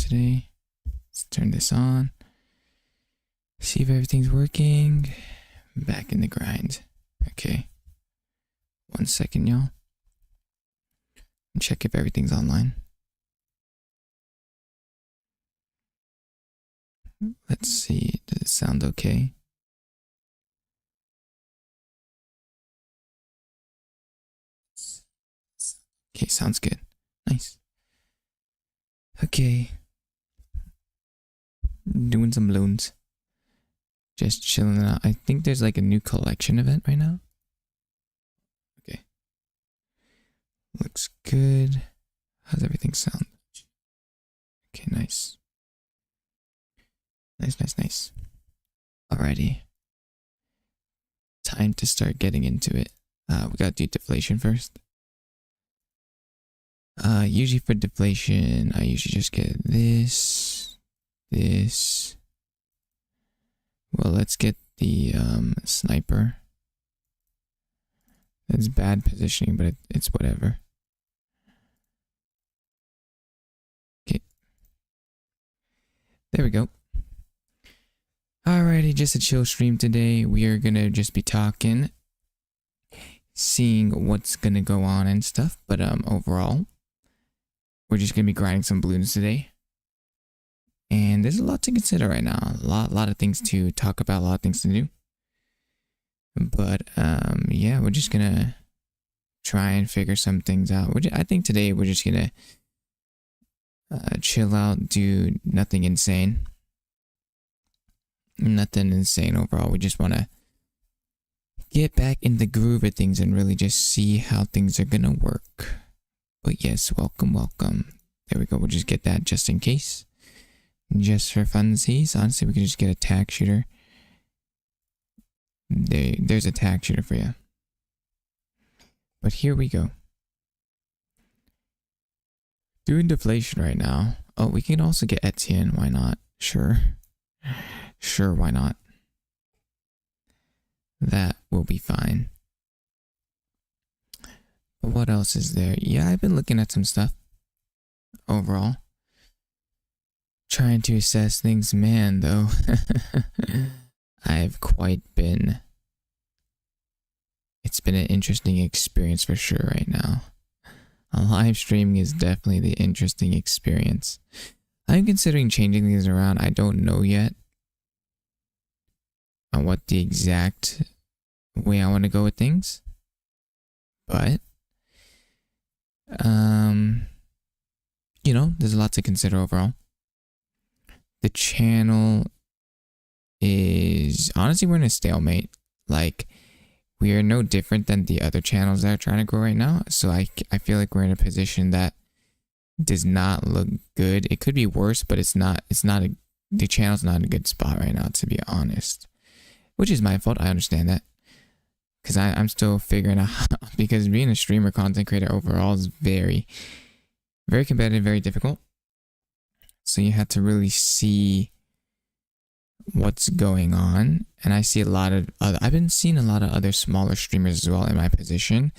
today. Let's turn this on. See if everything's working. Back in the grind. Okay. 1 second, y'all. Check if everything's online. Let's see. Does it sound okay? Okay, sounds good. Nice. Okay. Doing some Bloons. Just chilling out. I think there's like a new collection event right now. Okay. Looks good. How's everything sound? Okay, nice. Nice. Alrighty. Time to start getting into it. We gotta do deflation first. Usually for deflation, I usually just get this. Well, let's get the sniper. It's bad positioning, but it's whatever. Okay. There we go. Alrighty, just a chill stream today. We are gonna just be talking, seeing what's gonna go on and stuff. But overall, we're just gonna be grinding some Bloons today. And there's a lot to consider right now. A lot of things to talk about, a lot of things to do. But yeah, we're just gonna try and figure some things out. I think today we're just gonna chill out, do nothing insane. Nothing insane overall. We just wanna get back in the groove of things and really just see how things are gonna work. But yes, welcome. There we go. We'll just get that just in case. Just for funsies. Honestly, we could just get a tack shooter. There's a tack shooter for you. But here we go. Doing deflation right now. Oh, we can also get Etienne. Why not? Sure, why not? That will be fine. But what else is there? Yeah, I've been looking at some stuff. Overall. Trying to assess things, man, though. I've quite been... It's been an interesting experience for sure right now. Live streaming is definitely the interesting experience. I'm considering changing things around. I don't know yet on what the exact way I want to go with things. But, you know, there's a lot to consider overall. The channel is... Honestly, we're in a stalemate. Like, we are no different than the other channels that are trying to grow right now. So I feel like we're in a position that does not look good. It could be worse, but the channel's not in a good spot right now, to be honest. Which is my fault. I understand that. Because I'm still figuring out how, because being a streamer, content creator overall is very, very competitive, very difficult. So you have to really see what's going on. And I see a lot of I've been seeing a lot of other smaller streamers as well in my position.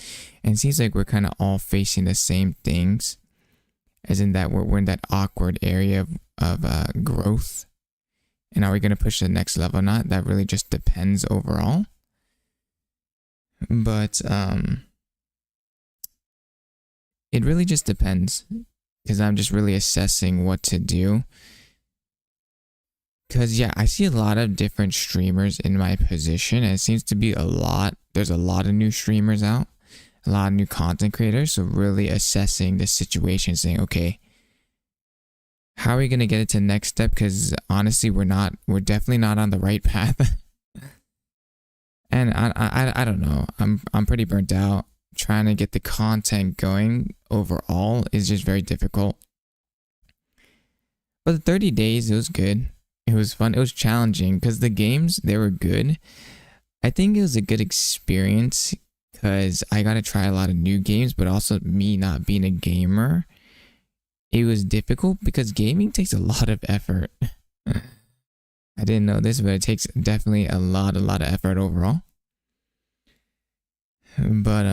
And it seems like we're kind of all facing the same things. As in that we're in that awkward area of growth. And are we going to push to the next level or not? That really just depends overall. But it really just depends. Because I'm just really assessing what to do. Because, yeah, I see a lot of different streamers in my position. And it seems to be there's a lot of new streamers out. A lot of new content creators. So really assessing the situation. Saying, okay, how are we going to get it to the next step? Because, honestly, we're definitely not on the right path. And I don't know. I'm pretty burnt out. Trying to get the content going overall is just very difficult. But the 30 days, it was good. It was fun. It was challenging because the games, they were good. I think it was a good experience because I got to try a lot of new games, but also me not being a gamer, it was difficult because gaming takes a lot of effort. I didn't know this, but it takes definitely a lot of effort overall. But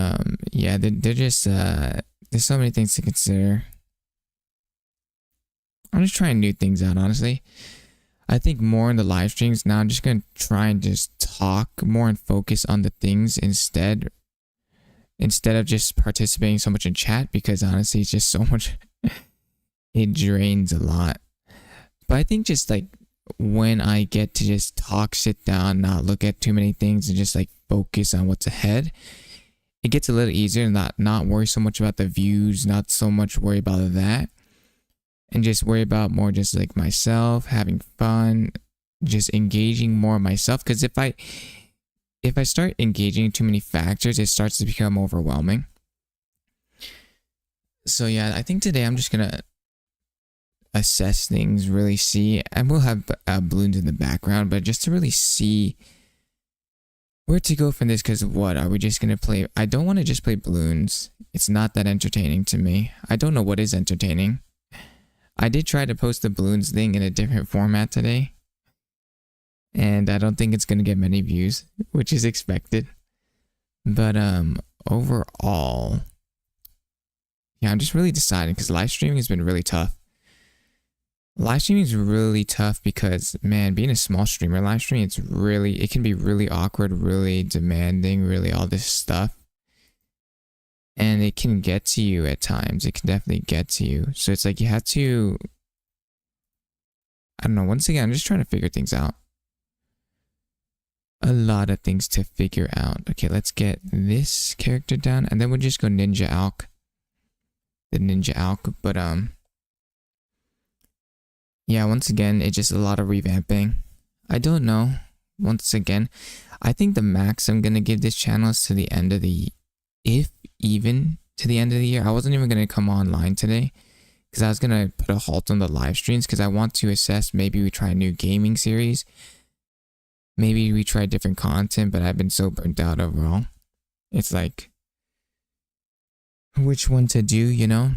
yeah, they're just there's so many things to consider. I'm just trying new things out, honestly. I think more in the live streams now, I'm just going to try and just talk more and focus on the things instead of just participating so much in chat, because honestly, it's just so much, it drains a lot. But I think just like when I get to just talk, sit down, not look at too many things and just like focus on what's ahead, it gets a little easier and not worry so much about the views, not so much worry about that, and just worry about more just like myself, having fun, just engaging more myself. Because if I start engaging in too many factors, it starts to become overwhelming. So yeah, I think today I'm just gonna assess things, really see, and we'll have Bloons in the background, but just to really see where to go from this. Because what are we just gonna play? I don't want to just play Bloons. It's not that entertaining to me. I don't know what is entertaining. I did try to post the Bloons thing in a different format today, and I don't think it's gonna get many views, which is expected. But overall, yeah, I'm just really deciding, because live streaming has been really tough. Live streaming is really tough because, man, being a small streamer live stream, it can be really awkward, really demanding, really all this stuff. And it can get to you at times. It can definitely get to you. So it's like you have to, I don't know, once again, I'm just trying to figure things out. A lot of things to figure out. Okay, let's get this character down, and then we'll just go Ninja Alk. The Ninja Alk, but yeah, once again, it's just a lot of revamping. I don't know. Once again, I think the max I'm gonna give this channel is to the end of the, if even to the end of the year. I wasn't even gonna come online today because I was gonna put a halt on the live streams because I want to assess. Maybe we try a new gaming series. Maybe we try different content, but I've been so burnt out overall. It's like, which one to do, you know?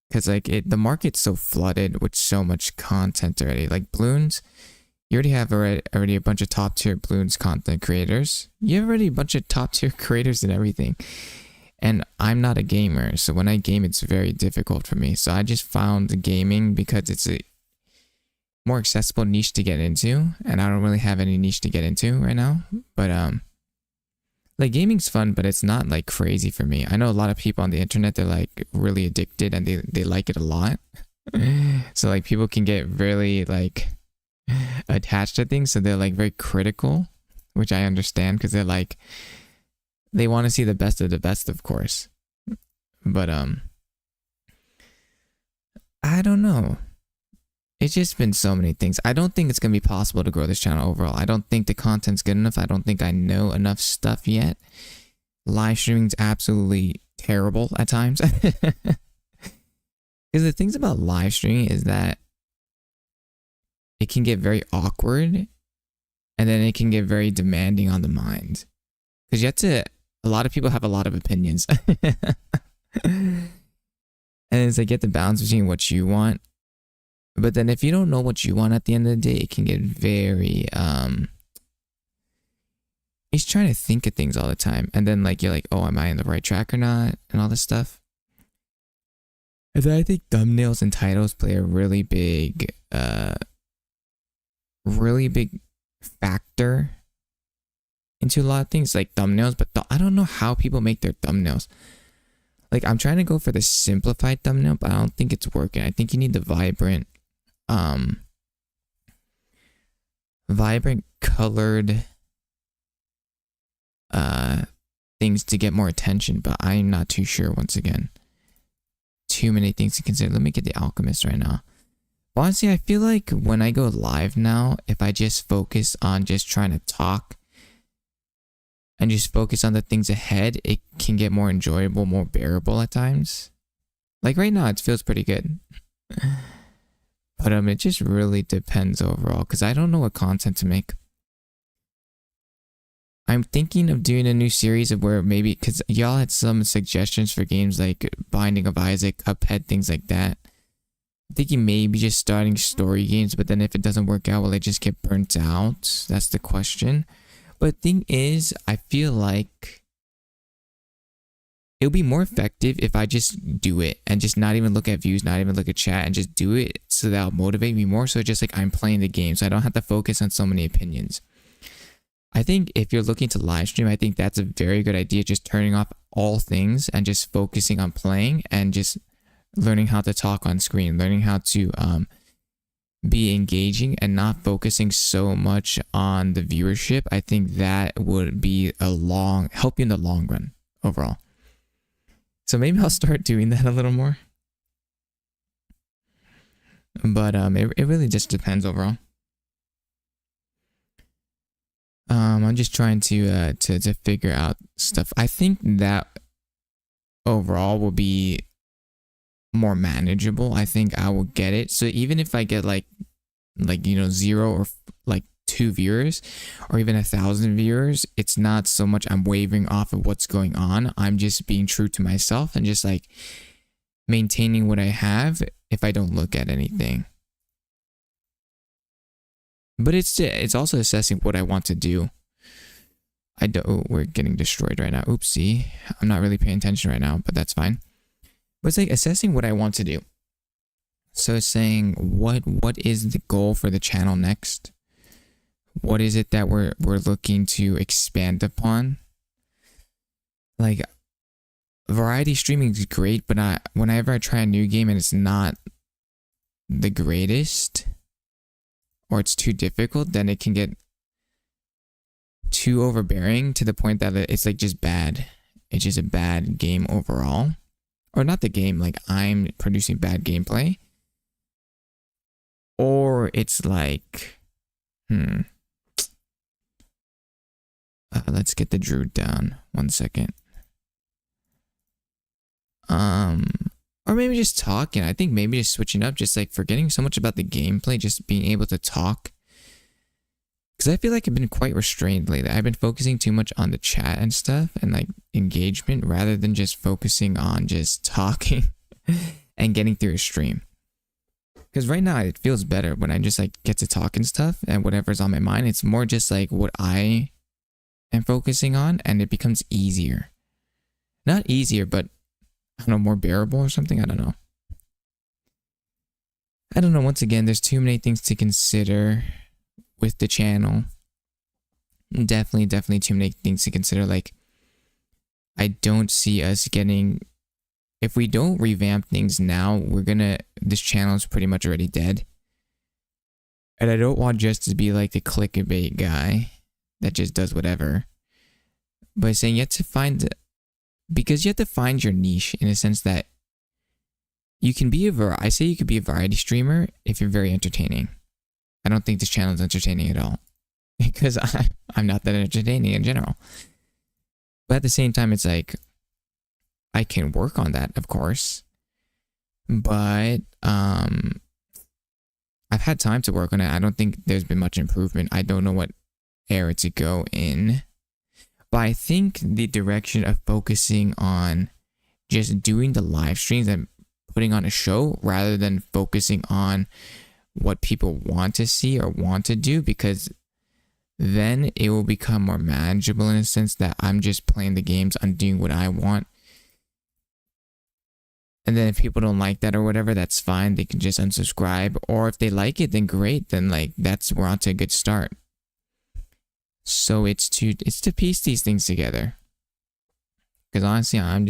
Because like the market's so flooded with so much content already. Like Bloons, you already have already a bunch of top tier Bloons content creators. You have already a bunch of top tier creators and everything. And I'm not a gamer, so when I game, it's very difficult for me. So I just found the gaming because it's a more accessible niche to get into, and I don't really have any niche to get into right now. But like gaming's fun, but it's not like crazy for me. I know a lot of people on the internet, they're like really addicted and they like it a lot. So like people can get really like attached to things, so they're like very critical, which I understand because they're like, they want to see the best of the best, of course. But I don't know. It's just been so many things. I don't think it's going to be possible to grow this channel overall. I don't think the content's good enough. I don't think I know enough stuff yet. Live streaming's absolutely terrible at times. Because the things about live streaming is that it can get very awkward, and then it can get very demanding on the mind. Because you have to, a lot of people have a lot of opinions. And it's like you have to balance between what you want. But then if you don't know what you want at the end of the day, it can get very, he's trying to think of things all the time. And then like, you're like, oh, am I on the right track or not? And all this stuff. And then I think thumbnails and titles play a really big factor into a lot of things, like thumbnails. But I don't know how people make their thumbnails. Like I'm trying to go for the simplified thumbnail, but I don't think it's working. I think you need the vibrant colored things to get more attention, but I'm not too sure. Once again, too many things to consider. Let me get the Alchemist right now. But honestly, I feel like when I go live now, if I just focus on just trying to talk and just focus on the things ahead, it can get more enjoyable, more bearable at times. Like right now, it feels pretty good. But it just really depends overall, because I don't know what content to make. I'm thinking of doing a new series of where maybe, because y'all had some suggestions for games like Binding of Isaac, Cuphead, things like that. I'm thinking maybe just starting story games, but then if it doesn't work out, will it just get burnt out? That's the question. But the thing is, I feel like it'll be more effective if I just do it and just not even look at views, not even look at chat, and just do it, so that'll motivate me more. So just like I'm playing the game, so I don't have to focus on so many opinions. I think if you're looking to live stream, I think that's a very good idea. Just turning off all things and just focusing on playing and just learning how to talk on screen, learning how to be engaging and not focusing so much on the viewership. I think that would be help you in the long run overall. So maybe I'll start doing that a little more. But it really just depends overall. I'm just trying to figure out stuff. I think that overall will be more manageable. I think I will get it. So even if I get like 0 or like 2 viewers or even 1,000 viewers, it's not so much I'm wavering off of what's going on. I'm just being true to myself and just like maintaining what I have if I don't look at anything. But it's also assessing what I want to do. We're getting destroyed right now. Oopsie. I'm not really paying attention right now, but that's fine. But it's like assessing what I want to do. So it's saying what is the goal for the channel next? What is it that we're looking to expand upon? Like variety streaming is great, but whenever I try a new game and it's not the greatest, or it's too difficult, then it can get too overbearing to the point that it's like just bad. It's just a bad game overall. Or not the game, like I'm producing bad gameplay. Or it's like, let's get the druid down. 1 second. Or maybe just talking. I think maybe just switching up, just like forgetting so much about the gameplay, just being able to talk. Because I feel like I've been quite restrained lately. I've been focusing too much on the chat and stuff and like engagement rather than just focusing on just talking and getting through a stream. Because right now it feels better when I just like get to talk and stuff and whatever's on my mind. It's more just like what I am focusing on, and it becomes easier. Not easier, but I don't know, more bearable or something. I don't know. Once again, there's too many things to consider with the channel. Definitely too many things to consider. Like, I don't see us getting, if we don't revamp things now, this channel is pretty much already dead. And I don't want just to be like the clickbait guy that just does whatever. But saying you have to find, because you have to find your niche in a sense that you can be I say you could be a variety streamer if you're very entertaining. I don't think this channel is entertaining at all. Because I'm not that entertaining in general. But at the same time, it's like, I can work on that, of course. But I've had time to work on it. I don't think there's been much improvement. I don't know what era to go in. But I think the direction of focusing on just doing the live streams and putting on a show rather than focusing on what people want to see or want to do, because then it will become more manageable in a sense that I'm just playing the games, I'm doing what I want. And then if people don't like that or whatever, that's fine. They can just unsubscribe. Or if they like it, then great. Then like we're on to a good start. So it's to piece these things together. Because honestly, I'm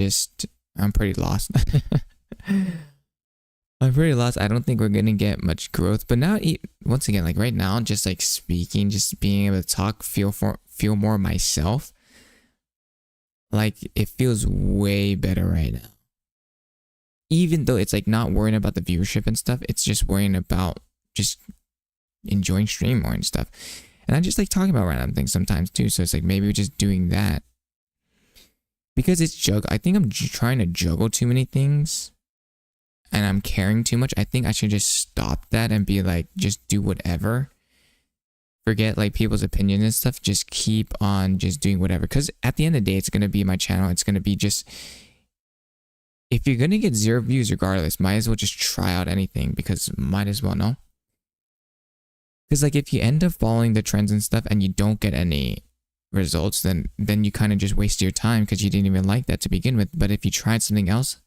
pretty lost. I'm pretty lost. I don't think we're gonna get much growth. But now, once again, like right now, just like speaking, just being able to talk, feel more myself. Like it feels way better right now. Even though it's like not worrying about the viewership and stuff, it's just worrying about just enjoying stream more and stuff. And I just like talking about random things sometimes too. So it's like maybe we're just doing that. Because it's I think I'm trying to juggle too many things. And I'm caring too much. I think I should just stop that and be like, just do whatever. Forget like people's opinion and stuff. Just keep on just doing whatever. Because at the end of the day, it's going to be my channel. It's going to be just, if you're going to get 0 views regardless, might as well just try out anything, because might as well, no? Because like if you end up following the trends and stuff and you don't get any results, then you kind of just waste your time because you didn't even like that to begin with. But if you tried something else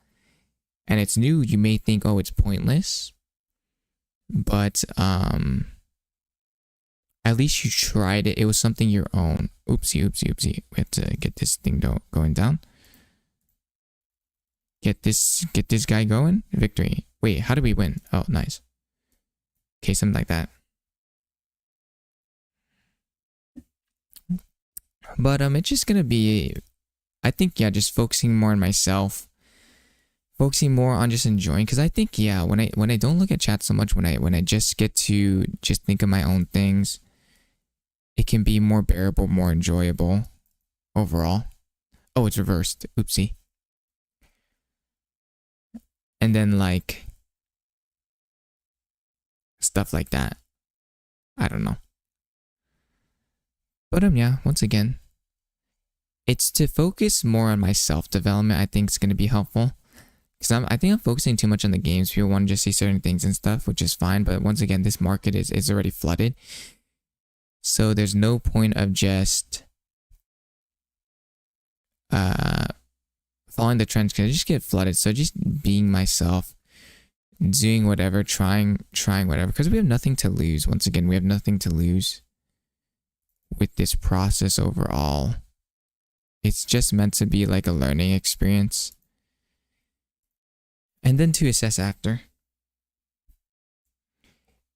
and it's new, you may think, oh, it's pointless. But at least you tried it. It was something your own. Oopsie, oopsie, oopsie. We have to get this thing going down. Get this guy going. Victory. Wait, how do we win? Oh, nice. Okay, something like that. But it's just gonna be, I think, yeah, just focusing more on myself, focusing more on just enjoying. Because I think, yeah, when I don't look at chat so much, when I just get to just think of my own things, it can be more bearable, more enjoyable overall. Oh, it's reversed. Oopsie. And then like stuff like that. I don't know. But yeah, once again, it's to focus more on my self-development. I think it's going to be helpful. Because I think I'm focusing too much on the games. People want to just see certain things and stuff, which is fine. But once again, this market is already flooded. So there's no point of just following the trends, because I just get flooded. So just being myself, doing whatever, trying whatever. Because we have nothing to lose. Once again, we have nothing to lose with this process overall. It's just meant to be like a learning experience. And then to assess after.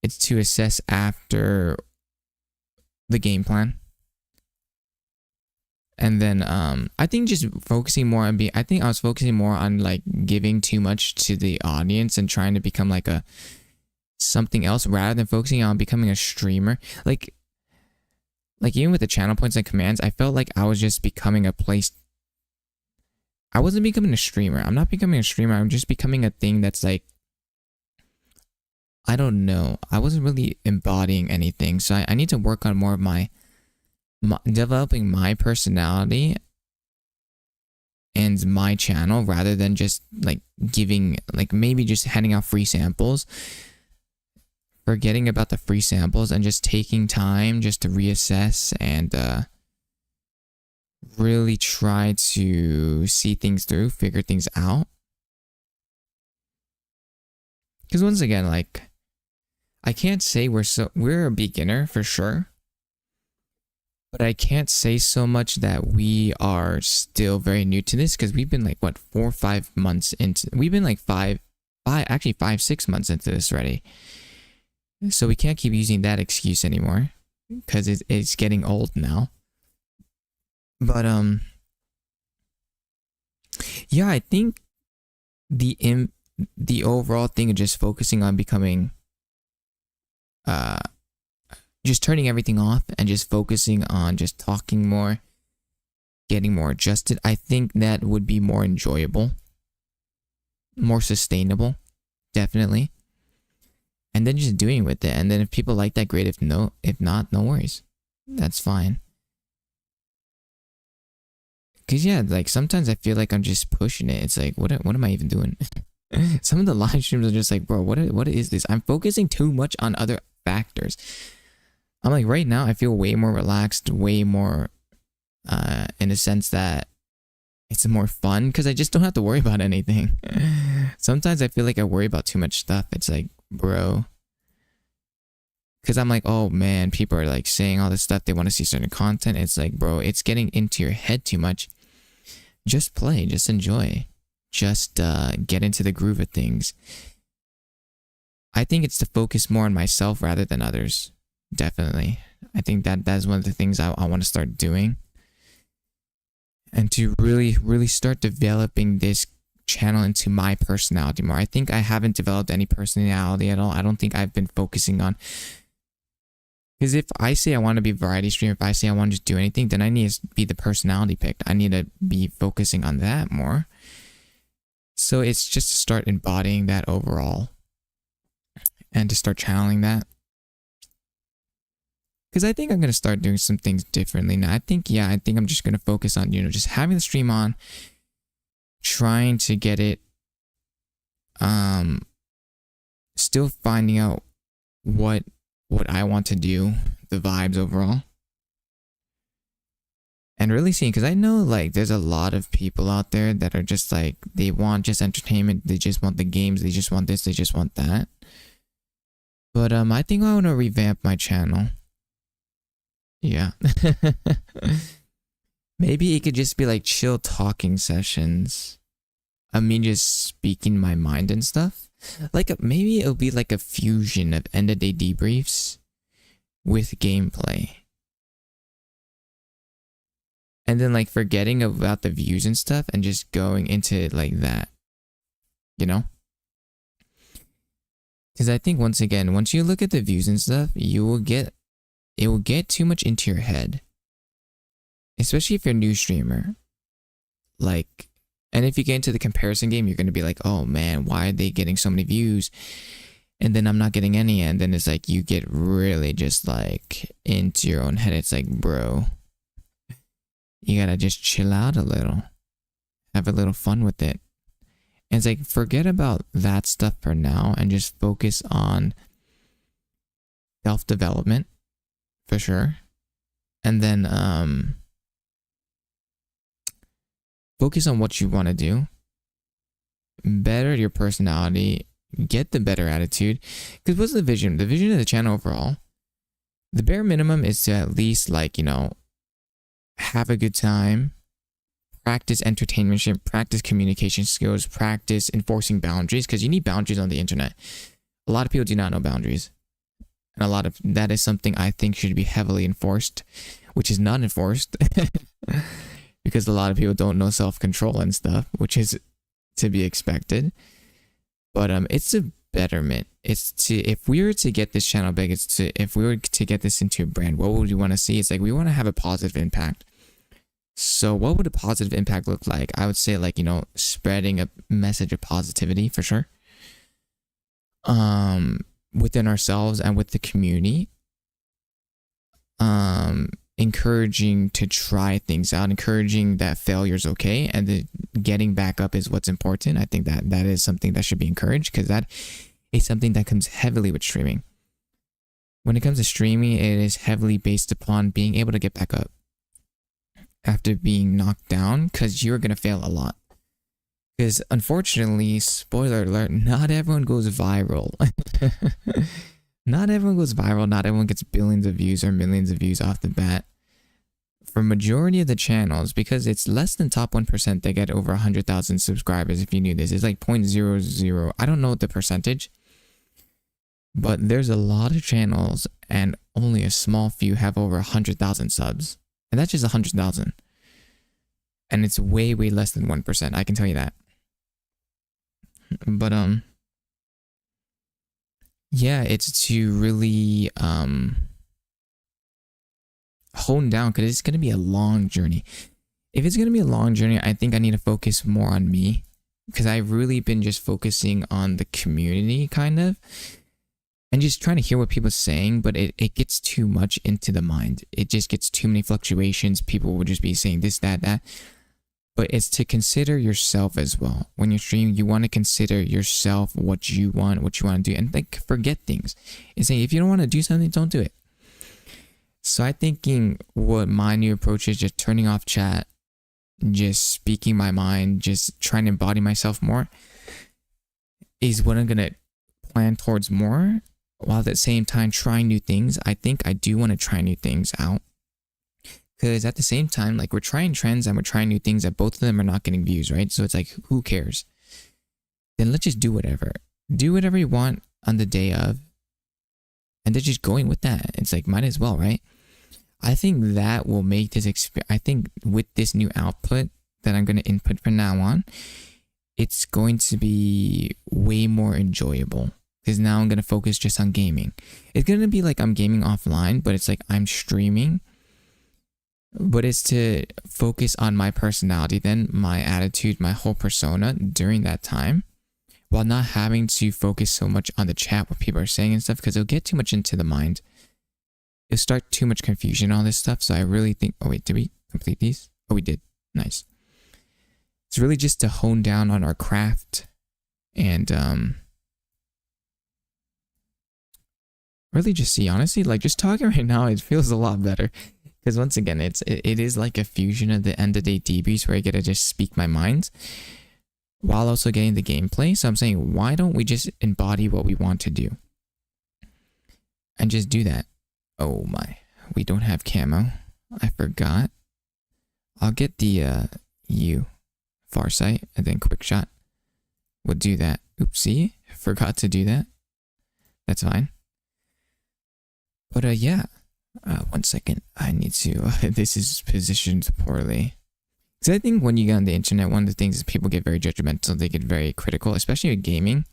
It's to assess after the game plan. And then I think just focusing more on I think I was focusing more on like giving too much to the audience and trying to become like a something else rather than focusing on becoming a streamer. Like even with the channel points and commands, I felt like I was just becoming a place. I wasn't becoming a streamer. I'm not becoming a streamer. I'm just becoming a thing that's like, I don't know. I wasn't really embodying anything. So I need to work on more of my developing my personality and my channel rather than just like giving, like maybe just handing out free samples. Forgetting about the free samples and just taking time just to reassess and really try to see things through, figure things out. Because once again, like, I can't say we're a beginner for sure, but I can't say so much that we are still very new to this, because we've been like what 4 or 5 months into. We've been like 5-6 months into this already. So we can't keep using that excuse anymore, because it's getting old now. But yeah, I think the overall thing of just focusing on becoming just turning everything off and just focusing on just talking more, getting more adjusted, I think that would be more enjoyable, more sustainable, definitely. And then just doing with it. And then if people like that, great. If not, no worries. That's fine. Cause yeah, like sometimes I feel like I'm just pushing it. It's like, what am I even doing? Some of the live streams are just like, bro, what is this? I'm focusing too much on other factors. I'm like, right now I feel way more relaxed, way more in a sense that it's more fun because I just don't have to worry about anything. Sometimes I feel like I worry about too much stuff. It's like, bro, because I'm like, oh man, people are like saying all this stuff, they want to see certain content. It's like, bro, it's getting into your head too much. Just play, just enjoy, just get into the groove of things. I think it's to focus more on myself rather than others. Definitely. I think that's one of the things I want to start doing, and to really start developing this channel into my personality more. I think I haven't developed any personality at all. I don't think I've been focusing on, because if I say I want to be a variety streamer, if I say I want to just do anything, then I need to be the personality picked. I need to be focusing on that more. So it's just to start embodying that overall and to start channeling that. Because I think I'm going to start doing some things differently now. I think I'm just going to focus on, just having the stream on, trying to get it, still finding out what I want to do, the vibes overall. And really seeing, because I know like there's a lot of people out there that are just like, they want just entertainment, they just want the games, they just want this, they just want that. But I think I want to revamp my channel. Yeah. Maybe it could just be like chill talking sessions. I mean, just speaking my mind and stuff. Like maybe it'll be like a fusion of end of day debriefs with gameplay. And then like forgetting about the views and stuff and just going into it like that. You know? Because I think once again, once you look at the views and stuff, it will get too much into your head. Especially if you're a new streamer. Like, and if you get into the comparison game, you're going to be like, oh man, why are they getting so many views? And then I'm not getting any. And then it's like, you get really just like into your own head. It's like, bro, you got to just chill out a little. Have a little fun with it. And it's like, forget about that stuff for now and just focus on self-development for sure. And then, focus on what you want to do. Better your personality. Get the better attitude. Because what's the vision? The vision of the channel overall, the bare minimum is to at least like, you know, have a good time, practice entertainment, practice communication skills, practice enforcing boundaries, because you need boundaries on the internet. A lot of people do not know boundaries. And a lot of that is something I think should be heavily enforced, which is not enforced. Because a lot of people don't know self-control and stuff, which is to be expected. But it's a betterment. It's to, if we were to get this channel big, it's to, if we were to get this into a brand, what would we want to see? It's like, we want to have a positive impact. So what would a positive impact look like? I would say like, you know, spreading a message of positivity for sure. Within ourselves and with the community. Encouraging to try things out, encouraging that failure is okay, and the getting back up is what's important. I think that is something that should be encouraged, because that is something that comes heavily with streaming. When it comes to streaming, it is heavily based upon being able to get back up after being knocked down, because you're going to fail a lot. Because unfortunately, spoiler alert, not everyone goes viral. Not everyone goes viral, not everyone gets billions of views or millions of views off the bat. For majority of the channels, because it's less than top 1% that get over 100,000 subscribers, if you knew this, it's like 0.00, I don't know the percentage, but there's a lot of channels and only a small few have over 100,000 subs. And that's just 100,000. And it's way, way less than 1%, I can tell you that. But, yeah, it's to really hone down, because it's going to be a long journey. If it's going to be a long journey, I think I need to focus more on me, because I've really been just focusing on the community kind of, and just trying to hear what people are saying, but it gets too much into the mind. It just gets too many fluctuations. People will just be saying this, that, that. But it's to consider yourself as well. When you're streaming, you want to consider yourself, what you want to do, and like forget things. And say, if you don't want to do something, don't do it. So I'm thinking what my new approach is, just turning off chat, just speaking my mind, just trying to embody myself more, is what I'm going to plan towards more, while at the same time trying new things. I think I do want to try new things out. Because at the same time, like, we're trying trends and we're trying new things that both of them are not getting views, right? So it's like, who cares? Then let's just do whatever. Do whatever you want on the day of. And they're just going with that. It's like, might as well, right? I think that will make this experience. I think with this new output that I'm going to input from now on, it's going to be way more enjoyable. Because now I'm going to focus just on gaming. It's going to be like I'm gaming offline, but it's like I'm streaming. But it's to focus on my personality then, my attitude, my whole persona during that time, while not having to focus so much on the chat, what people are saying and stuff, because it'll get too much into the mind. It'll start too much confusion, all this stuff. So I really think, oh wait, did we complete these? Oh, we did. Nice. It's really just to hone down on our craft and really just see, honestly, like just talking right now, it feels a lot better. Because once again, it is like a fusion of the end of day DBs where I get to just speak my mind while also getting the gameplay. So I'm saying, why don't we just embody what we want to do and just do that? Oh my, we don't have camo. I forgot. I'll get the Farsight and then quick shot. We'll do that. Oopsie, forgot to do that. That's fine. But yeah, 1 second. I need to. This is positioned poorly. Because I think when you get on the internet, one of the things is people get very judgmental. They get very critical, especially with gaming.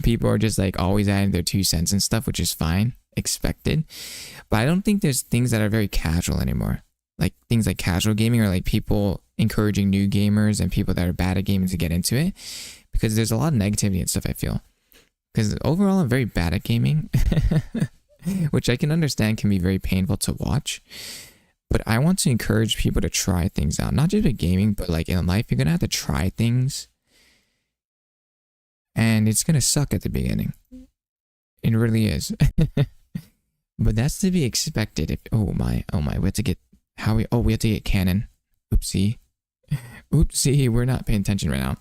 People are just like always adding their 2 cents and stuff, which is fine, expected. But I don't think there's things that are very casual anymore. Like things like casual gaming, or like people encouraging new gamers and people that are bad at gaming to get into it, because there's a lot of negativity and stuff, I feel. Because overall I'm very bad at gaming, which I can understand can be very painful to watch. But I want to encourage people to try things out, not just with gaming, but like in life. You're gonna have to try things, and it's gonna suck at the beginning. It really is. But that's to be expected. If oh my, we have to get we have to get cannon. Oopsie. Oopsie, we're not paying attention right now.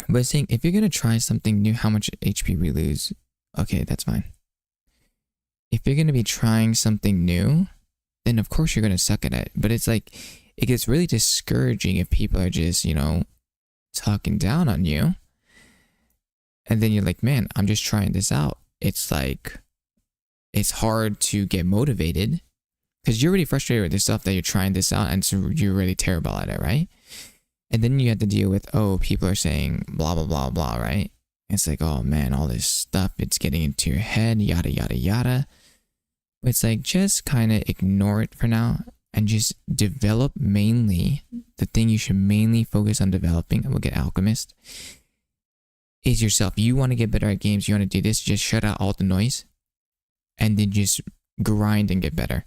But saying, if you're gonna try something new, how much HP we lose? Okay, that's fine. If you're gonna be trying something new, then of course you're gonna suck at it. But it's like, it gets really discouraging if people are just, you know, talking down on you. And then you're like, man, I'm just trying this out. It's like, it's hard to get motivated because you're really frustrated with the stuff that you're trying this out, and so you're really terrible at it, right? And then you have to deal with, oh, people are saying blah, blah, blah, blah, right? It's like, oh man, all this stuff, it's getting into your head, yada, yada, yada. But it's like, just kind of ignore it for now and just develop mainly, the thing you should mainly focus on developing, and we'll get Alchemist, is yourself. You want to get better at games, you want to do this, just shut out all the noise and then just grind and get better.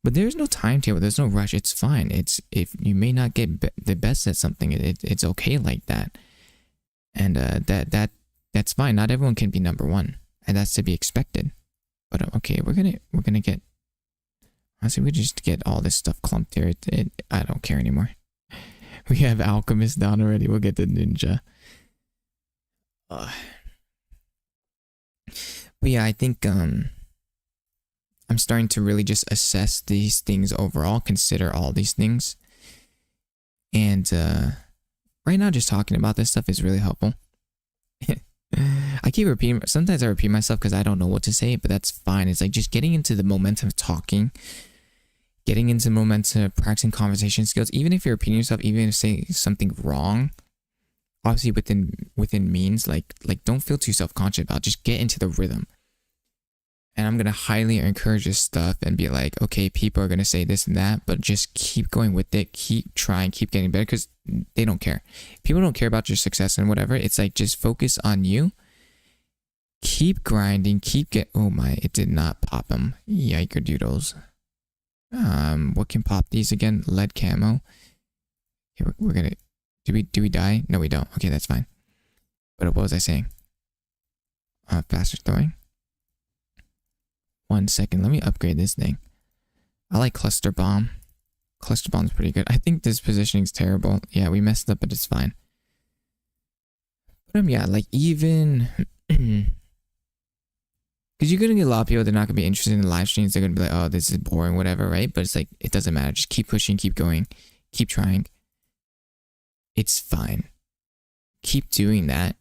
But there's no timetable, there's no rush. It's fine. It's, if you may not get the best at something, it's okay like that. And that's fine. Not everyone can be number one, and that's to be expected. But okay, we're gonna get. Honestly, we just get all this stuff clumped here. I don't care anymore. We have Alchemist down already. We'll get the Ninja. But yeah, I think I'm starting to really just assess these things overall, consider all these things. And right now, just talking about this stuff is really helpful. I keep repeating, sometimes I repeat myself because I don't know what to say, but that's fine. It's like just getting into the momentum of talking, getting into the momentum of practicing conversation skills. Even if you're repeating yourself, even if you say something wrong, obviously within means, like don't feel too self-conscious about it. Just get into the rhythm. And I'm going to highly encourage this stuff and be like, okay, people are going to say this and that, but just keep going with it. Keep trying, keep getting better, because they don't care. People don't care about your success and whatever. It's like, just focus on you. Keep grinding, oh my, it did not pop them. Yiker doodles. What can pop these again? Lead camo. Okay, we're going to, do we die? No, we don't. Okay, that's fine. But what was I saying? Faster throwing. 1 second, let me upgrade this thing. I like cluster bomb. Cluster bomb's pretty good. I think this positioning's terrible. Yeah, we messed up, but it's fine. But yeah, like even because you're gonna get a lot of people that are not gonna be interested in the live streams. They're gonna be like, oh, this is boring, whatever, right? But it's like, it doesn't matter. Just keep pushing, keep going, keep trying. It's fine. Keep doing that,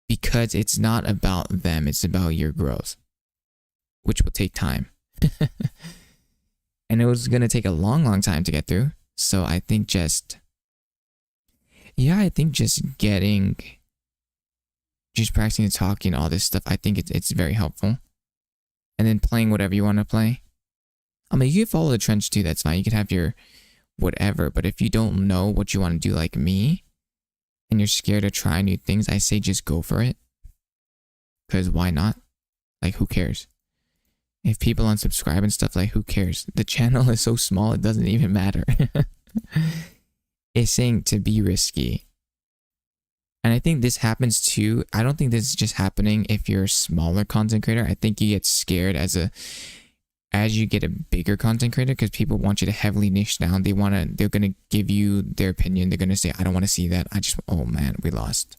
because it's not about them, it's about your growth, which will take time. And it was going to take a long time to get through. So I think just practicing and talking, all this stuff, I think it's very helpful. And then playing whatever you want to play. I mean, you can follow the trends too, that's fine. You can have your whatever, but if you don't know what you want to do like me, and you're scared to try new things, I say just go for it. Because why not? Like, who cares? If people unsubscribe and stuff, like, who cares? The channel is so small, it doesn't even matter. It's saying to be risky. And I think this happens too. I don't think this is just happening if you're a smaller content creator. I think you get scared as you get a bigger content creator, because people want you to heavily niche down. They're gonna give you their opinion. They're gonna say, I don't want to see that. Oh man, we lost.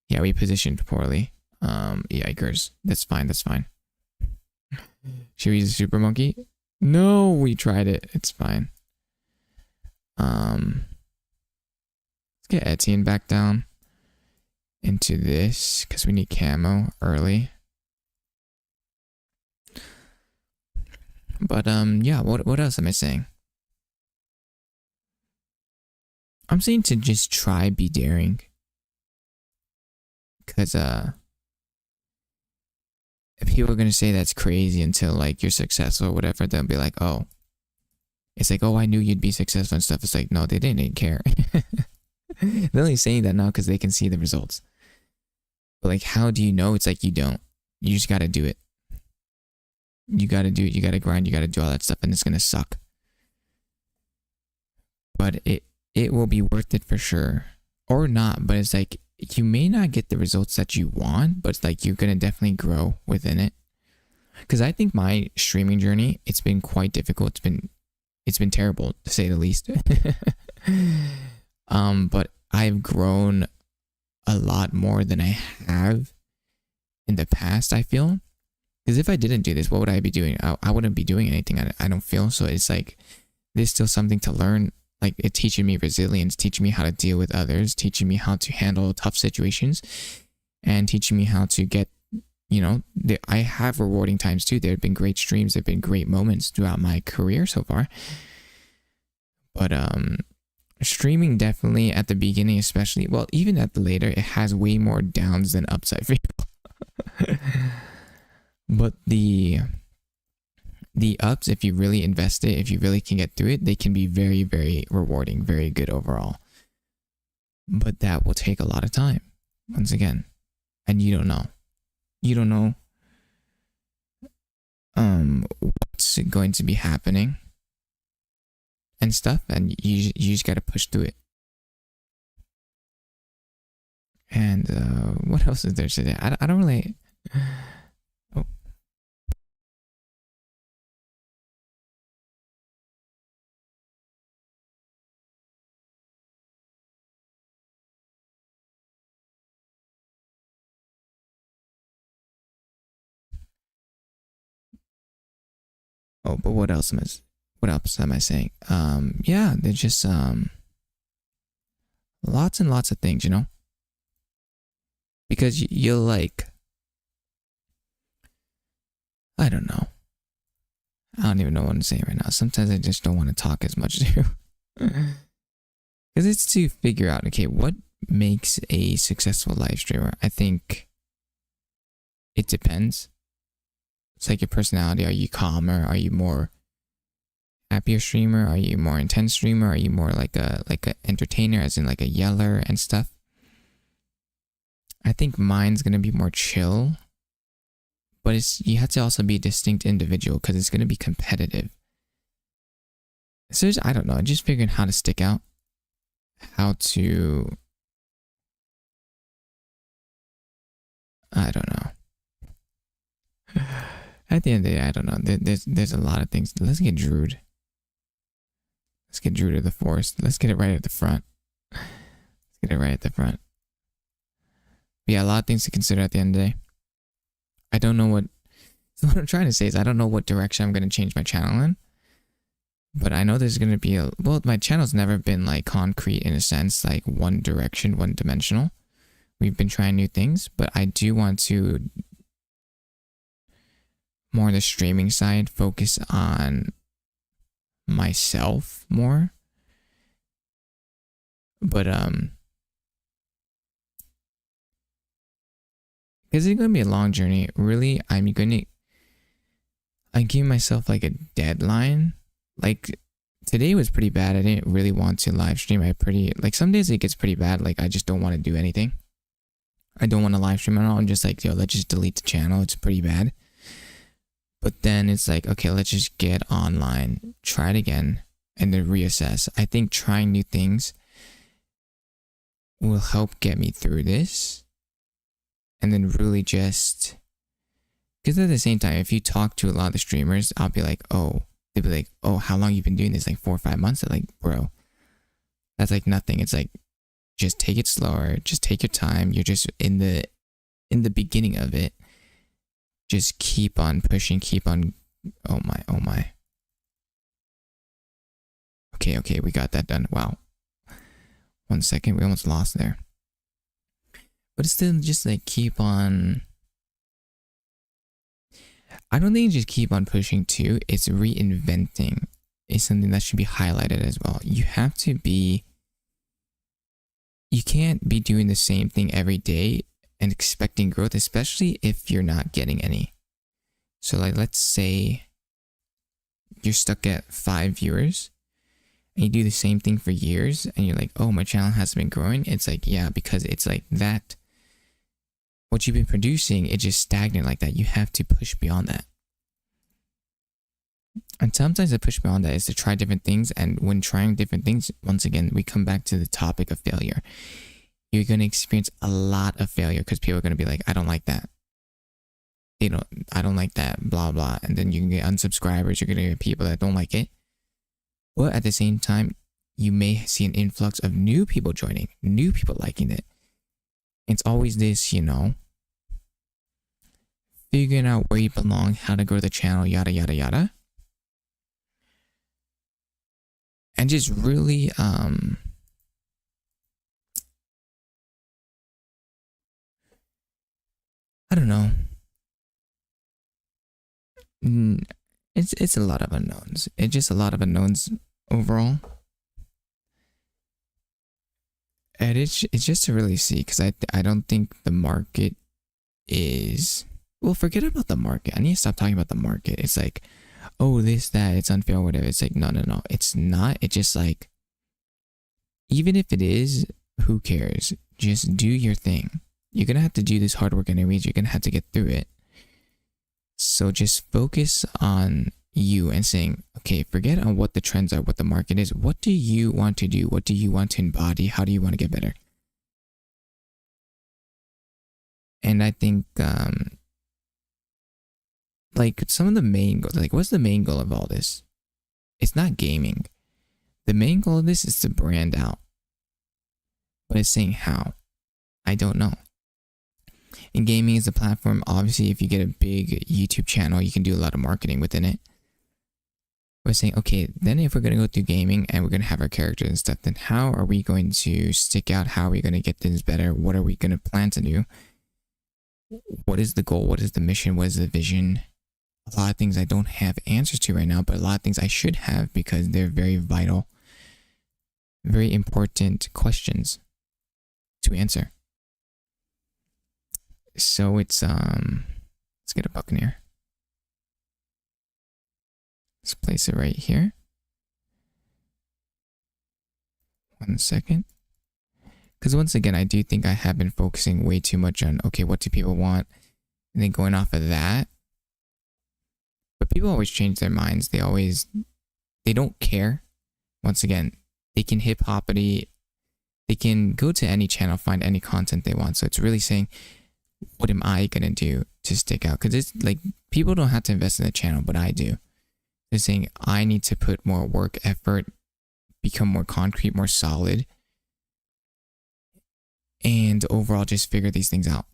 Yeah, we positioned poorly. Yikers. That's fine. Should we use a super monkey? No, we tried it. It's fine. Let's get Etienne back down into this, because we need camo early. But yeah, what else am I saying? I'm saying to just try, be daring. Because people are gonna say that's crazy until like you're successful or whatever. They'll be like, oh, it's like, oh, I knew you'd be successful and stuff. It's like, no, they didn't care. They're only saying that now because they can see the results. But like, how do you know? It's like, you don't. You just gotta do it. You gotta do it. You gotta grind. You gotta do all that stuff, and it's gonna suck. But it will be worth it for sure, or not. But it's like, you may not get the results that you want, but it's like you're gonna definitely grow within it. Because I think my streaming journey, it's been quite difficult. It's been terrible, to say the least. But I've grown a lot more than I have in the past, I feel. Because if I didn't do this, what would I be doing? I wouldn't be doing anything, I don't feel. So it's like, there's still something to learn. Like, it's teaching me resilience, teaching me how to deal with others, teaching me how to handle tough situations, and teaching me how to get, I have rewarding times too. There have been great streams, there have been great moments throughout my career so far. But streaming definitely at the beginning, especially, well, even at the later, it has way more downs than upside for you. But the ups, if you really invest it, if you really can get through it, they can be very, very rewarding, very good overall. But that will take a lot of time, once again. And you don't know. You don't know what's going to be happening and stuff, and you just gotta push through it. And what else is there today? I don't really... Oh, but what else am I saying? Yeah, there's just lots and lots of things, because you'll like, I don't know. I don't even know what I'm saying right now. Sometimes I just don't want to talk as much too. Because it's to figure out, okay, what makes a successful live streamer? I think it depends. It's like your personality. Are you calmer? Are you more happier streamer? Are you more intense streamer? Are you more like a entertainer, as in like a yeller and stuff? I think mine's gonna be more chill, but you have to also be a distinct individual, because it's gonna be competitive. So I don't know. Just figuring how to stick out, how to, I don't know. At the end of the day, I don't know. There's a lot of things. Let's get Druid. Let's get Druid of the Forest. Let's get it right at the front. Let's get it right at the front. But yeah, a lot of things to consider at the end of the day. I don't know what I'm trying to say is, I don't know what direction I'm going to change my channel in. But I know there's going to be well, my channel's never been like concrete in a sense, like one direction, one dimensional. We've been trying new things, but I do want to, more on the streaming side, focus on myself more. But because it's gonna be a long journey. Really, I'm giving myself like a deadline. Like, today was pretty bad. I didn't really want to live stream. Like, some days it gets pretty bad. Like, I just don't want to do anything. I don't want to live stream at all. I'm just like, yo, let's just delete the channel. It's pretty bad. But then it's like, okay, let's just get online, try it again, and then reassess. I think trying new things will help get me through this. And then really just, because at the same time, if you talk to a lot of the streamers, I'll be like, oh, they'll be like, oh, how long you been doing this? Like 4 or 5 months? They're like, bro, that's like nothing. It's like, just take it slower. Just take your time. You're just in the beginning of it. Just keep on pushing. Keep on. Oh my. Oh my. Okay. We got that done. Wow. 1 second. We almost lost there. But it's still just like keep on. I don't think just keep on pushing too. It's reinventing. It's something that should be highlighted as well. You have to be. You can't be doing the same thing every day and expecting growth, especially if you're not getting any. So like, let's say you're stuck at 5 viewers and you do the same thing for years and you're like, oh, my channel hasn't been growing. It's like, yeah, because it's like that. What you've been producing, it's just stagnant like that. You have to push beyond that. And sometimes the push beyond that is to try different things. And when trying different things, once again, we come back to the topic of failure. You're going to experience a lot of failure because people are going to be like, I don't like that. I don't like that, blah, blah. And then you can get unsubscribers. You're going to get people that don't like it. But at the same time, you may see an influx of new people joining, new people liking it. It's always this, figuring out where you belong, how to grow the channel, yada, yada, yada. And just really, I don't know. It's a lot of unknowns. It's just a lot of unknowns overall. And it's just to really see, because I don't think the market is, well, forget about the market. I need to stop talking about the market. It's like, oh, this, that, it's unfair, whatever. It's like, no. It's not. It's just like, even if it is, who cares? Just do your thing. You're going to have to do this hard work anyways. You're going to have to get through it. So just focus on you and saying, okay, forget on what the trends are, what the market is. What do you want to do? What do you want to embody? How do you want to get better? And I think, like some of the main goals, like what's the main goal of all this? It's not gaming. The main goal of this is to brand out. But it's saying how. I don't know. And gaming is a platform. Obviously, if you get a big YouTube channel, you can do a lot of marketing within it. We're saying, okay, then if we're going to go through gaming and we're going to have our characters and stuff, then how are we going to stick out? How are we going to get things better? What are we going to plan to do? What is the goal? What is the mission? What is the vision? A lot of things I don't have answers to right now, but a lot of things I should have because they're very vital, very important questions to answer. So it's, let's get a Buccaneer. Let's place it right here. 1 second. Because once again, I do think I have been focusing way too much on, okay, what do people want? And then going off of that. But people always change their minds. They don't care. Once again, they can hip-hoppity. They can go to any channel, find any content they want. So it's really saying, what am I going to do to stick out? Because it's like, people don't have to invest in the channel, but I do. They're saying, I need to put more work, effort, become more concrete, more solid. And overall, just figure these things out.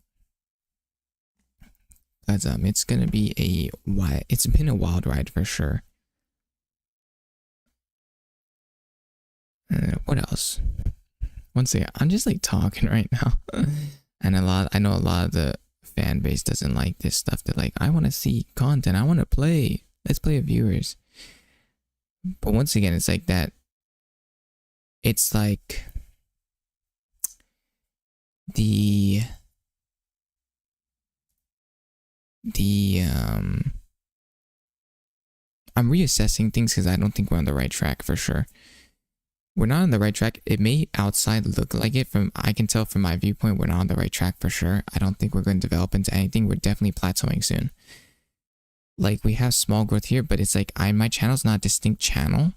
Because it's going to be it's been a wild ride for sure. What else? Once again, I'm just like talking right now. And I know a lot of the fan base doesn't like this stuff. They're like, I want to see content. I want to play. Let's play with viewers. But once again, it's like that. It's like I'm reassessing things because I don't think we're on the right track for sure. We're not on the right track. It may outside look like it. I can tell from my viewpoint, we're not on the right track for sure. I don't think we're going to develop into anything. We're definitely plateauing soon. Like we have small growth here, but it's like my channel's not a distinct channel.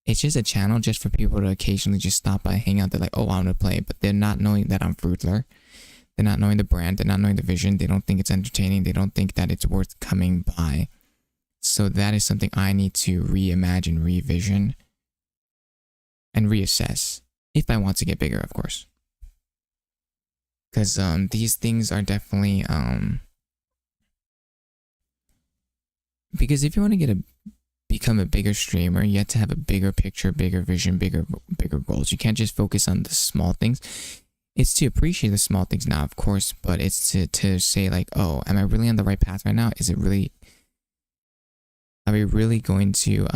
It's just a channel just for people to occasionally just stop by, hang out. They're like, oh, I want to play, but they're not knowing that I'm Froodler. They're not knowing the brand. They're not knowing the vision. They don't think it's entertaining. They don't think that it's worth coming by. So that is something I need to reimagine, revision, and reassess if I want to get bigger, of course. Because these things are definitely because if you want to become a bigger streamer, you have to have a bigger picture, bigger vision, bigger goals. You can't just focus on the small things. It's to appreciate the small things now, of course, but it's to say like, oh, am I really on the right path right now? Are we really going to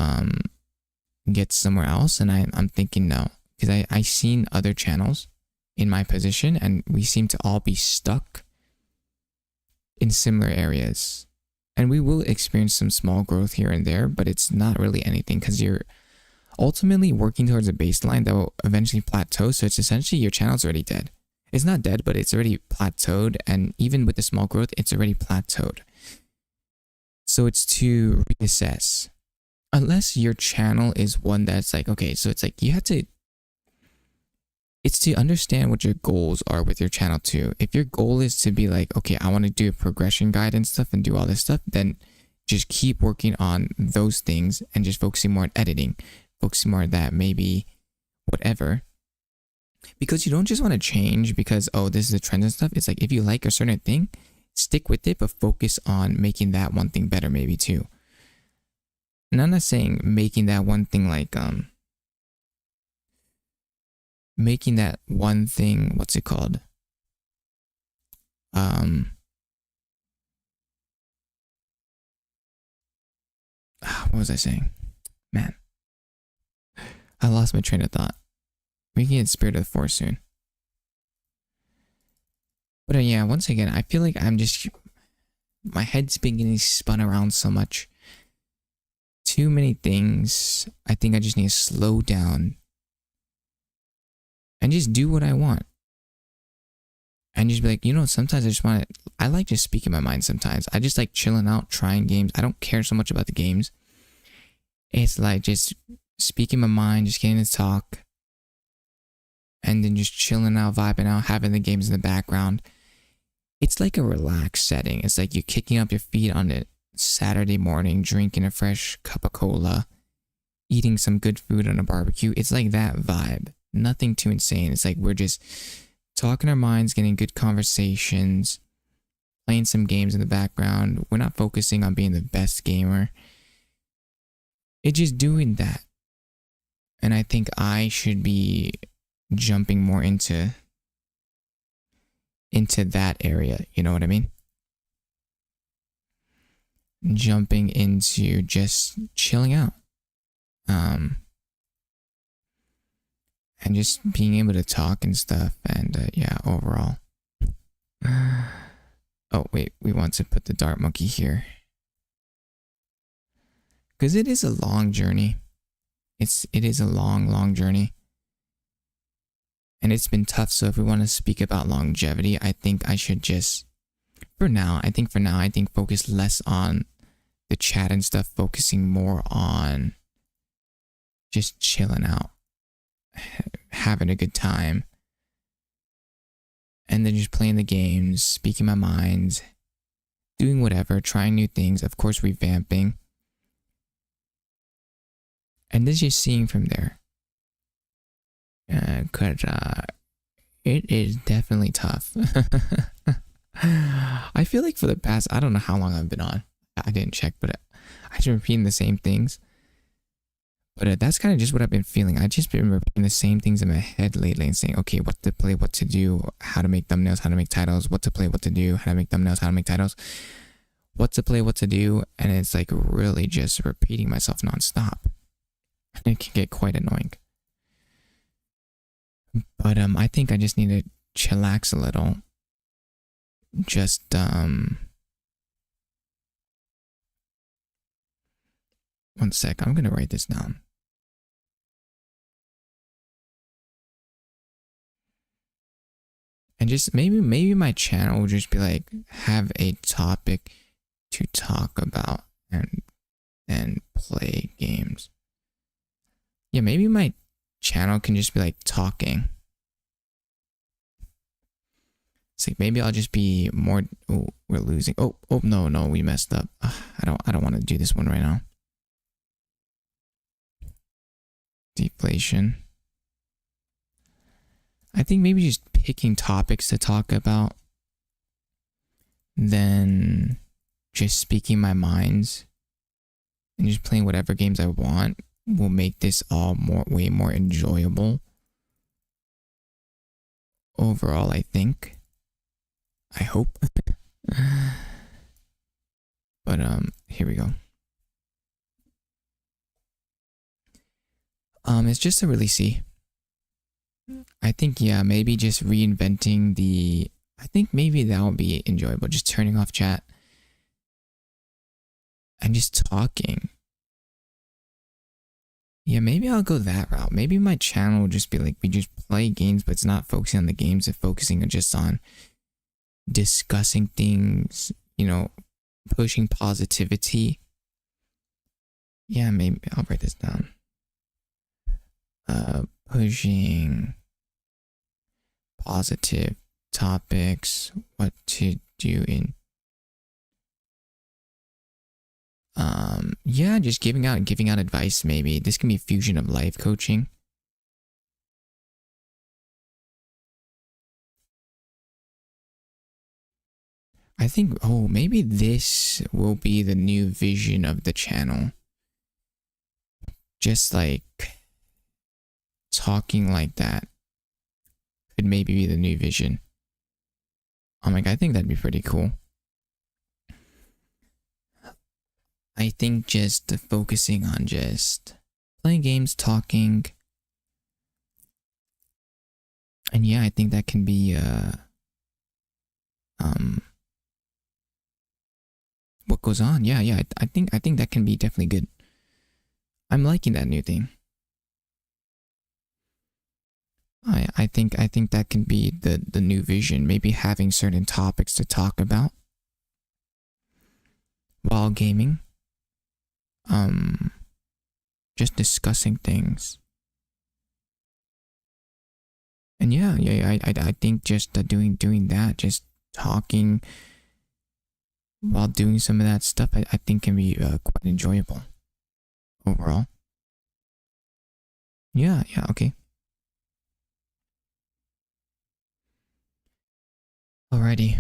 get somewhere else? And I'm thinking no, because I seen other channels in my position and we seem to all be stuck in similar areas. And we will experience some small growth here and there, but it's not really anything because you're ultimately working towards a baseline that will eventually plateau. So it's essentially your channel's already dead. It's not dead, but it's already plateaued. And even with the small growth, it's already plateaued. So it's to reassess. Unless your channel is one that's like, okay, so it's like it's to understand what your goals are with your channel too. If your goal is to be like, okay, I want to do a progression guide and stuff and do all this stuff, then just keep working on those things and just focusing more on editing, focusing more on that, maybe whatever. Because you don't just want to change because, oh, this is a trend and stuff. It's like if you like a certain thing, stick with it, but focus on making that one thing better maybe too. And I'm not saying making that one thing like, making that one thing, what's it called? What was I saying? Man, I lost my train of thought. We can get Spirit of the Force soon. But yeah, once again, I feel like my head's been getting spun around so much. Too many things. I think I just need to slow down and just do what I want. And just be like, sometimes I like just speaking my mind sometimes. I just like chilling out, trying games. I don't care so much about the games. It's like just speaking my mind, just getting to talk. And then just chilling out, vibing out, having the games in the background. It's like a relaxed setting. It's like you're kicking up your feet on a Saturday morning, drinking a fresh cup of cola, eating some good food on a barbecue. It's like that vibe. Nothing too insane. It's like we're just talking our minds, getting good conversations, playing some games in the background. We're not focusing on being the best gamer. It's just doing that. And I think I should be jumping more into that area. You know what I mean? Jumping into just chilling out. And just being able to talk and stuff, and yeah, overall. Oh wait, we want to put the dart monkey here because it is a long journey. It is a long journey, and it's been tough. So if we want to speak about longevity, I think I should just for now focus less on the chat and stuff, focusing more on just chilling out, having a good time, and then just playing the games, speaking my mind, doing whatever, trying new things, of course revamping, and then just seeing from there. Cause it is definitely tough. I feel like for the past, I don't know how long I've been on. I didn't check, but I've been repeating the same things. But that's kind of just what I've been feeling. I've just been repeating the same things in my head lately and saying, okay, what to play, what to do, how to make thumbnails, how to make titles, what to play, what to do, how to make thumbnails, how to make titles, what to play, what to do. And it's like really just repeating myself nonstop. And it can get quite annoying. But I think I just need to chillax a little. Just one sec, I'm gonna write this down. And just maybe my channel will just be like, have a topic to talk about and play games. Yeah, maybe my channel can just be like talking. It's like maybe I'll just be more. Oh, we're losing. Oh, no, we messed up. I don't want to do this one right now. Deflation. I think maybe just picking topics to talk about, then just speaking my minds and just playing whatever games I want will make this all way more enjoyable overall, I think. I hope. But here we go. It's just to really see. I think, yeah, maybe just reinventing the, I think maybe that would be enjoyable. Just turning off chat and just talking. Yeah, maybe I'll go that route. Maybe my channel will just be like, we just play games, but it's not focusing on the games, it's focusing just on discussing things, you know, pushing positivity. Yeah, maybe I'll write this down. Pushing positive topics, what to do in yeah, just giving out advice. Maybe this can be a fusion of life coaching. I think, oh, maybe this will be the new vision of the channel. Just like talking like that could maybe be the new vision. Oh my god, I think that'd be pretty cool. I think just focusing on just playing games, talking. And yeah, I think that can be what goes on. Yeah, I think that can be definitely good. I'm liking that new thing. I think that can be the new vision. Maybe having certain topics to talk about while gaming. Just discussing things. And yeah, I think just doing that, just talking while doing some of that stuff, I think can be quite enjoyable overall. Yeah, okay. Alrighty.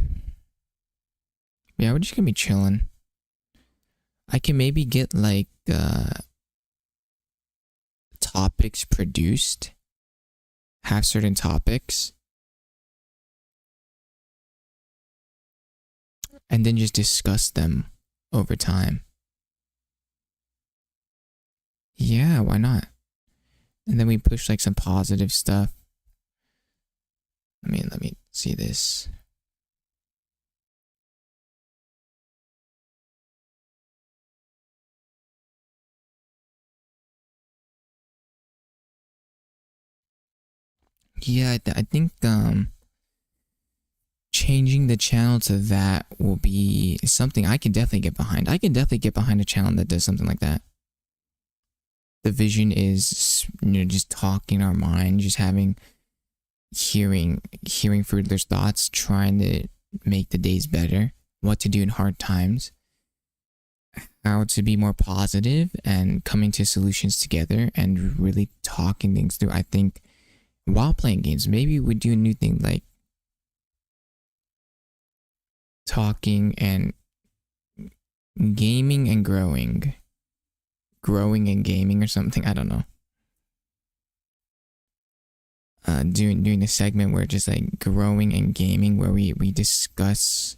Yeah, we're just gonna be chilling. I can maybe get like topics produced, have certain topics, and then just discuss them over time. Yeah, why not? And then we push like some positive stuff. Let me see this. Yeah, I think changing the channel to that will be something I can definitely get behind. I can definitely get behind a channel that does something like that. The vision is, you know, just talking our mind, just hearing Froodler's thoughts, trying to make the days better, what to do in hard times, how to be more positive, and coming to solutions together and really talking things through. I think while playing games, maybe we do a new thing like talking and gaming and growing and gaming or something. I don't know. Doing a segment where just like growing and gaming, where we discuss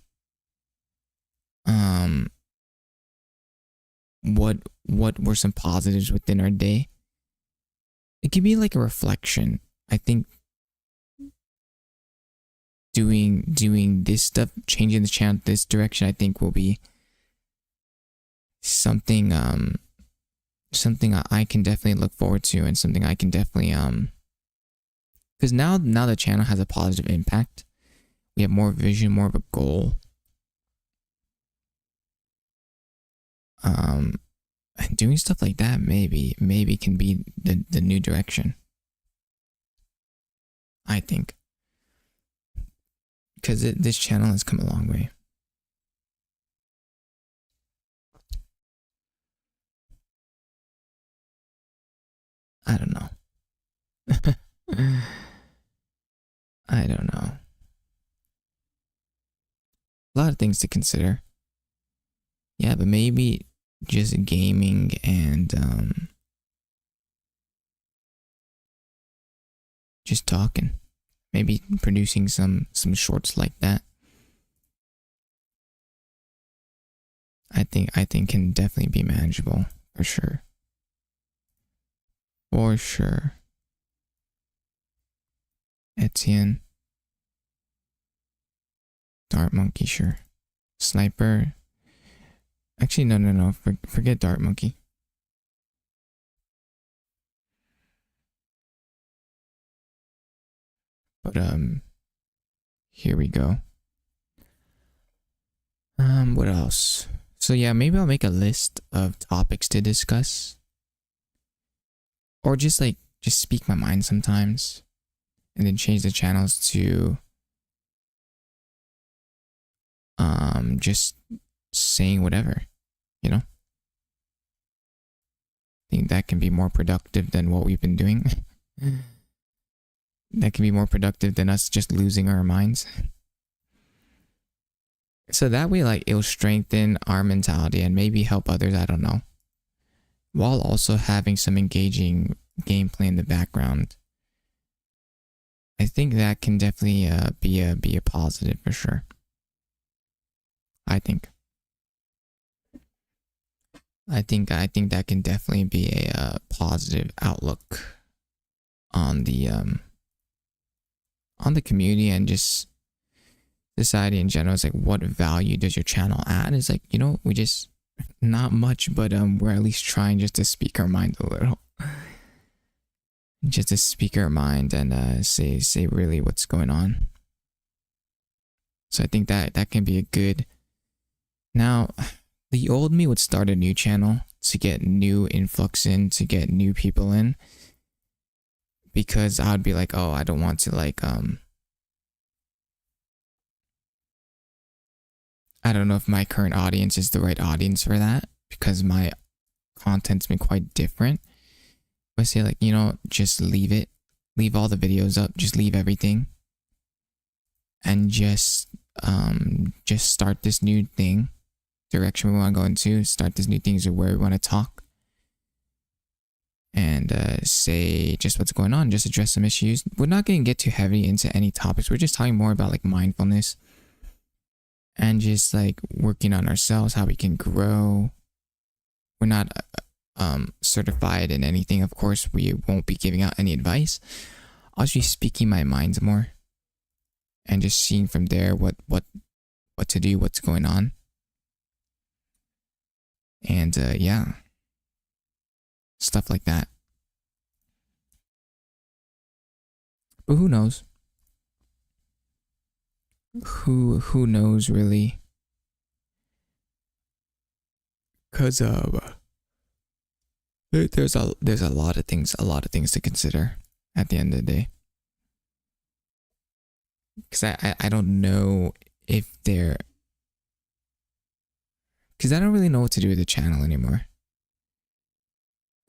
what were some positives within our day. It could be like a reflection. I think doing this stuff, changing the channel this direction, I think will be something something I can definitely look forward to, and something I can definitely because now the channel has a positive impact. We have more vision, more of a goal. doing stuff like that maybe can be the new direction, I think, because this channel has come a long way. I don't know. I don't know. A lot of things to consider. Yeah, but maybe just gaming and just talking. Maybe producing some shorts like that. I think can definitely be manageable for sure. For sure. Etienne. Dart Monkey, sure. Sniper. Actually, no. Forget Dart Monkey. But here we go. What else? So yeah, maybe I'll make a list of topics to discuss. Or just speak my mind sometimes. And then change the channels to just saying whatever, you know? I think that can be more productive than what we've been doing. That can be more productive than us just losing our minds. So that way, like, it'll strengthen our mentality and maybe help others, I don't know. While also having some engaging gameplay in the background. I think that can definitely be a positive for sure. I think that can definitely be a positive outlook on the community and just society in general. It's like, what value does your channel add? It's like, you know, we just not much, but we're at least trying just to speak our mind a little. Just to speak our mind and say really what's going on. So I think that can be a good. Now, the old me would start a new channel to get new influx in, to get new people in, because I would be like, oh, I don't want to I don't know if my current audience is the right audience for that, because my content's been quite different. I say, like, you know, just leave it. Leave all the videos up. Just leave everything. And just start this new thing. Direction we want to go into. Start this new things or where we want to talk. And say just what's going on. Just address some issues. We're not going to get too heavy into any topics. We're just talking more about like mindfulness. And just like working on ourselves. How we can grow. We're not certified in anything. Of course, we won't be giving out any advice. I'll just be speaking my mind more and just seeing from there what to do, what's going on. And yeah, stuff like that. But who knows? Who knows really? Cause there's a lot of things to consider at the end of the day. Because I don't know if they're, because I don't really know what to do with the channel anymore.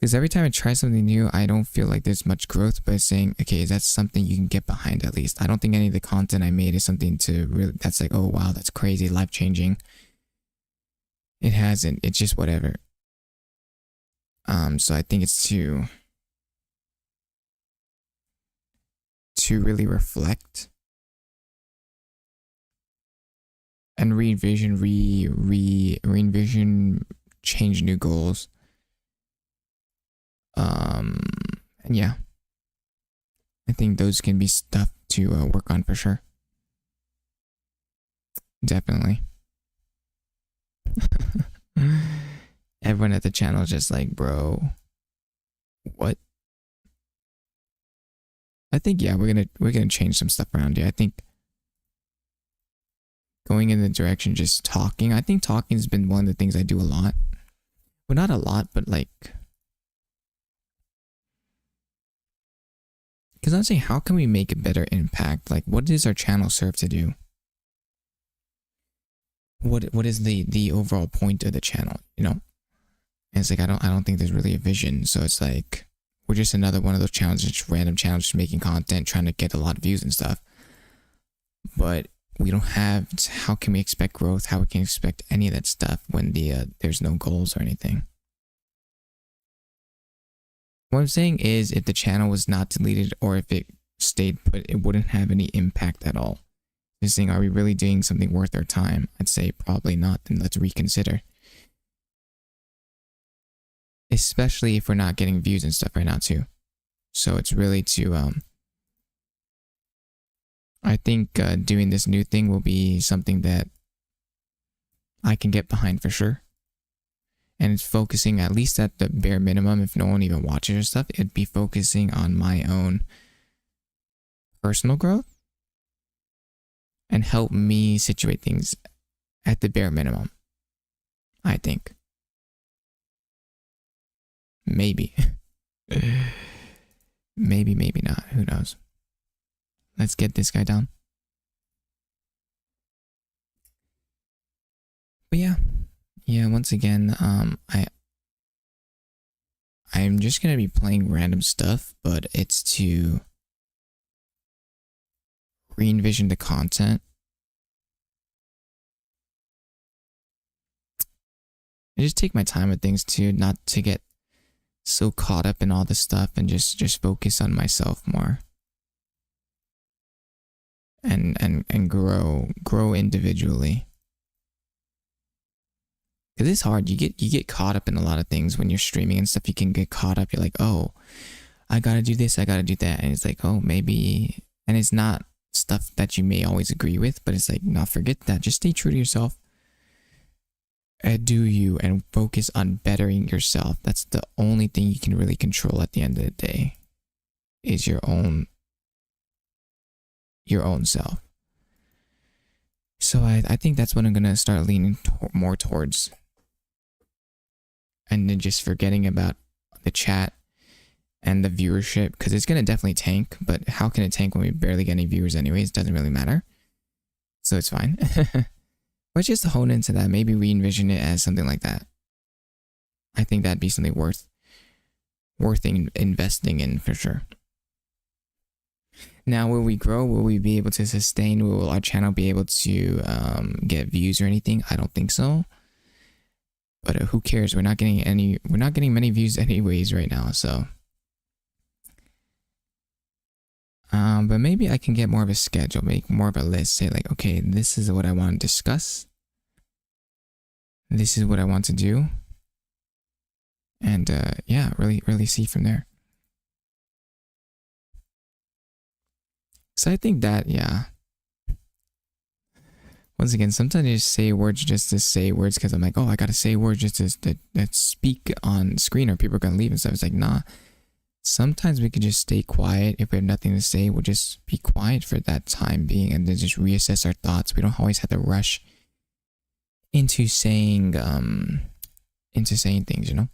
Because every time I try something new, I don't feel like there's much growth. But saying, okay, that's something you can get behind at least. I don't think any of the content I made is something to really, that's like, oh wow, that's crazy, life changing. It hasn't. It's just whatever. So I think it's to really reflect and re-envision, change new goals. And yeah, I think those can be stuff to work on for sure. Definitely. Everyone at the channel is just like, bro, what? I think yeah, we're gonna change some stuff around here. I think going in the direction just talking. I think talking has been one of the things I do a lot. well, not a lot, but like, because I'm saying, how can we make a better impact? Like, what does our channel serve to do? What is the overall point of the channel? You know, and it's like I don't think there's really a vision. So it's like we're just another one of those channels, just random channels, just making content, trying to get a lot of views and stuff. But we don't have. How can we expect growth? How we can expect any of that stuff when there's no goals or anything? What I'm saying is, if the channel was not deleted or if it stayed put, it wouldn't have any impact at all. Just saying, are we really doing something worth our time? I'd say probably not. Then let's reconsider. Especially if we're not getting views and stuff right now too. So it's really to I think doing this new thing will be something that I can get behind for sure. And it's focusing, at least at the bare minimum, if no one even watches or stuff, it'd be focusing on my own personal growth and help me situate things at the bare minimum, I think. Maybe. maybe not. Who knows? Let's get this guy down. But yeah, once again, I'm just gonna be playing random stuff, but it's to re-envision the content. I just take my time with things too, not to get so caught up in all this stuff, and just focus on myself more. And grow individually. Cause it's hard. You get caught up in a lot of things when you're streaming and stuff. You can get caught up. You're like, oh, I gotta do this, I gotta do that, and it's like, oh, maybe, and it's not stuff that you may always agree with, but it's like, not forget that. Just stay true to yourself. Do you, and focus on bettering yourself. That's the only thing you can really control at the end of the day. Is your own self. So I think that's what I'm gonna start leaning more towards. And then just forgetting about the chat and the viewership, because it's gonna definitely tank, but how can it tank when we barely get any viewers anyways? It doesn't really matter. So it's fine. But just to hone into that, maybe re-envision it as something like that. I think that'd be something worth investing in for sure. Now, will we grow? Will we be able to sustain? Will our channel be able to get views or anything? I don't think so. But who cares? We're not getting many views anyways right now, so. But maybe I can get more of a schedule, make more of a list, say like, okay, this is what I want to discuss. This is what I want to do. And yeah, really see from there. So I think that, yeah. Once again, sometimes I just say words just to say words because I'm like, oh, I gotta say words just to speak on screen or people are gonna leave and stuff. It's like, nah. Sometimes we can just stay quiet. If we have nothing to say, we'll just be quiet for that time being and then just reassess our thoughts. We don't always have to rush into saying things, you know?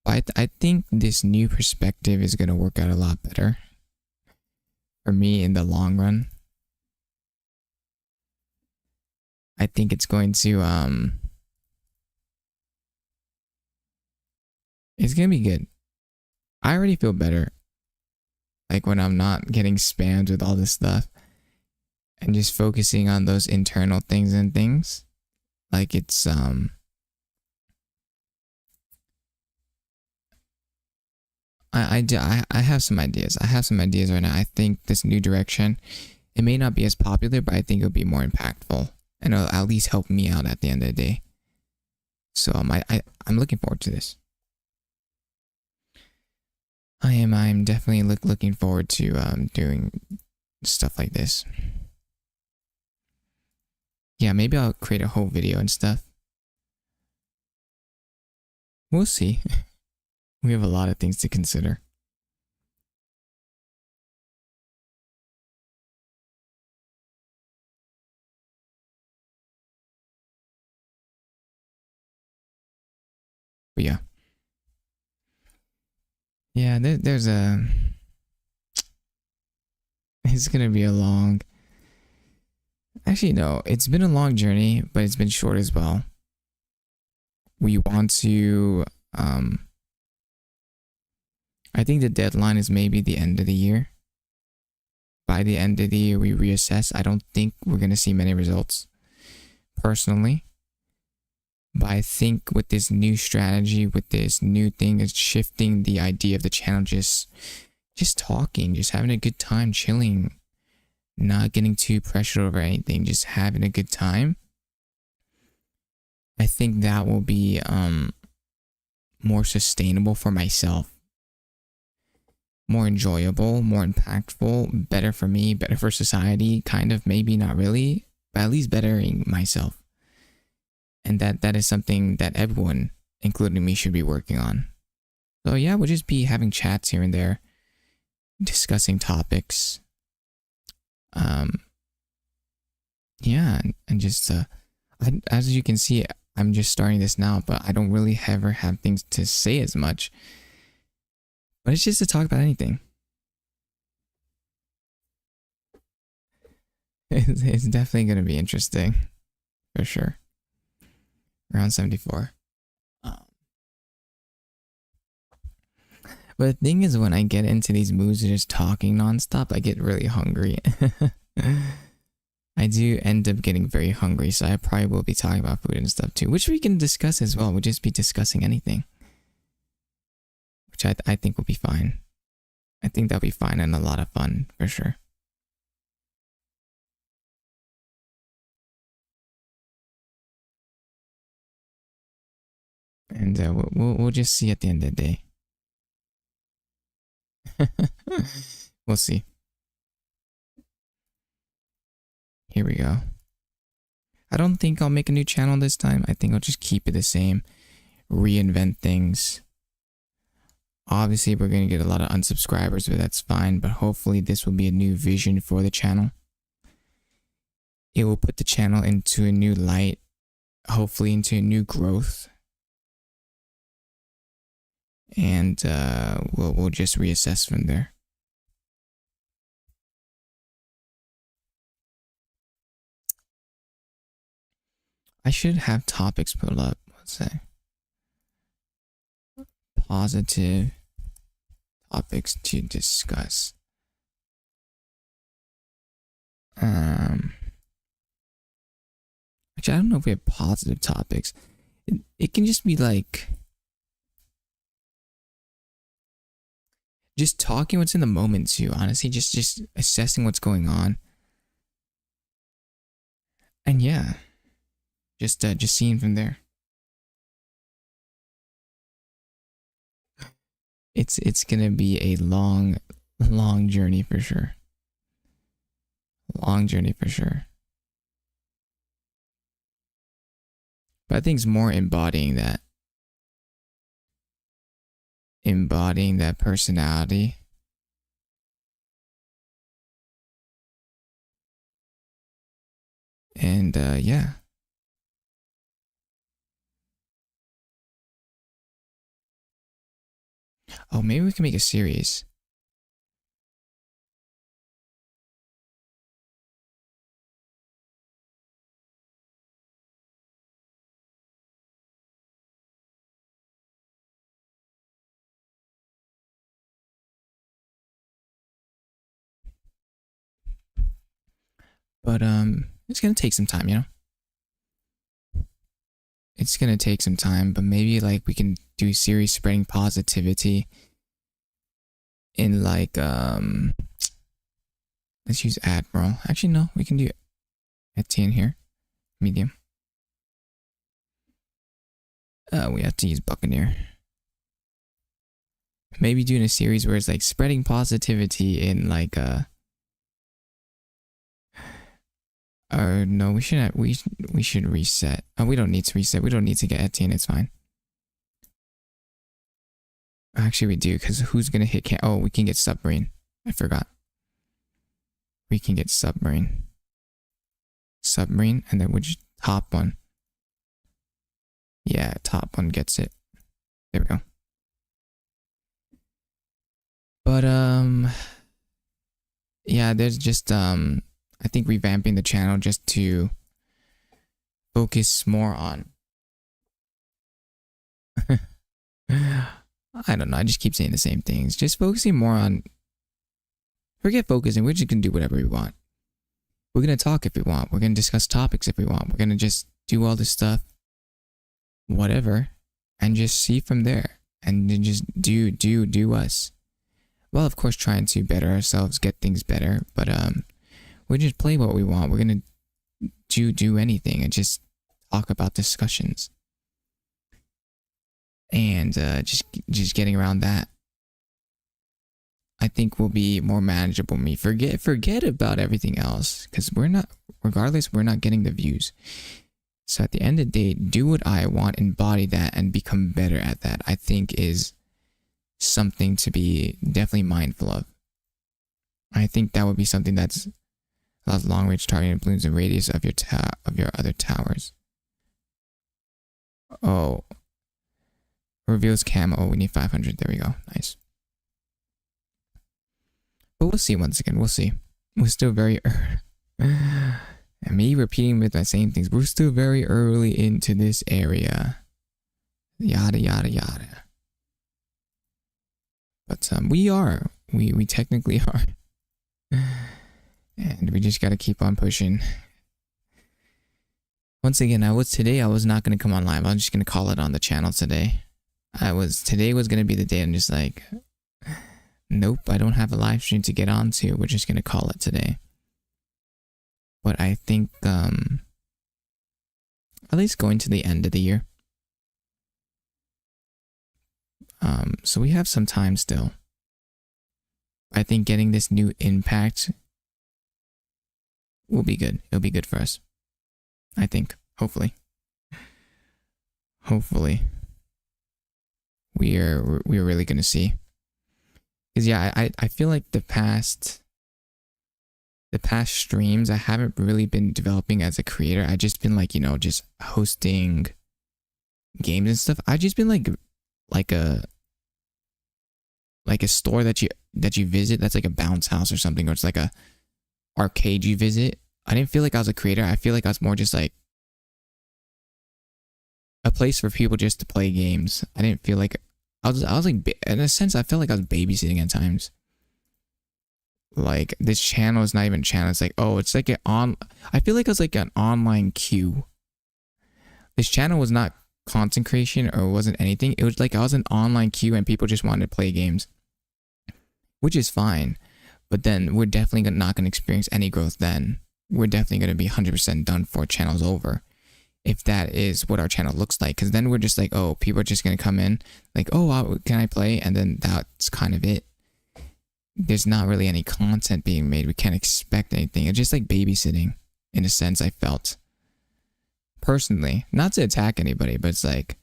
I think this new perspective is going to work out a lot better for me in the long run. I think it's going to it's going to be good. I already feel better. Like when I'm not getting spammed with all this stuff and just focusing on those internal things and things. Like it's I have some ideas. I have some ideas right now. I think this new direction, it may not be as popular, but I think it'll be more impactful and it'll at least help me out at the end of the day. So I'm looking forward to this. I'm definitely looking forward to doing stuff like this. Yeah, maybe I'll create a whole video and stuff. We'll see. We have a lot of things to consider. But yeah. Yeah, there's a... It's gonna be a long... Actually, no. It's been a long journey, but it's been short as well. We want to... I think the deadline is maybe the end of the year. By the end of the year, we reassess. I don't think we're gonna see many results, personally. But I think with this new strategy, with this new thing, it's shifting the idea of the channel, just talking, just having a good time, chilling, not getting too pressured over anything, just having a good time. I think that will be more sustainable for myself, more enjoyable, more impactful, better for me, better for society, kind of, maybe not really, but at least bettering myself. And that is something that everyone, including me, should be working on. So yeah, we'll just be having chats here and there, discussing topics. Yeah, and just as you can see, I'm just starting this now, but I don't really ever have things to say as much. But it's just to talk about anything. It's definitely going to be interesting, for sure. Around 74. But the thing is, when I get into these moods of just talking nonstop, I get really hungry. I do end up getting very hungry, so I probably will be talking about food and stuff too, which we can discuss as well. We'll just be discussing anything, which I think will be fine. I think that'll be fine and a lot of fun, for sure. And we'll just see at the end of the day. We'll see. Here we go. I don't think I'll make a new channel this time. I think I'll just keep it the same. Reinvent things. Obviously, we're going to get a lot of unsubscribers, but that's fine. But hopefully this will be a new vision for the channel. It will put the channel into a new light. Hopefully into a new growth. And we'll just reassess from there. I should have topics put up. Let's say positive topics to discuss. Actually, I don't know if we have positive topics. It can just be like just talking what's in the moment too, honestly, just assessing what's going on. And yeah, just seeing from there. It's gonna be a long journey for sure. Long journey for sure. But I think it's more embodying that personality. And yeah. Oh, maybe we can make a series. But it's gonna take some time, you know? It's gonna take some time, but maybe like we can do a series spreading positivity in like let's use Admiral. Actually no, we can do Etienne here. Medium. We have to use Buccaneer. Maybe doing a series where it's like spreading positivity in like no, we shouldn't. We should reset. Oh, we don't need to reset. We don't need to get Etienne. It's fine. Actually, we do, because who's gonna hit? Oh, we can get submarine. I forgot. We can get submarine. Submarine, and then which top one? Yeah, top one gets it. There we go. But yeah, there's just I think revamping the channel just to focus more on I don't know, I just keep saying the same things. Just focusing more on, forget focusing, we're just gonna do whatever we want. We're gonna talk if we want. We're gonna discuss topics if we want. We're gonna just do all this stuff, whatever, and just see from there. And then just do us. Well, of course, trying to better ourselves, get things better, but we just play what we want. We're gonna do anything and just talk about discussions. And just getting around that, I think will be more manageable. Forget about everything else, because we're not getting the views. So at the end of the day, do what I want, embody that, and become better at that, I think is something to be definitely mindful of. I think that would be something that's allows long range targeting balloons and radius of your other towers. Oh. Reveals camo. Oh, we need 500. There we go. Nice. But we'll see once again. We'll see. We're still very early. And me repeating with the same things. We're still very early into this area. Yada, yada, yada. But we are. We technically are. And we just got to keep on pushing. Once again, I was not going to come on live. I was just going to call it on the channel today. Today was going to be the day I'm just like, nope, I don't have a live stream to get onto. We're just going to call it today. But I think, at least going to the end of the year. So we have some time still. I think getting this new impact will be good. It'll be good for us. I think. Hopefully. Hopefully. We're really gonna see. Because yeah, I feel like the past streams I haven't really been developing as a creator. I just been like, you know, just hosting games and stuff. I've just been like a store that you visit that's like a bounce house or something, or it's like a arcade you visit. I didn't feel like I was a creator. I feel like I was more just like a place for people just to play games. I didn't feel like I was like, in a sense, I felt like I was babysitting at times. Like, this channel is not even a channel. It's like, oh, it's like I feel like it was like an online queue. This channel was not content creation or wasn't anything. It was like I was an online queue and people just wanted to play games. Which is fine. But then we're definitely not going to experience any growth then. We're definitely going to be 100% done for channel's over. If that is what our channel looks like. Because then we're just like, oh, people are just going to come in. Like, oh, wow, can I play? And then that's kind of it. There's not really any content being made. We can't expect anything. It's just like babysitting, in a sense, I felt. Personally. Not to attack anybody, but it's like,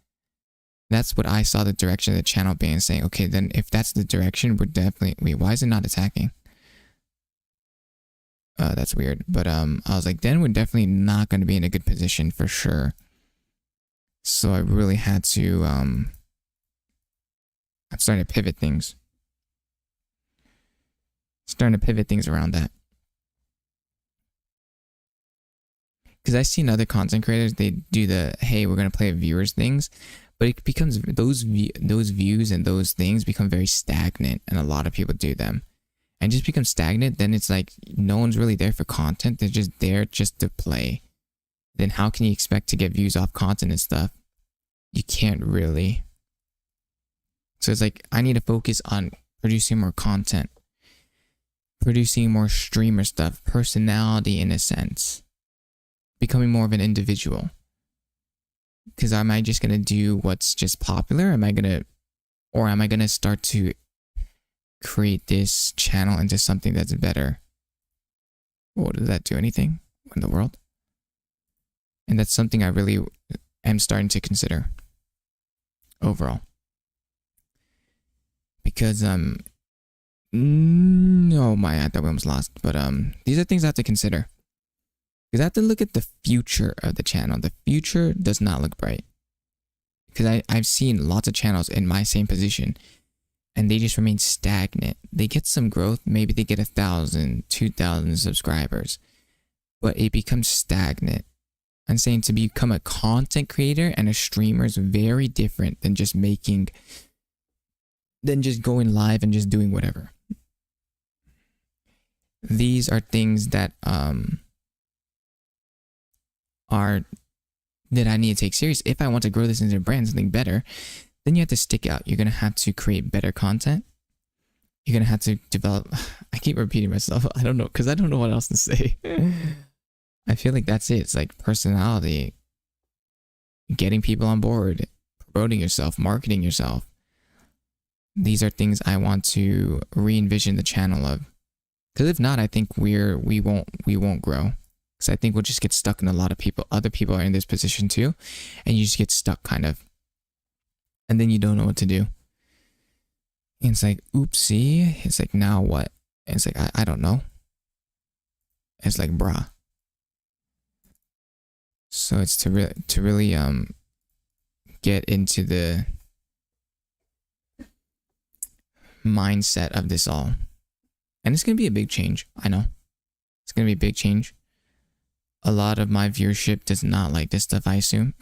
that's what I saw the direction of the channel being, saying, okay, then if that's the direction, we're definitely... Wait, why is it not attacking? That's weird. But I was like, then we're definitely not going to be in a good position for sure. So I really had to... I'm starting to pivot things. Starting to pivot things around that. Because I've seen other content creators, they do the, hey, we're going to play viewers things. But it becomes, those views and those things become very stagnant. And a lot of people do them. And just become stagnant, then it's like, no one's really there for content. They're just there just to play. Then how can you expect to get views off content and stuff? You can't really. So it's like, I need to focus on producing more content. Producing more streamer stuff. Personality in a sense. Becoming more of an individual. Because am I just going to do what's just popular? Am I going to start to create this channel into something that's better? Well, does that do anything in the world? And that's something I really am starting to consider overall. Because, oh my, I thought we almost lost. But these are things I have to consider. Because I have to look at the future of the channel. The future does not look bright. because I've seen lots of channels in my same position and they just remain stagnant. They get some growth, maybe they get 1,000, 2,000 subscribers, but it becomes stagnant. I'm saying to become a content creator and a streamer is very different than just going live and just doing whatever. These are things that that I need to take serious. If I want to grow this into a brand, something better, then you have to stick out. You're going to have to create better content. You're going to have to develop. I keep repeating myself. I don't know, because I don't know what else to say. I feel like that's it. It's like personality, getting people on board, promoting yourself, marketing yourself. These are things I want to re-envision the channel of. Because if not, I think we won't grow. Because I think we'll just get stuck in a lot of people. Other people are in this position too, and you just get stuck kind of. And then you don't know what to do. And it's like, oopsie. It's like, now what? And it's like, I don't know. It's like, bruh. So it's to really get into the mindset of this all. And it's going to be a big change. I know. It's going to be a big change. A lot of my viewership does not like this stuff, I assume.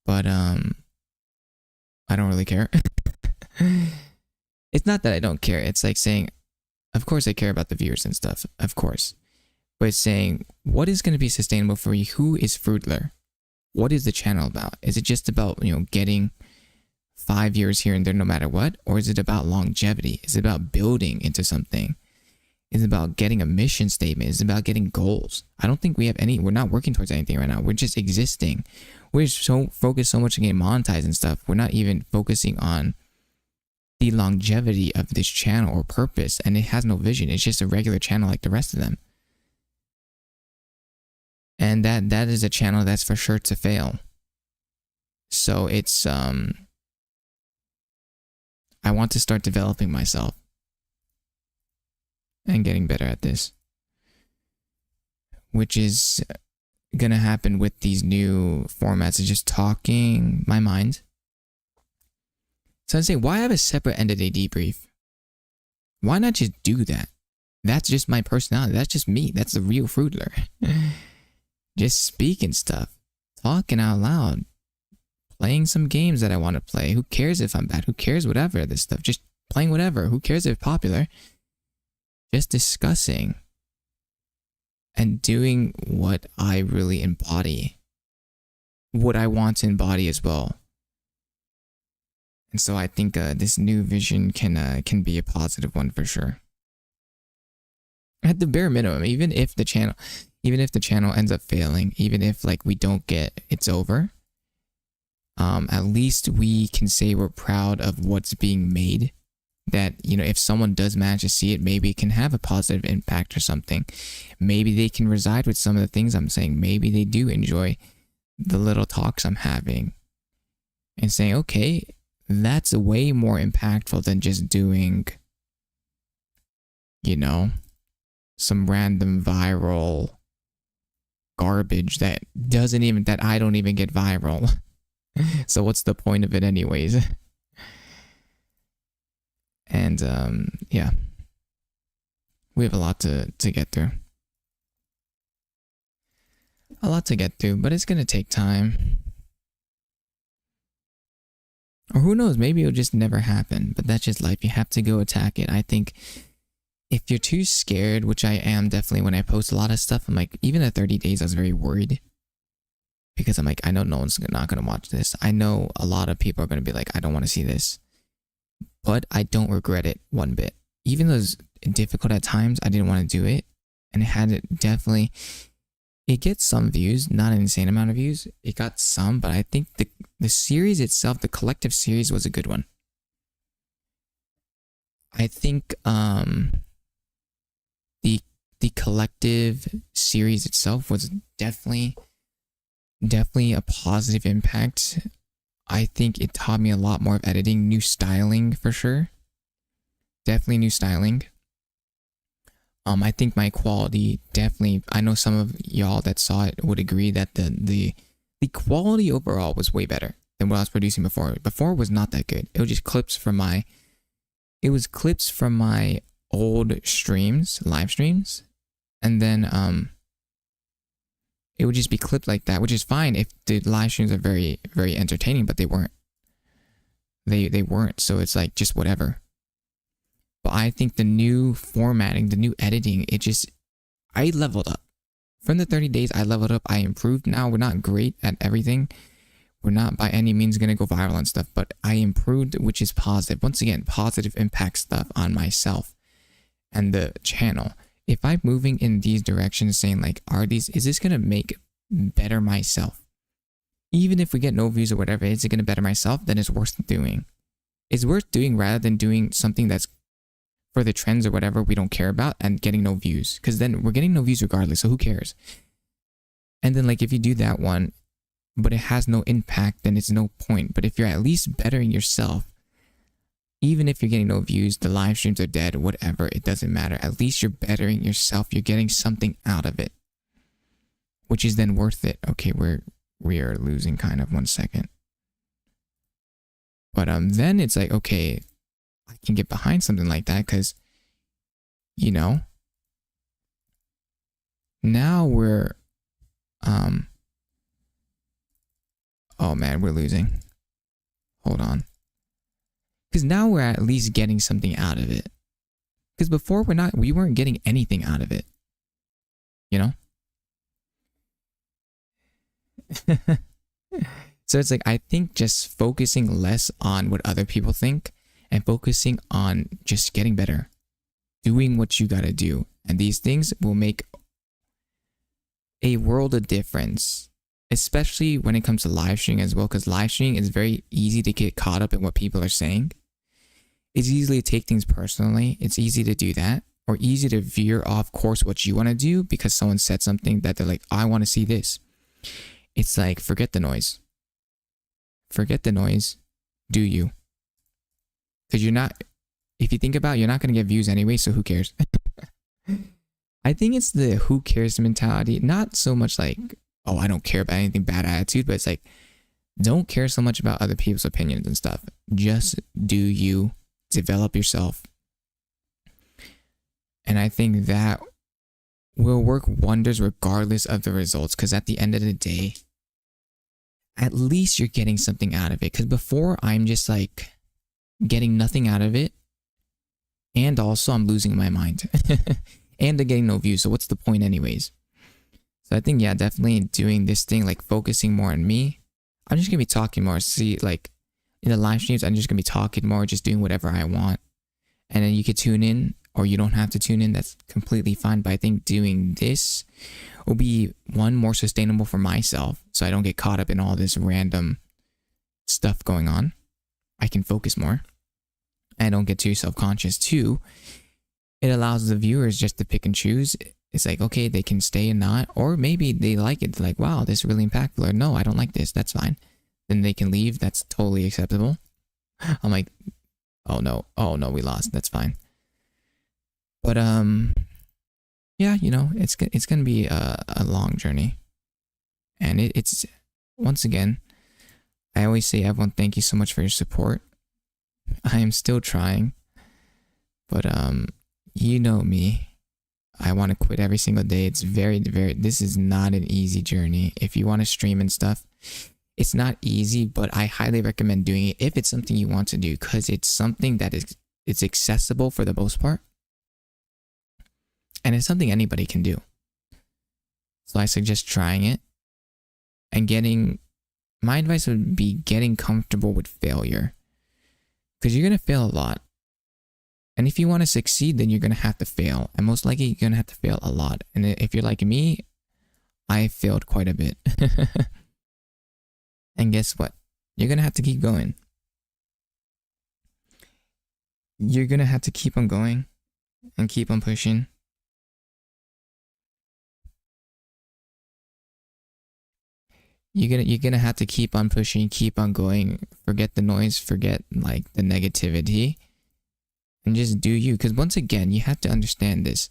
But I don't really care. It's not that I don't care. It's like saying, of course I care about the viewers and stuff. Of course. But it's saying, what is going to be sustainable for you? Who is Froodler? What is the channel about? Is it just about, getting 5 years here and there no matter what? Or is it about longevity? Is it about building into something? Is it about getting a mission statement? Is it about getting goals? I don't think we have any. We're not working towards anything right now. We're just existing. We're so focused so much on getting monetized and stuff. We're not even focusing on the longevity of this channel or purpose. And it has no vision. It's just a regular channel like the rest of them. And that is a channel that's for sure to fail. So it's I want to start developing myself and getting better at this, which is gonna happen with these new formats of just talking my mind. So I say, why have a separate end of day debrief? Why not just do that? That's just my personality. That's just me. That's the real Froodler. Just speaking stuff, talking out loud, playing some games that I want to play. Who cares if I'm bad? Who cares whatever this stuff? Just playing whatever. Who cares if popular? Just discussing and doing what I really embody, what I want to embody as well. And so I think this new vision can be a positive one for sure. At the bare minimum, even if the channel ends up failing, even if like we don't get it's over, at least we can say we're proud of what's being made. That, if someone does manage to see it, maybe it can have a positive impact or something. Maybe they can reside with some of the things I'm saying. Maybe they do enjoy the little talks I'm having and saying, okay, that's way more impactful than just doing, some random viral garbage that I don't even get viral. So what's the point of it anyways? And yeah, we have a lot to get through. A lot to get through, but it's going to take time. Or who knows, maybe it'll just never happen, but that's just life. You have to go attack it. I think if you're too scared, which I am definitely when I post a lot of stuff, I'm like, even at 30 days, I was very worried. Because I'm like, I know no one's not going to watch this. I know a lot of people are going to be like, I don't want to see this. But I don't regret it one bit. Even though it's difficult at times, I didn't want to do it. And it gets some views, not an insane amount of views. It got some, but I think the series itself, the collective series, was a good one. I think the collective series itself was definitely a positive impact. I think it taught me a lot more of editing, new styling for sure. Definitely new styling. I think my quality definitely, I know some of y'all that saw it would agree that the the quality overall was way better than what I was producing before. Before was not that good. It was just clips from my old streams, live streams, and then it would just be clipped like that, which is fine if the live streams are very, very entertaining, but they weren't. They weren't, so it's like just whatever. But I think the new formatting, the new editing, I leveled up. From the 30 days, I leveled up, I improved. Now we're not great at everything. We're not by any means going to go viral and stuff, but I improved, which is positive. Once again, positive impact stuff on myself and the channel. If I'm moving in these directions saying like, is this going to make better myself? Even if we get no views or whatever, is it going to better myself? Then it's worth doing. It's worth doing rather than doing something that's for the trends or whatever we don't care about and getting no views. Because then we're getting no views regardless, so who cares? And then like if you do that one, but it has no impact, then it's no point. But if you're at least bettering yourself, even if you're getting no views, the live streams are dead, whatever, it doesn't matter. At least you're bettering yourself. You're getting something out of it, which is then worth it. Okay, we are losing kind of 1 second. But then it's like, okay, I can get behind something like that because, you know, now we're, oh man, we're losing. Hold on. Because now we're at least getting something out of it. Because before we weren't getting anything out of it. You know? So it's like, I think just focusing less on what other people think and focusing on just getting better, doing what you gotta do. And these things will make a world of difference, especially when it comes to live streaming as well, because live streaming is very easy to get caught up in what people are saying. It's easy to take things personally. It's easy to do that, or easy to veer off course what you want to do because someone said something that they're like, I want to see this. It's like, forget the noise. Forget the noise. Do you? Because if you think about it, you're not going to get views anyway, so who cares? I think it's the who cares mentality. Not so much like, oh, I don't care about anything, bad attitude, but it's like, don't care so much about other people's opinions and stuff. Just do you. Develop yourself. And I think that will work wonders regardless of the results, because at the end of the day, at least you're getting something out of it. Because before, I'm just like getting nothing out of it, and also I'm losing my mind and I'm getting no views, so what's the point anyways? So I think, yeah, definitely doing this thing, like focusing more on me. I'm just gonna be talking more. See, like in the live streams, I'm just gonna be talking more, just doing whatever I want. And then you could tune in, or you don't have to tune in. That's completely fine. But I think doing this will be, one, more sustainable for myself, so I don't get caught up in all this random stuff going on. I can focus more. I don't get too self-conscious. Two, it allows the viewers just to pick and choose. It's like, okay, they can stay and not, or maybe they like it. They're like, wow, this is really impactful. Or no, I don't like this. That's fine. Then they can leave. That's totally acceptable. I'm like, oh no, we lost. That's fine. But yeah, you know, it's gonna be a long journey, and it's once again, I always say, everyone, thank you so much for your support. I am still trying, but you know me. I want to quit every single day. It's this is not an easy journey. If you want to stream and stuff, it's not easy, but I highly recommend doing it if it's something you want to do, because it's something that it's accessible for the most part. And it's something anybody can do. So I suggest trying it and my advice would be getting comfortable with failure, because you're going to fail a lot. And if you want to succeed, then you're going to have to fail. And most likely you're going to have to fail a lot. And if you're like me, I failed quite a bit. And guess what? You're going to have to keep going. You're going to have to keep on going and keep on pushing. You're gonna have to keep on pushing, keep on going. Forget the noise, forget like the negativity, and just do you. Because once again, you have to understand this.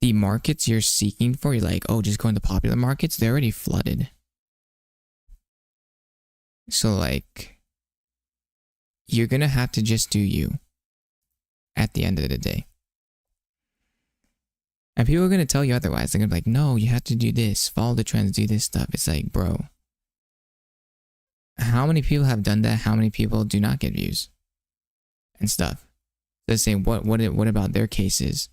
The markets you're seeking for, you're like, oh, just go into popular markets. They're already flooded. So like, you're gonna have to just do you at the end of the day. And people are gonna tell you otherwise. They're gonna be like, no, you have to do this, follow the trends, do this stuff. It's like, bro, how many people have done that? How many people do not get views and stuff? They're saying, what about their cases?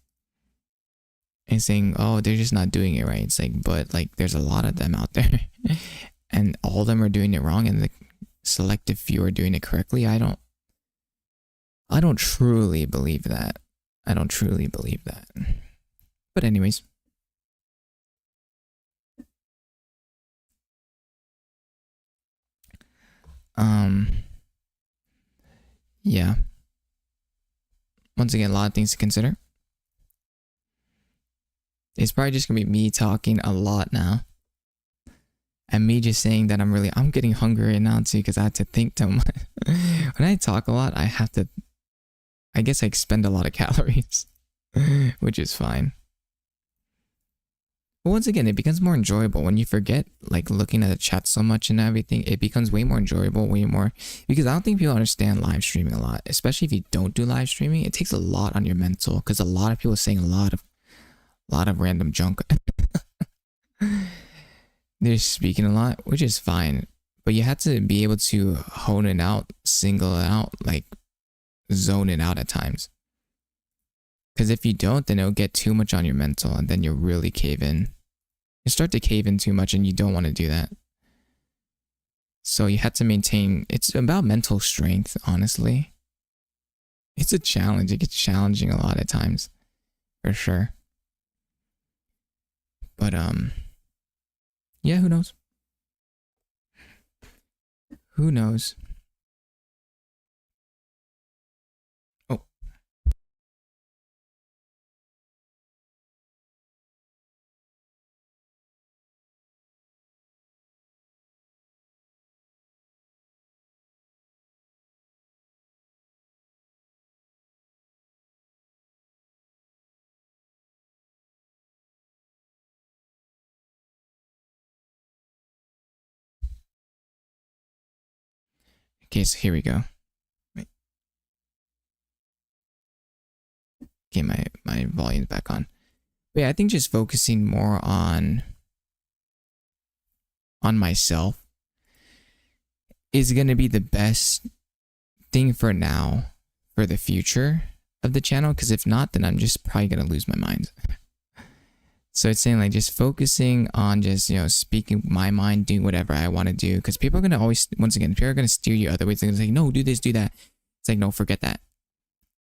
And saying, oh, they're just not doing it right. It's like, but like, there's a lot of them out there, and all of them are doing it wrong, and the selective few are doing it correctly. I don't truly believe that. I don't truly believe that. But anyways. Yeah. Once again, a lot of things to consider. It's probably just gonna be me talking a lot now. And me just saying that I'm getting hungry now too, because I have to think too much. When I talk a lot, I guess I expend a lot of calories, which is fine. But once again, it becomes more enjoyable when you forget like looking at the chat so much and everything. It becomes way more enjoyable, way more, because I don't think people understand live streaming a lot, especially if you don't do live streaming. It takes a lot on your mental, because a lot of people are saying a lot of random junk. They're speaking a lot, which is fine, but you have to be able to hone it out, single it out, like zone it out at times. Because if you don't, then it'll get too much on your mental, and then you'll really cave in. You start to cave in too much, and you don't want to do that. So you have to maintain, it's about mental strength, honestly. It's a challenge. It gets challenging a lot at times, for sure. But yeah, who knows? Who knows? Oh. Okay, so here we go. Wait. Okay, my volume's back on. But yeah, I think just focusing more on myself is gonna be the best thing for now, for the future of the channel. Because if not, then I'm just probably gonna lose my mind. So it's saying like just focusing on just, speaking my mind, doing whatever I want to do. Because people are going to always, once again, people are going to steer you other ways. They're going to say, no, do this, do that. It's like, no, forget that.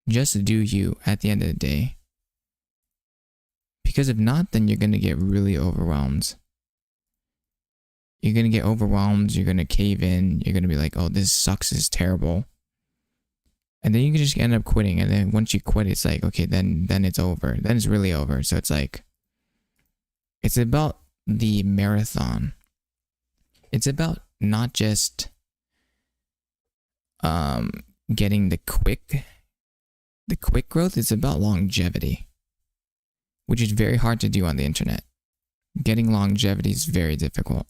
Just do you at the end of the day. Because if not, then you're going to get really overwhelmed. You're going to get overwhelmed. You're going to cave in. You're going to be like, oh, this sucks. This is terrible. And then you can just end up quitting. And then once you quit, it's like, okay, then it's over. Then it's really over. So it's like, it's about the marathon. It's about not just getting the quick growth. It's about longevity, which is very hard to do on the internet. Getting longevity is very difficult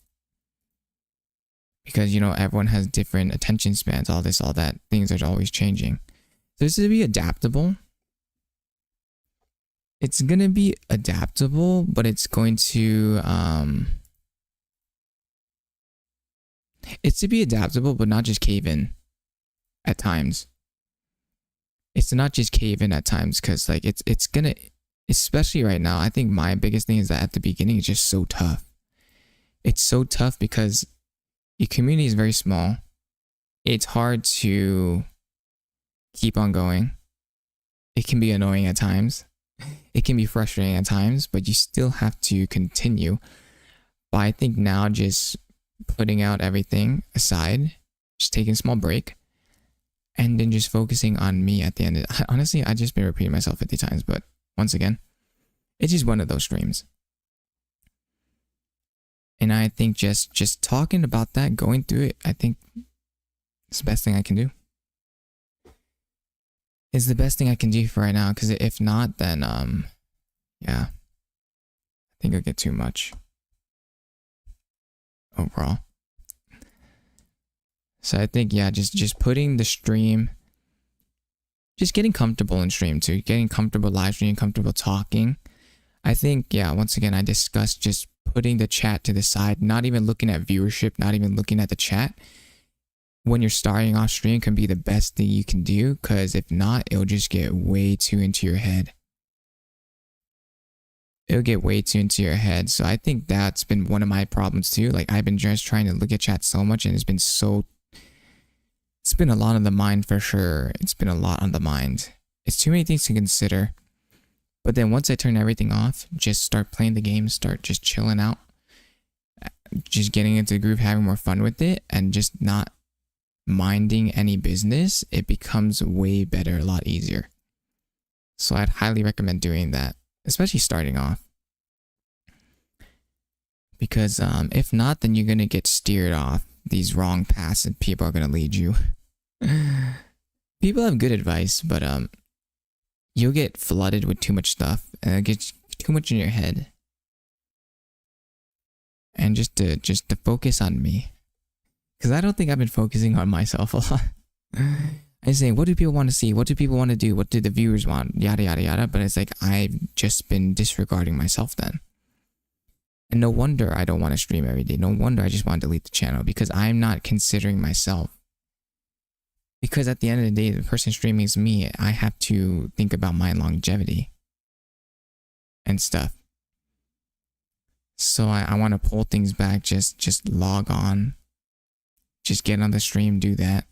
because, everyone has different attention spans, all this, all that. Things are always changing. So this is to be adaptable. It's going to be adaptable, but it's going to, it's to be adaptable, but not just cave in at times. It's to not just cave in at times, because like it's going to, especially right now, I think my biggest thing is that at the beginning, it's just so tough. It's so tough because your community is very small. It's hard to keep on going. It can be annoying at times. It can be frustrating at times, but you still have to continue. But I think now just putting out everything aside, just taking a small break, and then just focusing on me at the end. Honestly, I've just been repeating myself 50 times, but once again, it's just one of those streams. And I think just talking about that, going through it, I think it's the best thing I can do. Is the best thing I can do for right now, because if not, then yeah, I think it'll get too much overall. So I think, yeah, just putting the stream, just getting comfortable in stream too, getting comfortable live streaming, comfortable talking. I think, yeah, once again, I discussed just putting the chat to the side, not even looking at viewership, not even looking at the chat. When you're starting off stream can be the best thing you can do, because if not, it'll just get way too into your head. It'll get way too into your head. So I think that's been one of my problems too. Like, I've been just trying to look at chat so much, and it's been a lot on the mind for sure. It's been a lot on the mind. It's too many things to consider. But then once I turn everything off, just start playing the game, start just chilling out, just getting into the groove, having more fun with it, and just not minding any business, it becomes way better, a lot easier. So I'd highly recommend doing that, especially starting off. Because if not, then you're going to get steered off these wrong paths and people are going to lead you. People have good advice, but you'll get flooded with too much stuff and it gets too much in your head. And just to focus on me, because I don't think I've been focusing on myself a lot. I'm saying, what do people want to see? What do people want to do? What do the viewers want? Yada yada yada. But it's like, I've just been disregarding myself then. And no wonder I don't want to stream every day. No wonder I just want to delete the channel, because I'm not considering myself. Because at the end of the day, the person streaming is me. I have to think about my longevity and stuff. So I want to pull things back, just log on, just get on the stream, do that.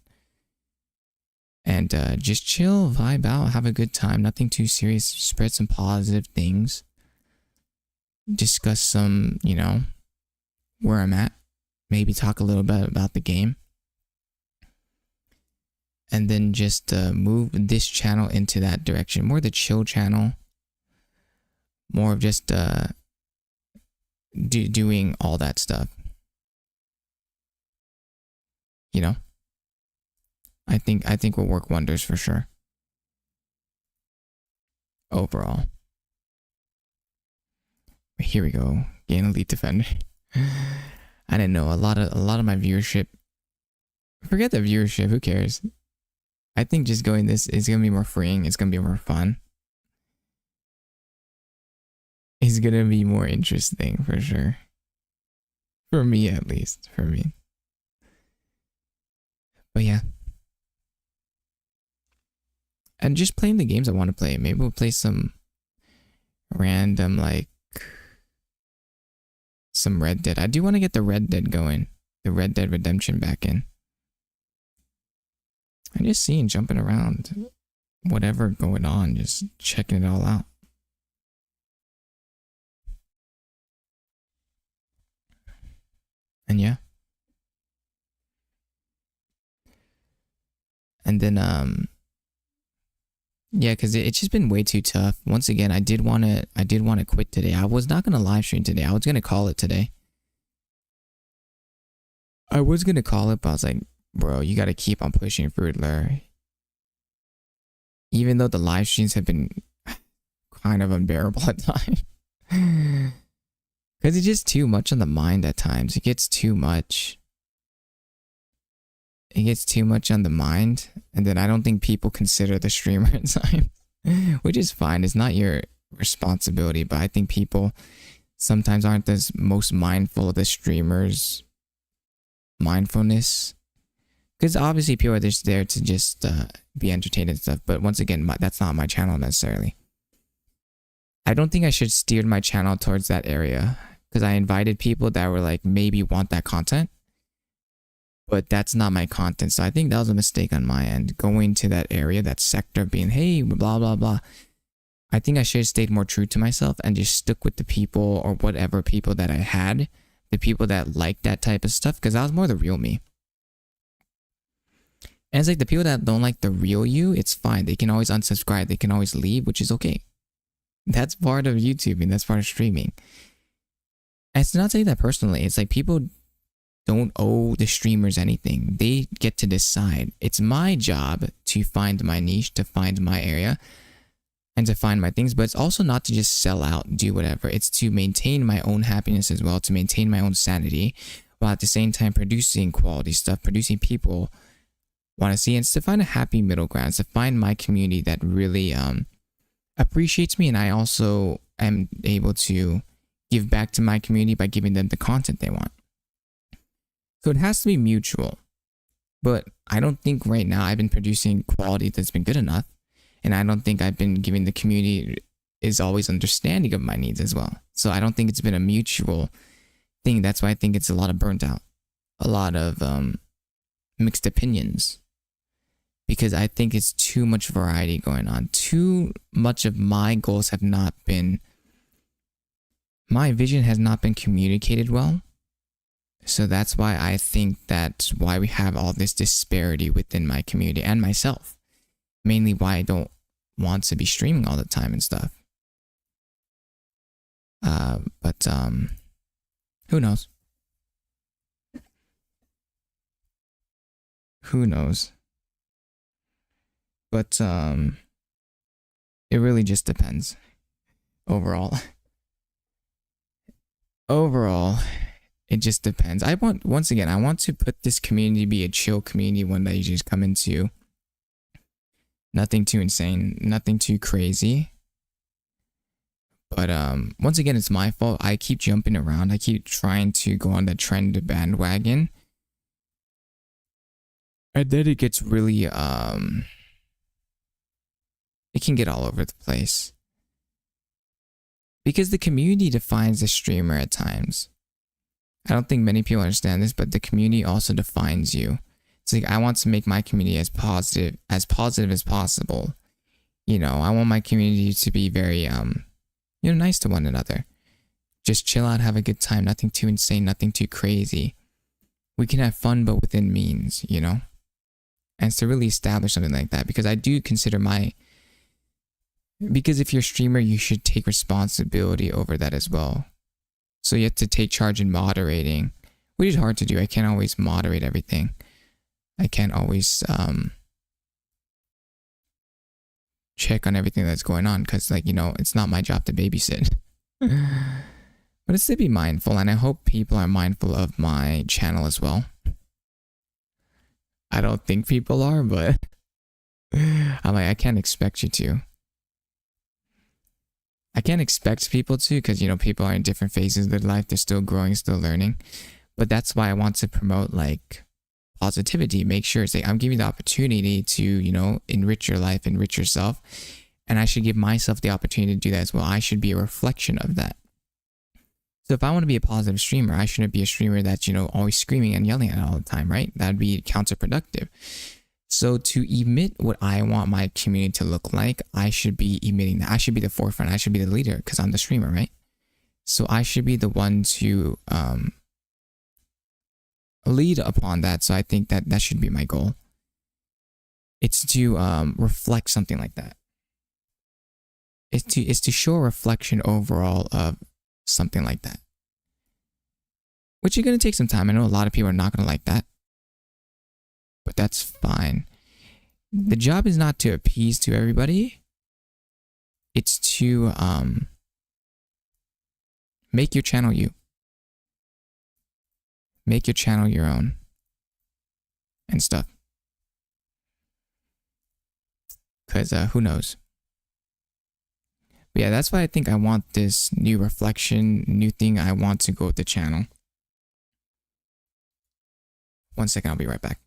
And just chill, vibe out, have a good time, nothing too serious, spread some positive things. Discuss some, you know, where I'm at, maybe talk a little bit about the game. And then just move this channel into that direction, more the chill channel, more of just doing all that stuff, you know. I think will work wonders for sure overall. Here we go, gain elite defender. I didn't know, a lot of my viewership, forget the viewership, who cares. I think just going this is gonna be more freeing, it's gonna be more fun. It's gonna be more interesting for sure. For me, at least. For me. But yeah. And just playing the games I want to play. Maybe we'll play some random, like, some Red Dead. I do want to get the Red Dead going. The Red Dead Redemption back in. I'm just seeing, jumping around. Whatever going on. Just checking it all out. And yeah. And then, yeah, because it's just been way too tough. Once again, I did want to quit today. I was not going to live stream today. I was going to call it today. I was going to call it, but I was like, bro, you got to keep on pushing Froodler. Even though the live streams have been kind of unbearable at times. Because it's just too much on the mind at times. It gets too much. It gets too much on the mind. And then I don't think people consider the streamer at times. Which is fine. It's not your responsibility. But I think people sometimes aren't the most mindful of the streamer's mindfulness. Because obviously people are just there to just be entertained and stuff. But once again, that's not my channel necessarily. I don't think I should steer my channel towards that area. Because I invited people that were like, maybe want that content. But that's not my content. So I think that was a mistake on my end. Going to that area, that sector, being, hey, blah, blah, blah. I think I should have stayed more true to myself and just stuck with the people or whatever people that I had. The people that liked that type of stuff. Because that was more the real me. And it's like the people that don't like the real you, it's fine. They can always unsubscribe. They can always leave, which is okay. That's part of YouTube and that's part of streaming. And it's not saying that personally. It's like people don't owe the streamers anything. They get to decide. It's my job to find my niche, to find my area, and to find my things. But it's also not to just sell out, do whatever. It's to maintain my own happiness as well, to maintain my own sanity, while at the same time producing quality stuff, producing people want to see. And it's to find a happy middle ground. It's to find my community that really appreciates me, and I also am able to give back to my community by giving them the content they want. So it has to be mutual. But I don't think right now I've been producing quality that's been good enough. And I don't think I've been giving the community is always understanding of my needs as well. So I don't think it's been a mutual thing. That's why I think it's a lot of burnt out. A lot of mixed opinions. Because I think it's too much variety going on. Too much of my goals have not been... My vision has not been communicated well. So that's why I think that's why we have all this disparity within my community and myself. Mainly why I don't want to be streaming all the time and stuff. But who knows? Who knows? But it really just depends. Overall. Overall, it just depends. Once again, I want to put this community to be a chill community, one that you just come into. Nothing too insane, nothing too crazy. But once again, it's my fault. I keep jumping around. I keep trying to go on the trend bandwagon. And then it gets really it can get all over the place. Because the community defines the streamer at times. I don't think many people understand this, but the community also defines you. It's like, I want to make my community as positive as possible. You know, I want my community to be very, nice to one another. Just chill out, have a good time, nothing too insane, nothing too crazy. We can have fun, but within means, you know? And it's to really establish something like that, because I do consider because if you're a streamer, you should take responsibility over that as well. So you have to take charge in moderating, which is hard to do. I can't always moderate everything. I can't always check on everything that's going on because, it's not my job to babysit. But it's to be mindful, and I hope people are mindful of my channel as well. I don't think people are, but I'm like, I can't expect you to. I can't expect people to because, people are in different phases of their life. They're still growing, still learning. But that's why I want to promote, positivity. Make sure it's like, I'm giving you the opportunity to, enrich your life, enrich yourself. And I should give myself the opportunity to do that as well. I should be a reflection of that. So if I want to be a positive streamer, I shouldn't be a streamer that's, always screaming and yelling at all the time, right? That'd be counterproductive. So to emit what I want my community to look like, I should be emitting that. I should be the forefront. I should be the leader because I'm the streamer, right? So I should be the one to lead upon that. So I think that should be my goal. It's to reflect something like that. It's to show a reflection overall of something like that. Which is going to take some time. I know a lot of people are not going to like that. But that's fine. The job is not to appease to everybody. It's to make your channel you. Make your channel your own. And stuff. Because who knows? But yeah, that's why I think I want this new reflection, new thing I want to go with the channel. 1 second, I'll be right back.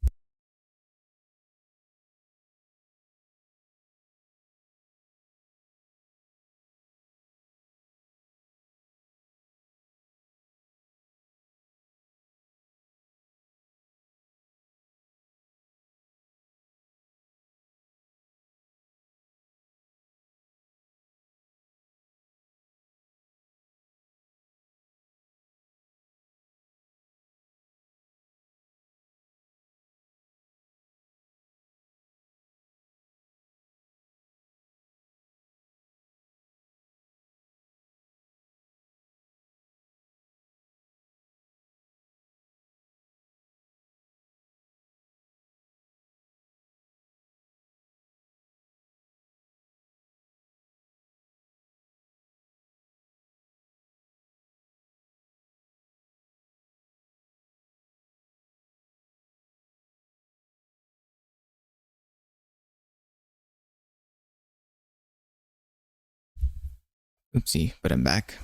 Oopsie, but I'm back.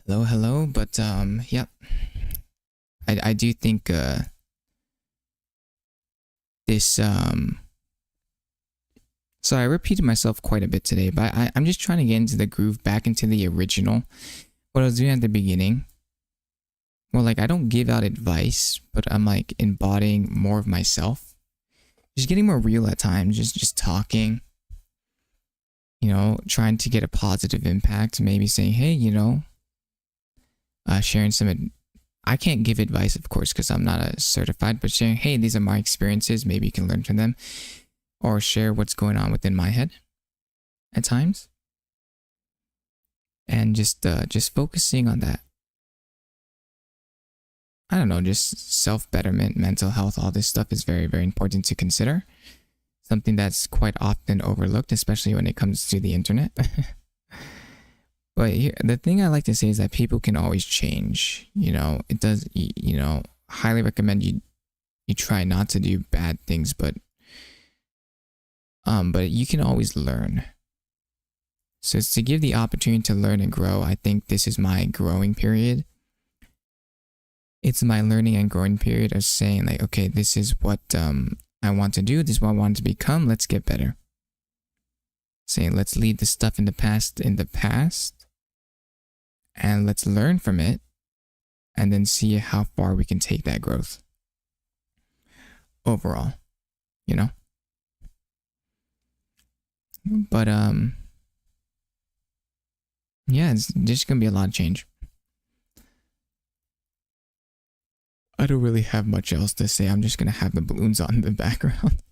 Hello, but yep. I do think this so I repeated myself quite a bit today, but I'm just trying to get into the groove, back into the original, what I was doing at the beginning. Well, like, I don't give out advice, but I'm like embodying more of myself, just getting more real at times, just talking, you know, trying to get a positive impact, maybe saying, hey, you know, sharing some, I can't give advice, of course, because I'm not a certified, but sharing, hey, these are my experiences, maybe you can learn from them, or share what's going on within my head at times, and just focusing on that. I don't know, just self-betterment, mental health, all this stuff is very, very important to consider. Something that's quite often overlooked, especially when it comes to the internet. But here, the thing I like to say is that people can always change. You know, it does, you know, highly recommend you try not to do bad things, but you can always learn. So it's to give the opportunity to learn and grow. I think this is my growing period. It's my learning and growing period of saying, like, okay, this is what I want to do. This is what I want to become. Let's get better. Saying, let's leave the stuff in the past, and let's learn from it, and then see how far we can take that growth overall, you know? But yeah, it's just gonna be a lot of change. I don't really have much else to say. I'm just gonna have the balloons on in the background.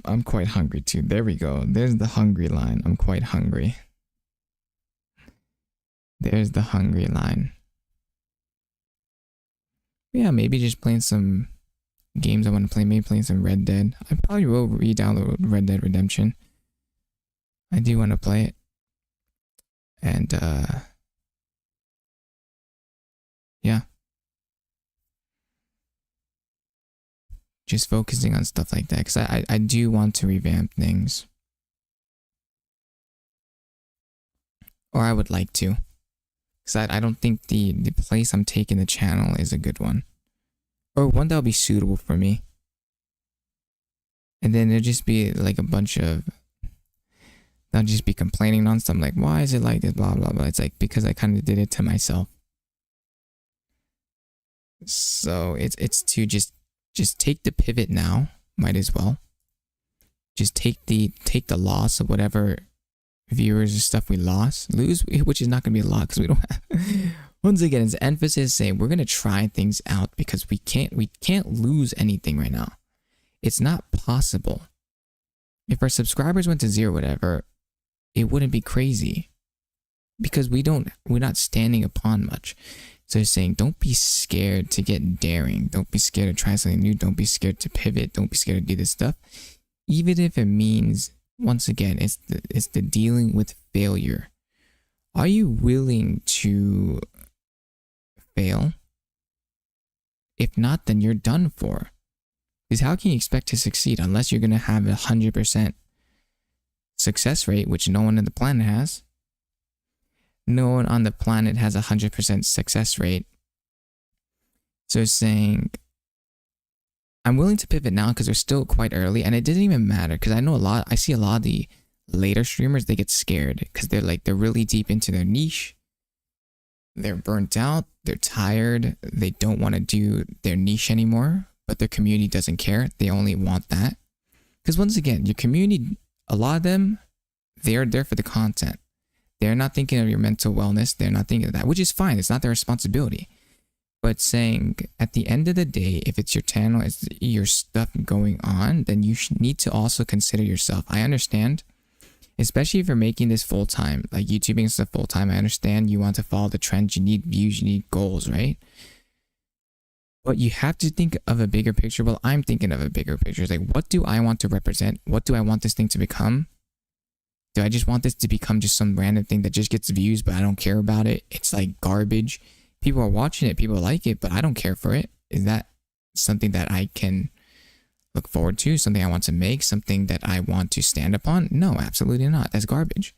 I'm quite hungry too. There we go. There's the hungry line. I'm quite hungry. There's the hungry line. Yeah, maybe just playing some games I want to play. Maybe playing some Red Dead. I probably will re-download Red Dead Redemption. I do want to play it. And yeah. Just focusing on stuff like that, because I do want to revamp things. Or I would like to. Because I don't think the place I'm taking the channel is a good one. Or one that will be suitable for me. And then it'll just be like a bunch of... I'll just be complaining nonstop. I'm like, why is it like this? Blah, blah, blah. It's like, because I kind of did it to myself. So it's to just take the pivot now. Might as well. Just take the loss of whatever viewers or stuff we lose, which is not going to be a lot because we don't have... Once again, it's emphasis saying we're going to try things out because we can't lose anything right now. It's not possible. If our subscribers went to 0, whatever, it wouldn't be crazy because we're not standing upon much. So it's saying, don't be scared to get daring. Don't be scared to try something new. Don't be scared to pivot. Don't be scared to do this stuff. Even if it means, once again, it's the dealing with failure. Are you willing to fail? If not, then you're done for. Because how can you expect to succeed unless you're going to have 100% success rate, which no one on the planet has? No one on the planet has 100% success rate. So it's saying, I'm willing to pivot now because we're still quite early, and it doesn't even matter because I see a lot of the later streamers, they get scared because they're really deep into their niche. They're burnt out, they're tired, they don't want to do their niche anymore, but their community doesn't care. They only want that. Because once again, your community, a lot of them, they are there for the content. They're not thinking of your mental wellness. They're not thinking of that, which is fine. It's not their responsibility. But saying at the end of the day, if it's your channel, it's your stuff going on, then you need to also consider yourself. I understand, especially if you're making this full time, like YouTubing is full time. I understand you want to follow the trends. You need views. You need goals, right? But you have to think of a bigger picture. Well, I'm thinking of a bigger picture. It's like, what do I want to represent? What do I want this thing to become? Do I just want this to become just some random thing that just gets views, but I don't care about it? It's like garbage. People are watching it, people like it, but I don't care for it. Is that something that I can look forward to, something I want to make, something that I want to stand upon? No, absolutely not. That's garbage.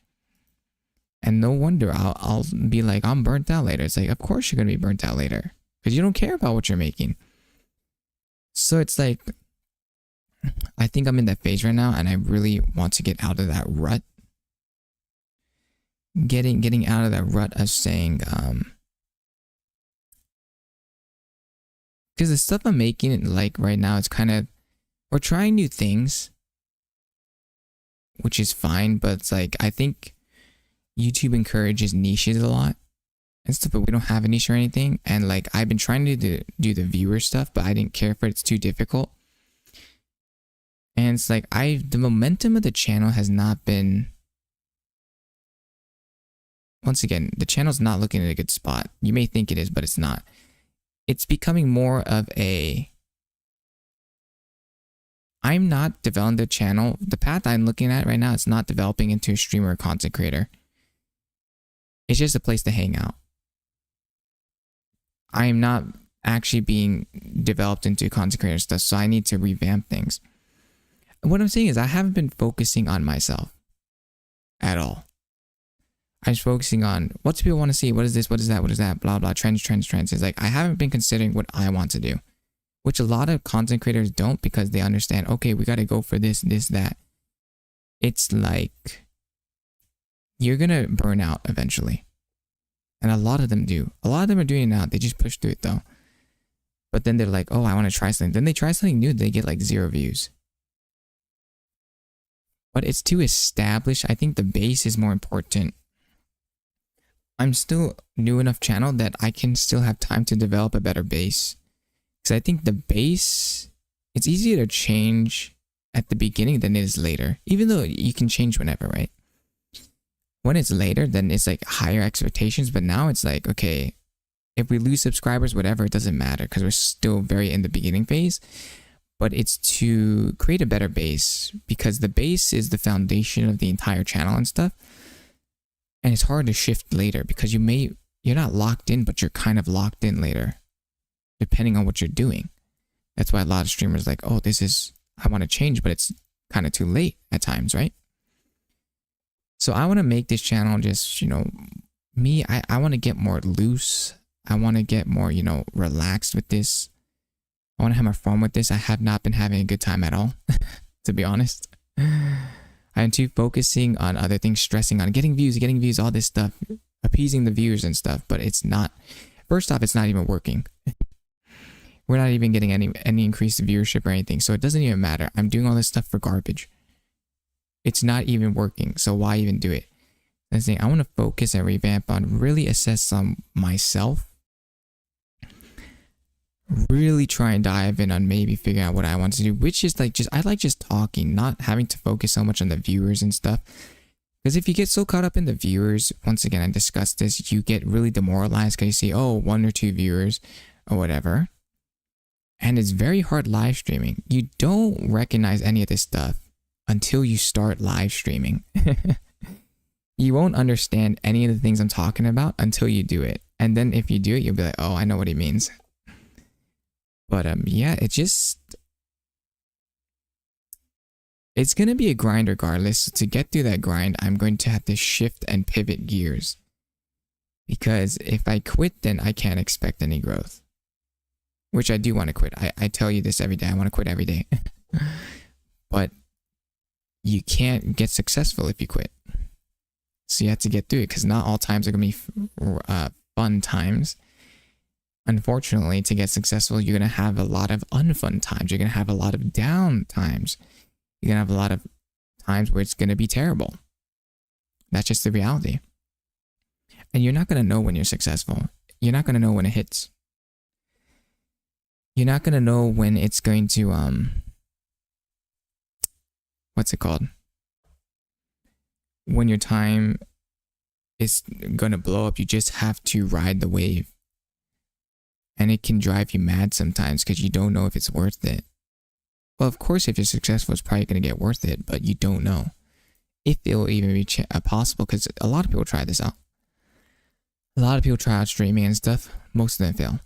And no wonder I'll be like, I'm burnt out later. It's like, of course you're going to be burnt out later because you don't care about what you're making. So it's like, I think I'm in that phase right now and I really want to get out of that rut. Getting out of that rut of saying, because the stuff I'm making, like right now, it's kind of, we're trying new things, which is fine, but it's like, I think YouTube encourages niches a lot and stuff, but we don't have a niche or anything. And like, I've been trying to do the viewer stuff, but I didn't care for it. It's too difficult. And it's like, the momentum of the channel has not been, once again, the channel's not looking at a good spot. You may think it is, but it's not. It's becoming more of a, I'm not developing the channel. The path I'm looking at right now, it's not developing into a streamer or content creator. It's just a place to hang out. I am not actually being developed into content creator stuff, so I need to revamp things. What I'm saying is I haven't been focusing on myself at all. I'm just focusing on what do people want to see? What is this? What is that? What is that? Blah, blah, trends. It's like, I haven't been considering what I want to do, which a lot of content creators don't because they understand, okay, we got to go for this, that. It's like, you're going to burn out eventually. And a lot of them do. A lot of them are doing it now. They just push through it though. But then they're like, oh, I want to try something. Then they try something new. They get like 0 views. But it's to establish. I think the base is more important. I'm still new enough channel that I can still have time to develop a better base. Because I think the base, it's easier to change at the beginning than it is later. Even though you can change whenever, right? When it's later, then it's like higher expectations. But now it's like, okay, if we lose subscribers, whatever, it doesn't matter because we're still very in the beginning phase. But it's to create a better base because the base is the foundation of the entire channel and stuff. And it's hard to shift later because you're not locked in, but you're kind of locked in later, depending on what you're doing. That's why a lot of streamers are like, oh, I want to change, but it's kind of too late at times, right? So I want to make this channel just, I want to get more loose. I want to get more, relaxed with this. I want to have more fun with this. I have not been having a good time at all, to be honest. I'm too focusing on other things, stressing on getting views, all this stuff, appeasing the viewers and stuff, but it's not, first off, it's not even working. We're not even getting any increased viewership or anything, so it doesn't even matter. I'm doing all this stuff for garbage. It's not even working, so why even do it? That's the thing. I want to focus and revamp on really assess on myself. Really try and dive in on maybe figuring out what I want to do, which is like I like just talking, not having to focus so much on the viewers and stuff. Because if you get so caught up in the viewers, once again, I discussed this, you get really demoralized because you see, oh, 1 or 2 viewers or whatever. And it's very hard live streaming. You don't recognize any of this stuff until you start live streaming. You won't understand any of the things I'm talking about until you do it. And then if you do it, you'll be like, oh, I know what he means. But yeah, it's going to be a grind regardless. So to get through that grind, I'm going to have to shift and pivot gears. Because if I quit, then I can't expect any growth. Which I do want to quit. I tell you this every day. I want to quit every day. But you can't get successful if you quit. So you have to get through it because not all times are going to be fun times. Unfortunately, to get successful, you're going to have a lot of unfun times. You're going to have a lot of down times. You're going to have a lot of times where it's going to be terrible. That's just the reality. And you're not going to know when you're successful. You're not going to know when it hits. You're not going to know when it's going to, what's it called? When your time is going to blow up, you just have to ride the wave. And it can drive you mad sometimes because you don't know if it's worth it. Well, of course, if you're successful, it's probably going to get worth it, but you don't know if it will even be possible because a lot of people try this out. A lot of people try out streaming and stuff. Most of them fail.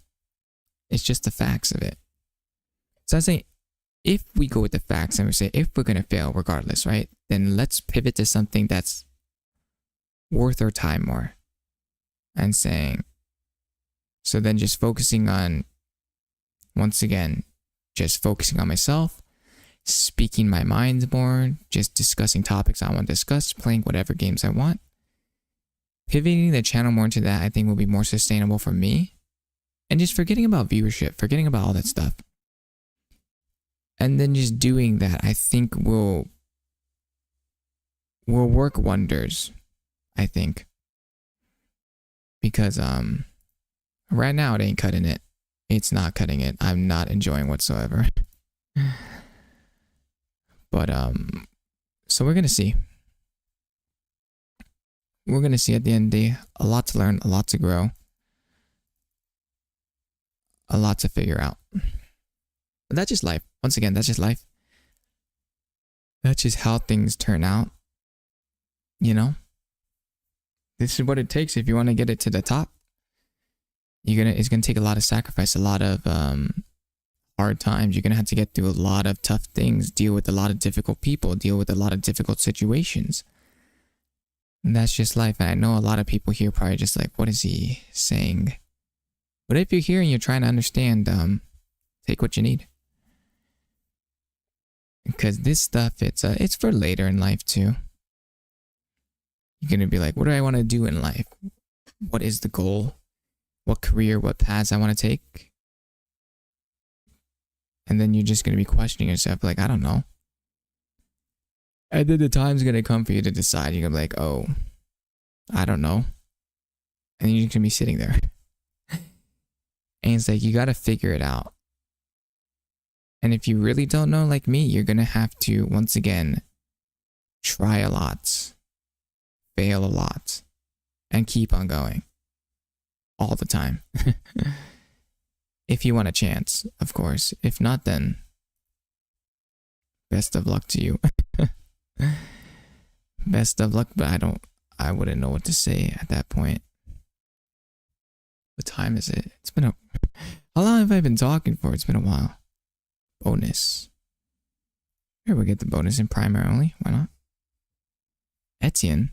It's just the facts of it. So I say if we go with the facts and we say if we're gonna fail regardless, right? Then let's pivot to something that's worth our time more. And saying, so then just focusing on, once again, just focusing on myself, speaking my mind more, just discussing topics I want to discuss, playing whatever games I want. Pivoting the channel more into that, I think, will be more sustainable for me. And just forgetting about viewership, forgetting about all that stuff. And then just doing that, I think will work wonders, I think. Because right now it ain't cutting it. It's not cutting it. I'm not enjoying whatsoever. But so we're gonna see. We're gonna see at the end of the day. A lot to learn, a lot to grow, a lot to figure out. But that's just life. Once again, that's just life. That's just how things turn out. You know? This is what it takes if you want to get it to the top. It's gonna take a lot of sacrifice, a lot of hard times. You're gonna have to get through a lot of tough things, deal with a lot of difficult people, deal with a lot of difficult situations. And that's just life. And I know a lot of people here probably just like, what is he saying? But if you're here and you're trying to understand, take what you need. Because this stuff, it's for later in life too. You're gonna be like, what do I want to do in life? What is the goal? What career, what paths I want to take? And then you're just gonna be questioning yourself, like, I don't know. And then the time's gonna come for you to decide. You're gonna be like, oh, I don't know. And you're gonna be sitting there. And it's like, you gotta figure it out. And if you really don't know, like me, you're gonna have to, once again, try a lot. Fail a lot, and keep on going all the time. If you want a chance, of course. If not, then best of luck to you. Best of luck, but I wouldn't know what to say at that point. What time is it? It's been how long have I been talking for? It's been a while. Bonus. Here we get the bonus in primary only. Why not? Etienne.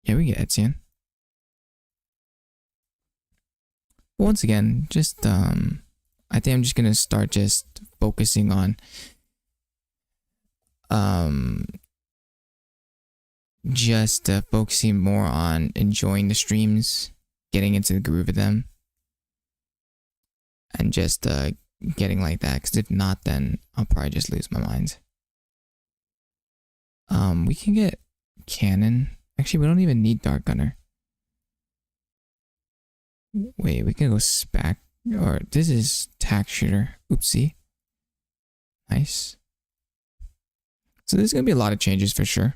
Yeah, we get Etienne. But once again, just I think I'm just gonna start just focusing on focusing more on enjoying the streams, getting into the groove of them, and just getting like that. Because if not, then I'll probably just lose my mind. We can get cannon. Actually, we don't even need Dart Gunner. Wait, we can go Spac. Or this is Tack Shooter. Oopsie. Nice. So there's going to be a lot of changes for sure.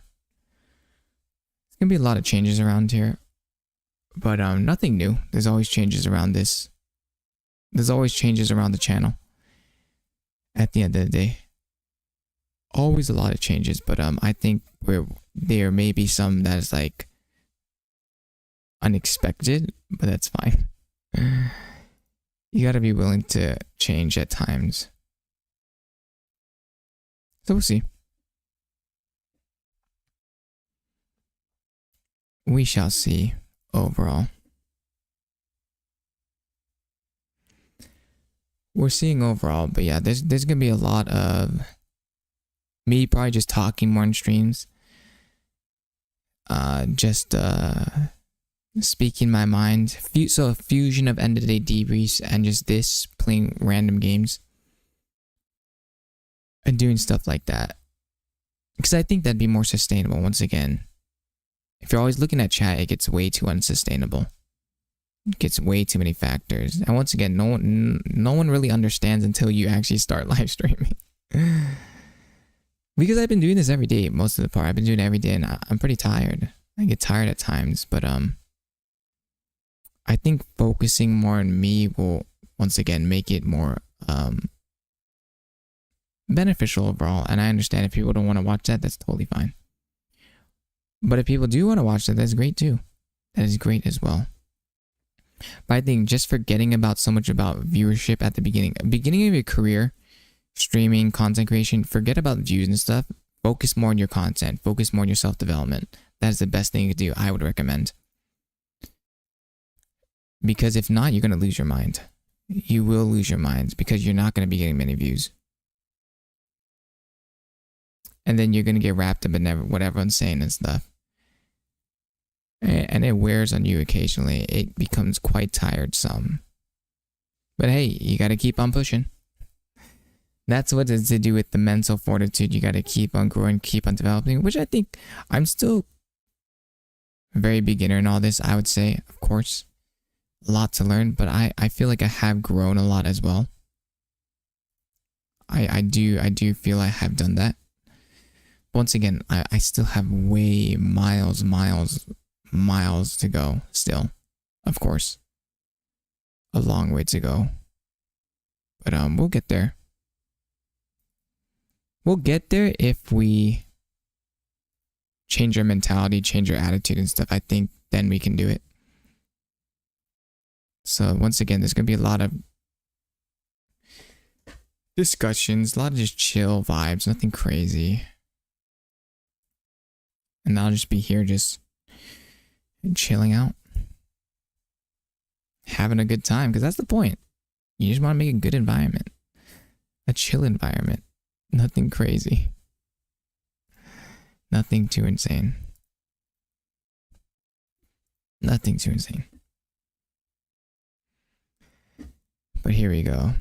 There's going to be a lot of changes around here. But nothing new. There's always changes around this. There's always changes around the channel. At the end of the day. Always a lot of changes, but I think there may be some that is like unexpected, but that's fine. You gotta be willing to change at times. So we'll see. We shall see overall. We're seeing overall, but yeah, there's gonna be a lot of me probably just talking more in streams. Speaking my mind. So a fusion of end of the day debriefs and just this, playing random games. And doing stuff like that. Because I think that'd be more sustainable once again. If you're always looking at chat, it gets way too unsustainable. It gets way too many factors. And once again, no one really understands until you actually start live streaming. Because I've been doing this every day, most of the part. I've been doing it every day, and I'm pretty tired. I get tired at times, but I think focusing more on me will, once again, make it more beneficial overall. And I understand if people don't want to watch that, that's totally fine. But if people do want to watch that, that's great too. That is great as well. But I think just forgetting about so much about viewership at the beginning of your career, streaming, content creation, forget about views and stuff. Focus more on your content. Focus more on your self-development. That is the best thing you could do. I would recommend. Because if not, you're going to lose your mind. You will lose your mind because you're not going to be getting many views. And then you're going to get wrapped up in what everyone's saying and stuff. And it wears on you occasionally. It becomes quite tiresome. But hey, you got to keep on pushing. That's what it's to do with the mental fortitude. You got to keep on growing, keep on developing, which I think I'm still a very beginner in all this, I would say, of course. A lot to learn, but I feel like I have grown a lot as well. I do feel I have done that. Once again, I still have way miles to go still, of course. A long way to go. But we'll get there. We'll get there if we change our mentality, change our attitude and stuff. I think then we can do it. So once again, there's going to be a lot of discussions, a lot of just chill vibes, nothing crazy. And I'll just be here just chilling out. Having a good time, because that's the point. You just want to make a good environment. A chill environment. Nothing crazy. Nothing too insane. Nothing too insane. But here we go.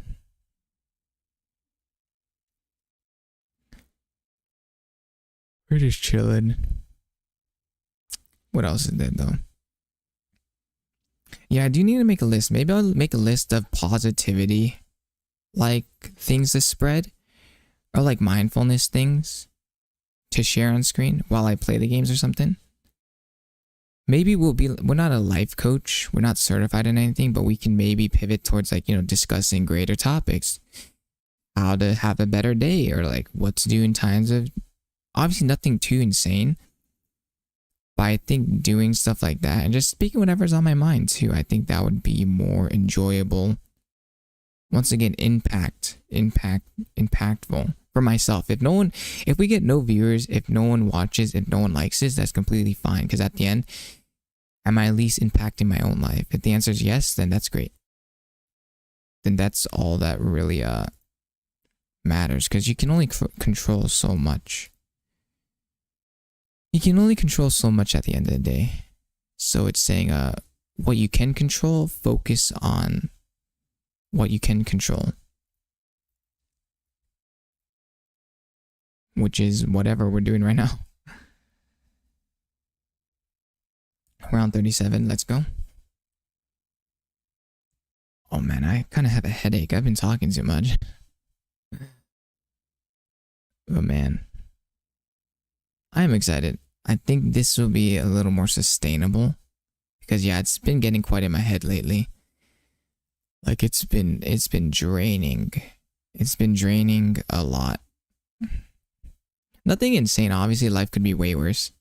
We're just chilling. What else is there though? Yeah, I do need to make a list. Maybe I'll make a list of positivity, like things to spread, or like mindfulness things to share on screen while I play the games or something. Maybe we're not a life coach, we're not certified in anything, but we can maybe pivot towards like, you know, discussing greater topics. How to have a better day, or like what to do in times of, obviously nothing too insane. But I think doing stuff like that and just speaking whatever's on my mind too, I think that would be more enjoyable. Once again, impactful for myself. If we get no viewers, if no one watches, if no one likes this, that's completely fine. Because at the end, am I at least impacting my own life? If the answer is yes, then that's great. Then that's all that really matters. Because you can only control so much. You can only control so much at the end of the day. So it's saying what you can control, focus on what you can control. Which is whatever we're doing right now. Round 37, let's go. Oh man, I kind of have a headache. I've been talking too much. Oh man. I'm excited. I think this will be a little more sustainable. Because yeah, it's been getting quite in my head lately. Like it's been draining. It's been draining a lot. Nothing insane. Obviously, life could be way worse.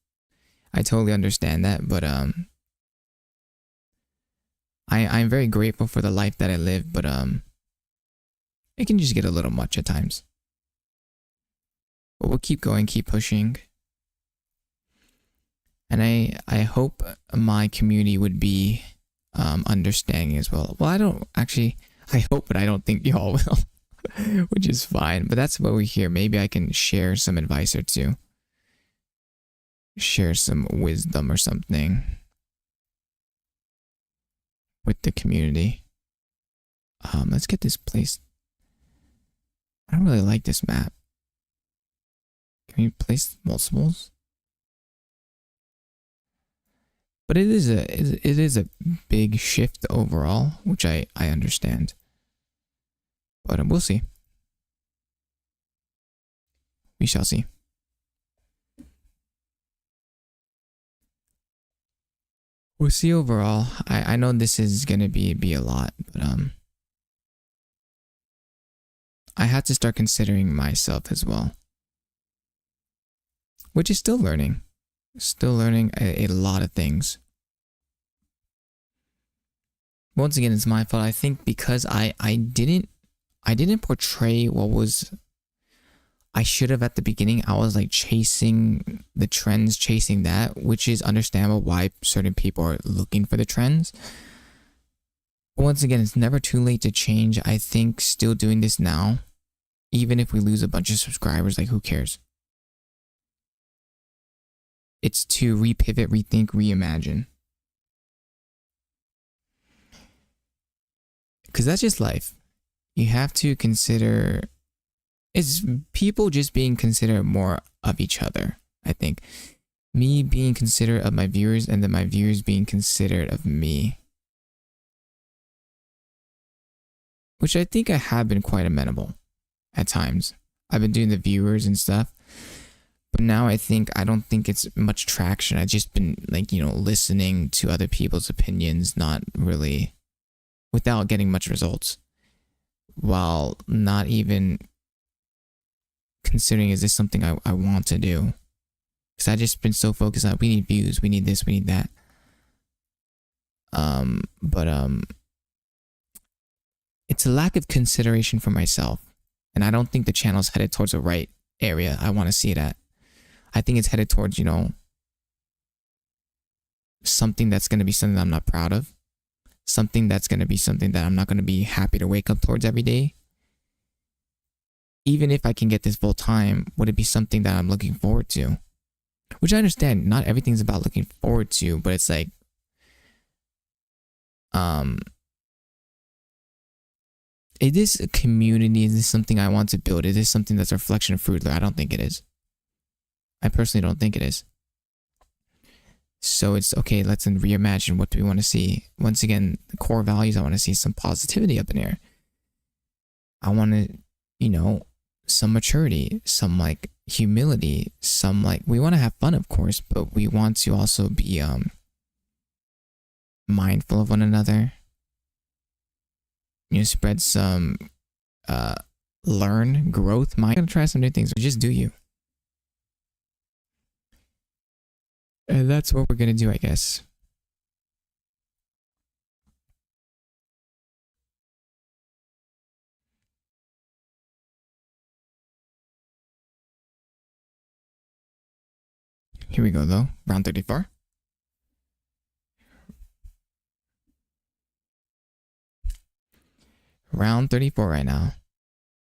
I totally understand that, but I'm very grateful for the life that I live, but it can just get a little much at times. But we'll keep going, keep pushing. And I hope my community would be understanding as well. Well, I hope, but I don't think y'all will. Which is fine, but that's what we're here. Maybe I can share some advice or two. Share some wisdom or something with the community. Let's get this place. I don't really like this map. Can we place multiples? But it is a big shift overall, which I understand. But we'll see. We shall see. We'll see overall. I know this is gonna be a lot, but I had to start considering myself as well. Which is still learning. Still learning a lot of things. Once again, it's my fault. I think because I didn't portray what was I should have at the beginning. I was like chasing the trends, chasing that, which is understandable why certain people are looking for the trends. But once again, it's never too late to change. I think still doing this now, even if we lose a bunch of subscribers, like who cares? It's to repivot, rethink, reimagine. Because that's just life. You have to consider, it's people just being considerate more of each other, I think. Me being considerate of my viewers, and then my viewers being considerate of me. Which I think I have been quite amenable at times. I've been doing the viewers and stuff. But now I don't think it's much traction. I've just been like, listening to other people's opinions, not really, without getting much results. While not even considering, is this something I want to do? Because I've just been so focused on, we need views, we need this, we need that. It's a lack of consideration for myself. And I don't think the channel's headed towards the right area I want to see it at. I think it's headed towards, something that's going to be something that I'm not proud of. Something that's going to be something that I'm not going to be happy to wake up towards every day. Even if I can get this full time, would it be something that I'm looking forward to? Which I understand, not everything's about looking forward to, but it's like, is this a community? Is this something I want to build? Is this something that's a reflection of Froodler? I don't think it is. I personally don't think it is. So it's okay, let's then reimagine, what do we want to see? Once again, the core values, I want to see some positivity up in here. I want to, some maturity, some like humility, some like, we want to have fun, of course, but we want to also be mindful of one another. Spread some learn, growth. I'm gonna try some new things. Just do you. And that's what we're gonna do, I guess. Here we go, though. Round 34. Round 34 right now.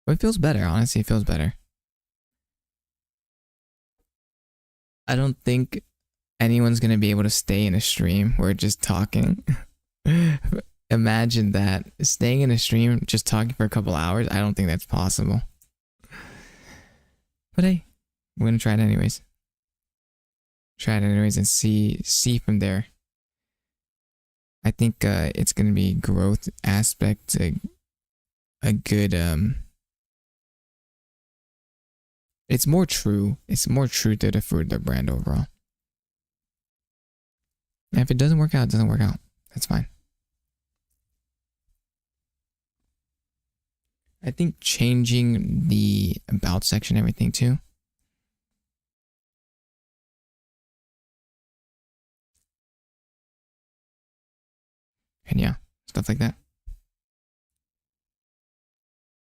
But it feels better, honestly, it feels better. I don't think anyone's gonna be able to stay in a stream where we're just talking. Imagine that. Staying in a stream, just talking for a couple hours, I don't think that's possible. But hey, we're gonna try it anyways. Try it anyways and see from there. I think it's gonna be growth aspect, a good it's more true. It's more true to the Froodler brand overall. And if it doesn't work out, it doesn't work out. That's fine. I think changing the about section, everything too. And yeah, stuff like that.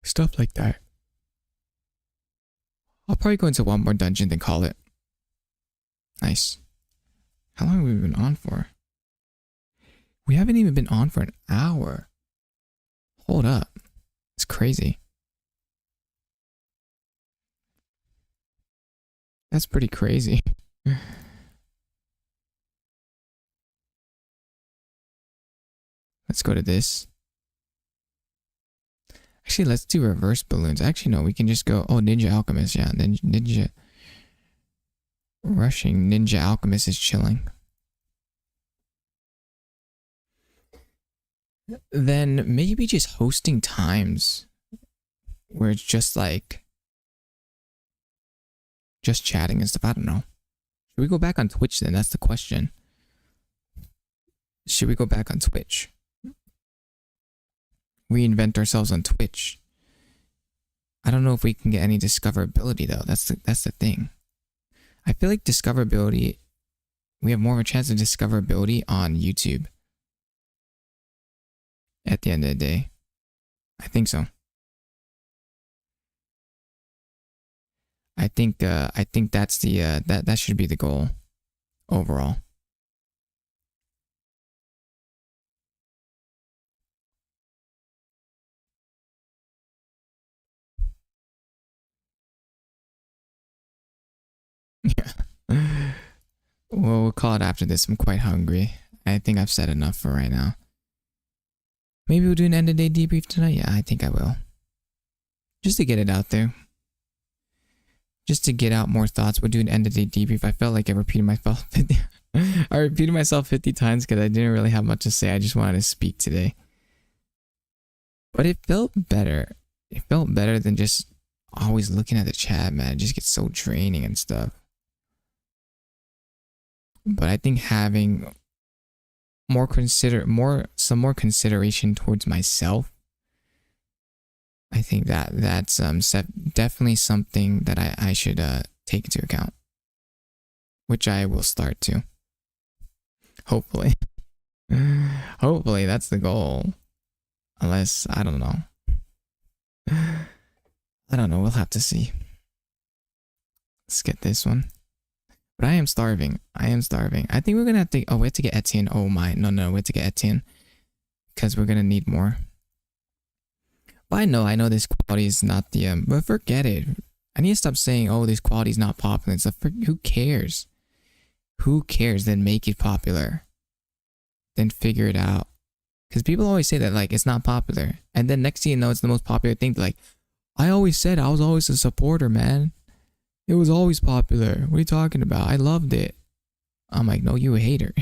Stuff like that. I'll probably go into one more dungeon then call it. Nice. How long have we been on for? We haven't even been on for an hour. Hold up. It's crazy. That's pretty crazy. Let's go to this. Actually, let's do reverse balloons. Actually, no, we can just go. Oh, Ninja Alchemist. Yeah, Ninja. Rushing Ninja Alchemist is chilling. Then maybe just hosting times where it's just like just chatting and stuff. I don't know. Should we go back on Twitch then? That's the question. Should we go back on Twitch? Reinvent ourselves on Twitch. I don't know if we can get any discoverability though. That's the thing. I feel like discoverability, we have more of a chance of discoverability on YouTube. At the end of the day. I think so. I think that's the that should be the goal overall. Yeah. Well, we'll call it after this. I'm quite hungry. I think I've said enough for right now. Maybe we'll do an end of day debrief tonight. Yeah, I think I will. Just to get it out there. Just to get out more thoughts. We'll do an end of day debrief. I felt like I repeated myself 50. I repeated myself 50 times because I didn't really have much to say. I just wanted to speak today. But it felt better. It felt better than just always looking at the chat, man. It just gets so draining and stuff. But I think having some more consideration towards myself, I think that's definitely something that I should take into account, which I will start to. Hopefully. Hopefully that's the goal. Unless, I don't know. I don't know, we'll have to see. Let's get this one. But I am starving. I am starving. I think we're gonna have to, oh, we have to get Etienne. Oh my, no, we have to get Etienne. Because we're gonna need more. But I know this quality is not the, but forget it. I need to stop saying, oh, this quality is not popular and stuff. Who cares? Who cares? Then make it popular. Then figure it out. Because people always say that, like, it's not popular. And then next thing you know, it's the most popular thing. Like, I always said I was always a supporter, man. It was always popular. What are you talking about? I loved it. I'm like, no, you're a hater.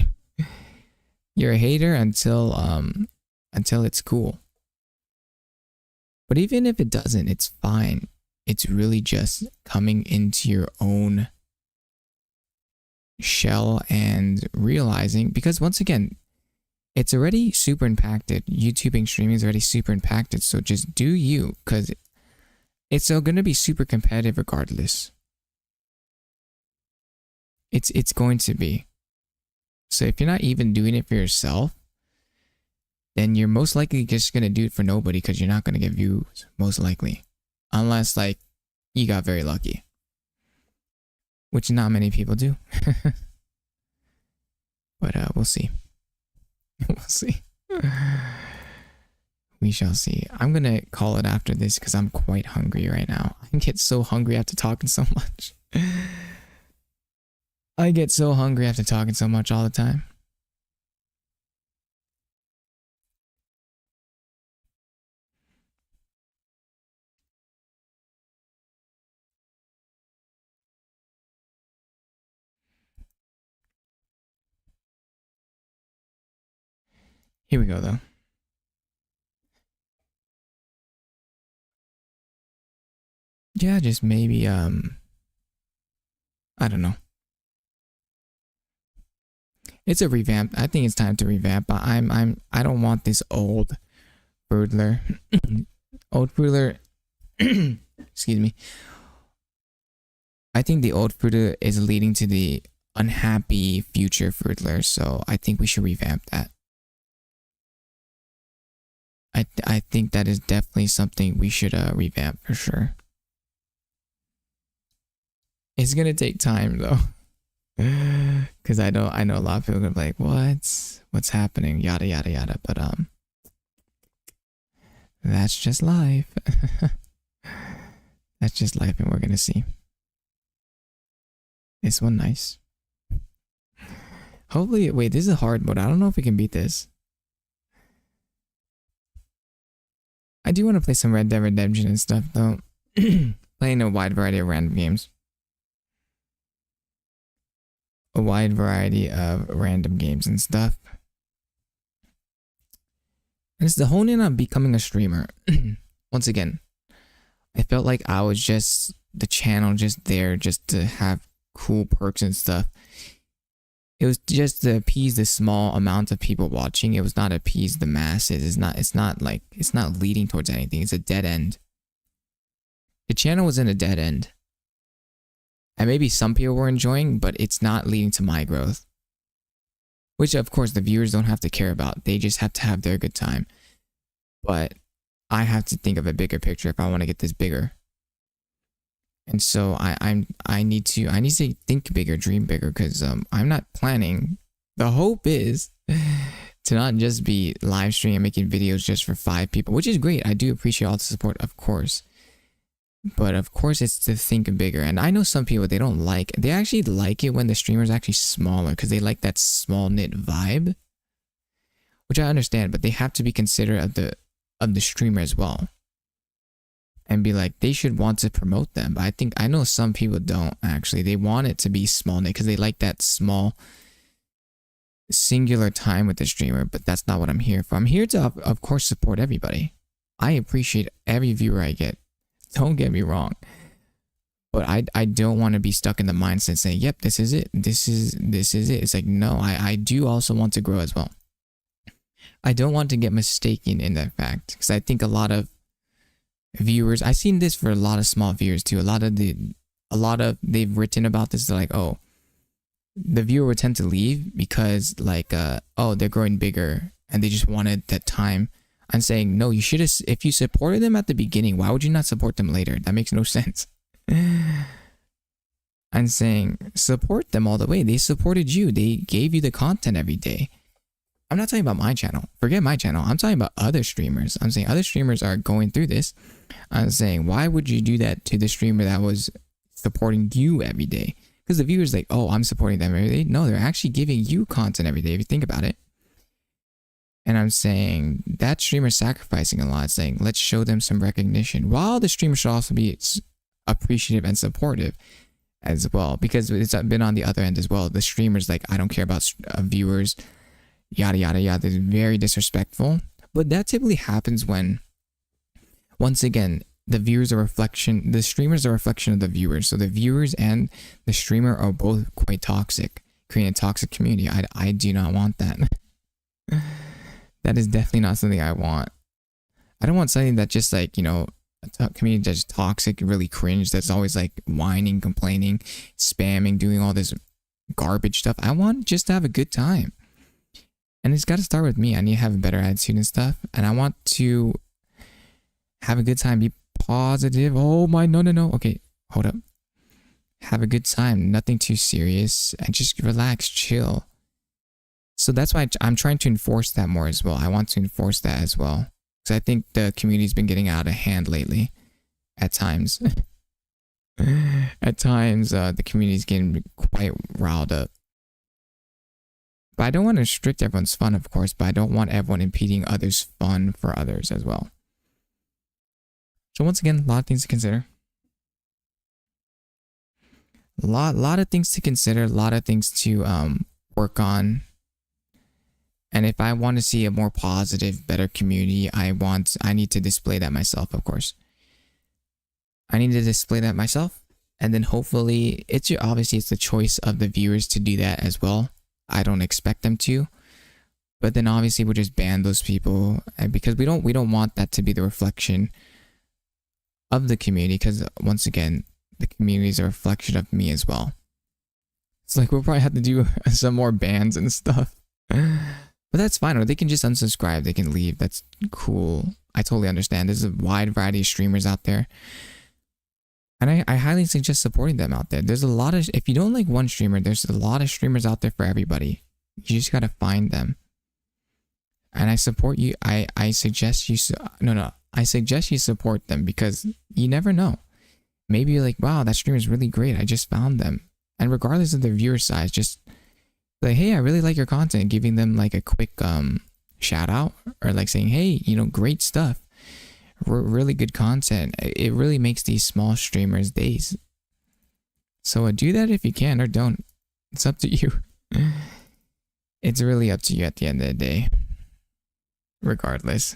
You're a hater until it's cool. But even if it doesn't, it's fine. It's really just coming into your own shell and realizing, because once again, it's already super impacted. YouTube and streaming is already super impacted. So just do you, because it's still going to be super competitive regardless. It's going to be. So if you're not even doing it for yourself, then you're most likely just going to do it for nobody because you're not going to get views, most likely. Unless, like, you got very lucky. Which not many people do. But we'll see. We'll see. We shall see. I'm going to call it after this because I'm quite hungry right now. I get so hungry after talking so much. I get so hungry after talking so much all the time. Here we go, though. Yeah, just maybe, I don't know. It's a revamp. I think it's time to revamp. I don't want this old Froodler. Old Froodler. Excuse me. I think the old Froodler is leading to the unhappy future Froodler, so I think we should revamp that. I think that is definitely something we should revamp for sure. It's gonna take time though. Because I know a lot of people are gonna be like, what's happening, yada yada yada, but that's just life. That's just life, and we're gonna see. This one nice. Hopefully, wait, this is a hard mode. I don't know if we can beat this. I do want to play some Red Dead Redemption and stuff though. Playing a wide variety of random games. A wide variety of random games and stuff. And it's the whole in on becoming a streamer. Once again, I felt like I was just the channel just there just to have cool perks and stuff. It was just to appease the small amount of people watching. It was not appease the masses. It's not leading towards anything. It's a dead end. The channel was in a dead end. And maybe some people were enjoying, but it's not leading to my growth. Which, of course, the viewers don't have to care about. They just have to have their good time. But I have to think of a bigger picture if I want to get this bigger. And so I need to think bigger, dream bigger, because I'm not planning. The hope is to not just be live streaming and making videos just for 5 people, which is great. I do appreciate all the support, of course. But of course, it's to think bigger. And I know some people, they actually like it when the streamer's actually smaller, because they like that small knit vibe, which I understand, but they have to be considerate of the streamer as well. And be like, they should want to promote them. But I know some people don't actually. They want it to be small knit because they like that small singular time with the streamer, but that's not what I'm here for. I'm here to, of course, support everybody. I appreciate every viewer I get. Don't get me wrong. But I don't want to be stuck in the mindset saying, yep, this is it. This is it. It's like, no, I do also want to grow as well. I don't want to get mistaken in that fact, because I think a lot of viewers, I've seen this for a lot of small viewers too. A lot of they've written about this. They're like, oh, the viewer would tend to leave because like, oh, they're growing bigger and they just wanted that time. I'm saying, no, you should have, if you supported them at the beginning, why would you not support them later? That makes no sense. I'm saying support them all the way. They supported you. They gave you the content every day. I'm not talking about my channel. Forget my channel. I'm talking about other streamers. I'm saying other streamers are going through this. I'm saying, why would you do that to the streamer that was supporting you every day? Because the viewer's like, oh, I'm supporting them every day. No, they're actually giving you content every day if you think about it. And I'm saying that streamer's sacrificing a lot, saying, let's show them some recognition. While the streamer should also be appreciative and supportive as well. Because it's been on the other end as well. The streamer's like, I don't care about viewers. Yada yada yada. It's very disrespectful. But that typically happens when, once again, the viewers are reflection, the streamers are a reflection of the viewers. So the viewers and the streamer are both quite toxic, creating a toxic community. I do not want that. That is definitely not something I want. I don't want something that just like, you know, a community that's toxic, really cringe, that's always like whining, complaining, spamming, doing all this garbage stuff. I want just to have a good time. And it's got to start with me. I need to have a better attitude and stuff. And I want to have a good time, be positive. Oh my, no. Okay, hold up. Have a good time, nothing too serious, and just relax, chill. So that's why I'm trying to enforce that more as well. I want to enforce that as well. Because I think the community's been getting out of hand lately. At times. At times, the community's getting quite riled up. But I don't want to restrict everyone's fun, of course, but I don't want everyone impeding others' fun for others as well. So once again, a lot of things to consider. A lot of things to consider, a lot of things to work on. And if I want to see a more positive, better community, I need to display that myself, of course. I need to display that myself. And then hopefully, obviously it's the choice of the viewers to do that as well. I don't expect them to. But then obviously we'll just ban those people, because we don't want that to be the reflection of the community, because once again, the community is a reflection of me as well. It's like we'll probably have to do some more bans and stuff. But that's fine, or they can just unsubscribe, they can leave. That's cool. I totally understand. There's a wide variety of streamers out there. And I highly suggest supporting them out there. There's a lot of, if you don't like one streamer, there's a lot of streamers out there for everybody. You just gotta find them. And I support you. I suggest you, I suggest you support them, because you never know. Maybe you're like, wow, that streamer is really great. I just found them. And regardless of their viewer size, just like, hey, I really like your content, giving them like a quick shout out, or like saying, hey, you know, great stuff, really good content. It really makes these small streamers days. So do that if you can, or don't. It's up to you. It's really up to you at the end of the day, regardless.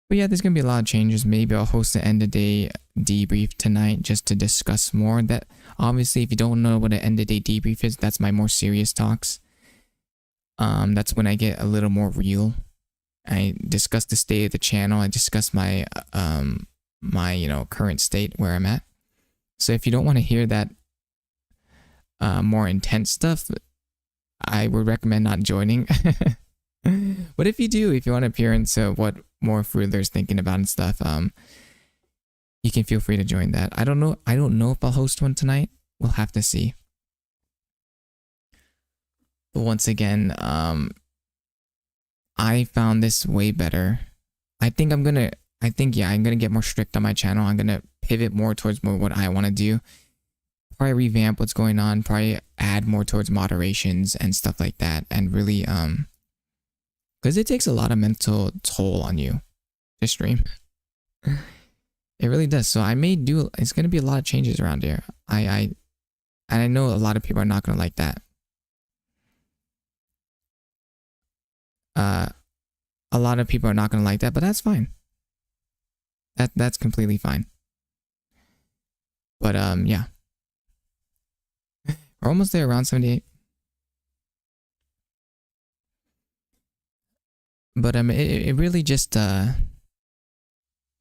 But yeah, there's gonna be a lot of changes. Maybe I'll host an end of day debrief tonight just to discuss more. That obviously, if you don't know what an end of day debrief is, that's my more serious talks. That's when I get a little more real. I discuss the state of the channel. I discuss my my current state where I'm at. So if you don't want to hear that more intense stuff, I would recommend not joining. But if you do, if you want to peer into what more Froodler's thinking about and stuff, you can feel free to join that. I don't know if I'll host one tonight. We'll have to see. But once again, I found this way better. I think I'm gonna get more strict on my channel. I'm gonna pivot more towards what I want to do. Probably revamp what's going on. Probably add more towards moderations and stuff like that. And really, because it takes a lot of mental toll on you to stream. It really does. So I may do. It's gonna be a lot of changes around here. And I know a lot of people are not gonna like that. A lot of people are not gonna like that, but that's fine. That's completely fine. But yeah. We're almost there, around 78. But it really just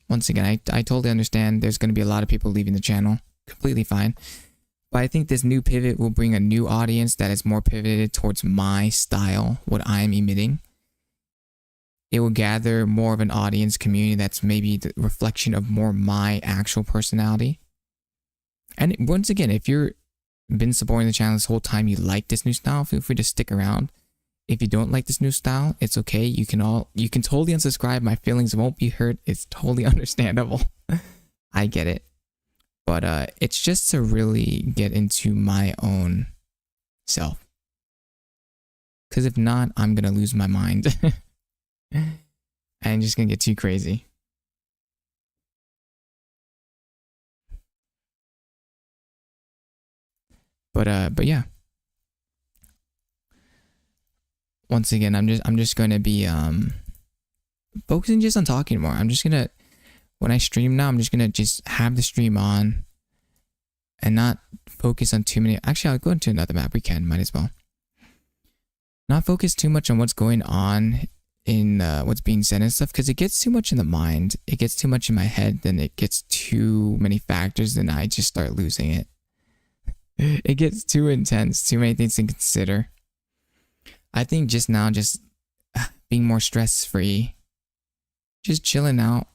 once again, I totally understand there's gonna be a lot of people leaving the channel. Completely fine. But I think this new pivot will bring a new audience that is more pivoted towards my style, what I'm emitting. It will gather more of an audience community that's maybe the reflection of more my actual personality. And once again, if you've been supporting the channel this whole time, you like this new style, feel free to stick around. If you don't like this new style, it's okay. You can totally unsubscribe. My feelings won't be hurt. It's totally understandable. I get it. But it's just to really get into my own self. Because if not, I'm going to lose my mind. And I'm just gonna get too crazy. But yeah. Once again, I'm just gonna be focusing just on talking more. I'm just gonna, when I stream now, I'm just gonna have the stream on and not focus on too many. Actually, I'll go into another map. We can, might as well. Not focus too much on what's going on in what's being said and stuff, because it gets too much in the mind. It gets too much in my head, then it gets too many factors, then I just start losing it. It gets too intense, too many things to consider. I think just now, just being more stress-free, just chilling out,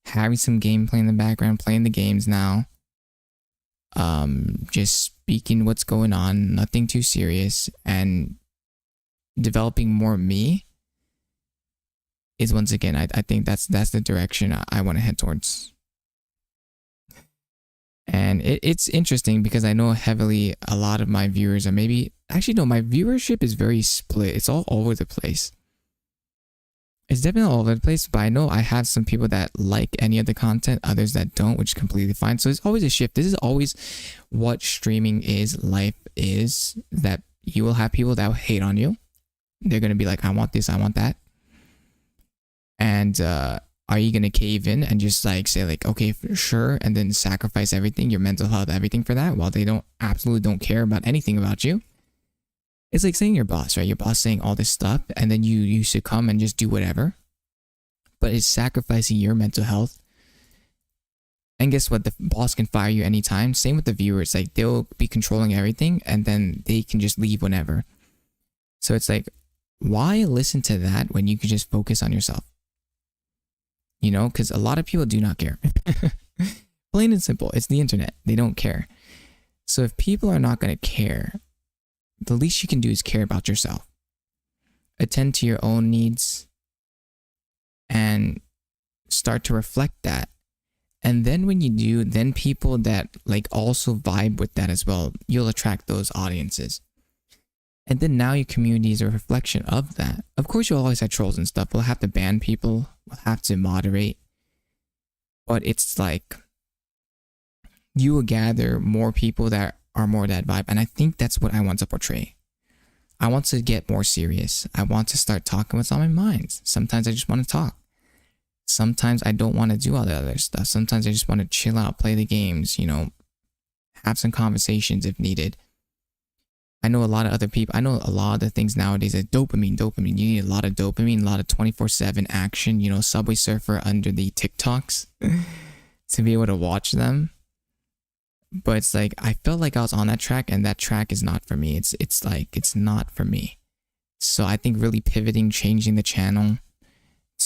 having some gameplay in the background, playing the games now, just speaking what's going on, nothing too serious, and developing more me is, once again, I think that's the direction I want to head towards. And it's interesting because I know heavily a lot of my viewers are maybe, actually no, my viewership is very split. It's all over the place. It's definitely all over the place, but I know I have some people that like any of the content, others that don't, which is completely fine. So it's always a shift. This is always what streaming is, life is, that you will have people that will hate on you. They're going to be like, I want this, I want that. And are you going to cave in and just like say like, okay, for sure, and then sacrifice everything, your mental health, everything for that, while they absolutely don't care about anything about you? It's like saying your boss, right? Your boss saying all this stuff, and then you succumb and just do whatever. But it's sacrificing your mental health. And guess what? The boss can fire you anytime. Same with the viewers. Like, they'll be controlling everything, and then they can just leave whenever. So it's like, why listen to that when you could just focus on yourself? You know, because a lot of people do not care. Plain and simple. It's the internet. They don't care. So if people are not going to care, the least you can do is care about yourself. Attend to your own needs and start to reflect that. And then when you do, then people that like also vibe with that as well, you'll attract those audiences. And then now your community is a reflection of that. Of course, you'll always have trolls and stuff. We'll have to ban people. We'll have to moderate. But it's like, you will gather more people that are more that vibe. And I think that's what I want to portray. I want to get more serious. I want to start talking what's on my mind. Sometimes I just want to talk. Sometimes I don't want to do all the other stuff. Sometimes I just want to chill out, play the games, you know, have some conversations if needed. I know a lot of other people, I know a lot of the things nowadays are dopamine. You need a lot of dopamine, a lot of 24/7 action, you know, Subway Surfer under the TikToks to be able to watch them. But it's like, I felt like I was on that track, and that track is not for me. It's like, it's not for me. So I think really pivoting, changing the channel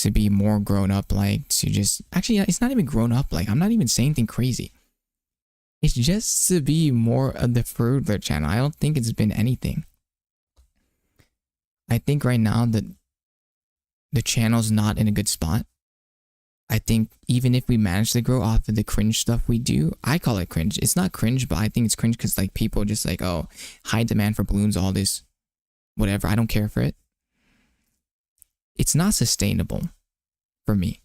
to be more grown up, like to just actually it's not even grown up, like I'm not even saying anything crazy. It's just to be more of the Froodler channel. I don't think it's been anything. I think right now that the channel's not in a good spot. I think even if we manage to grow off of the cringe stuff we do, I call it cringe. It's not cringe, but I think it's cringe because like people just like, oh, high demand for balloons, all this, whatever. I don't care for it. It's not sustainable for me.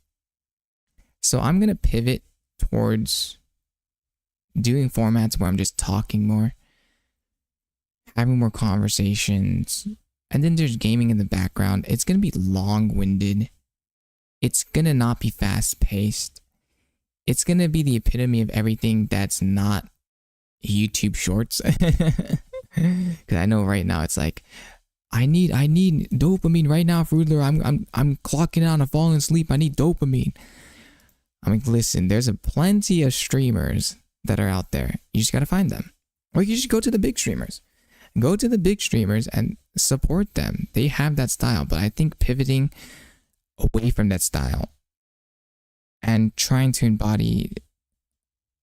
So I'm going to pivot towards doing formats where I'm just talking more, having more conversations, and then there's gaming in the background. It's going to be long-winded. It's going to not be fast-paced. It's going to be the epitome of everything that's not YouTube Shorts. Because I know right now it's like, I need dopamine right now, Froodler. I'm clocking out and falling asleep. I need dopamine. I'm like, listen, there's plenty of streamers that are out there. You just got to find them. Or you just go to the big streamers. Go to the big streamers and support them. They have that style. But I think pivoting away from that style and trying to embody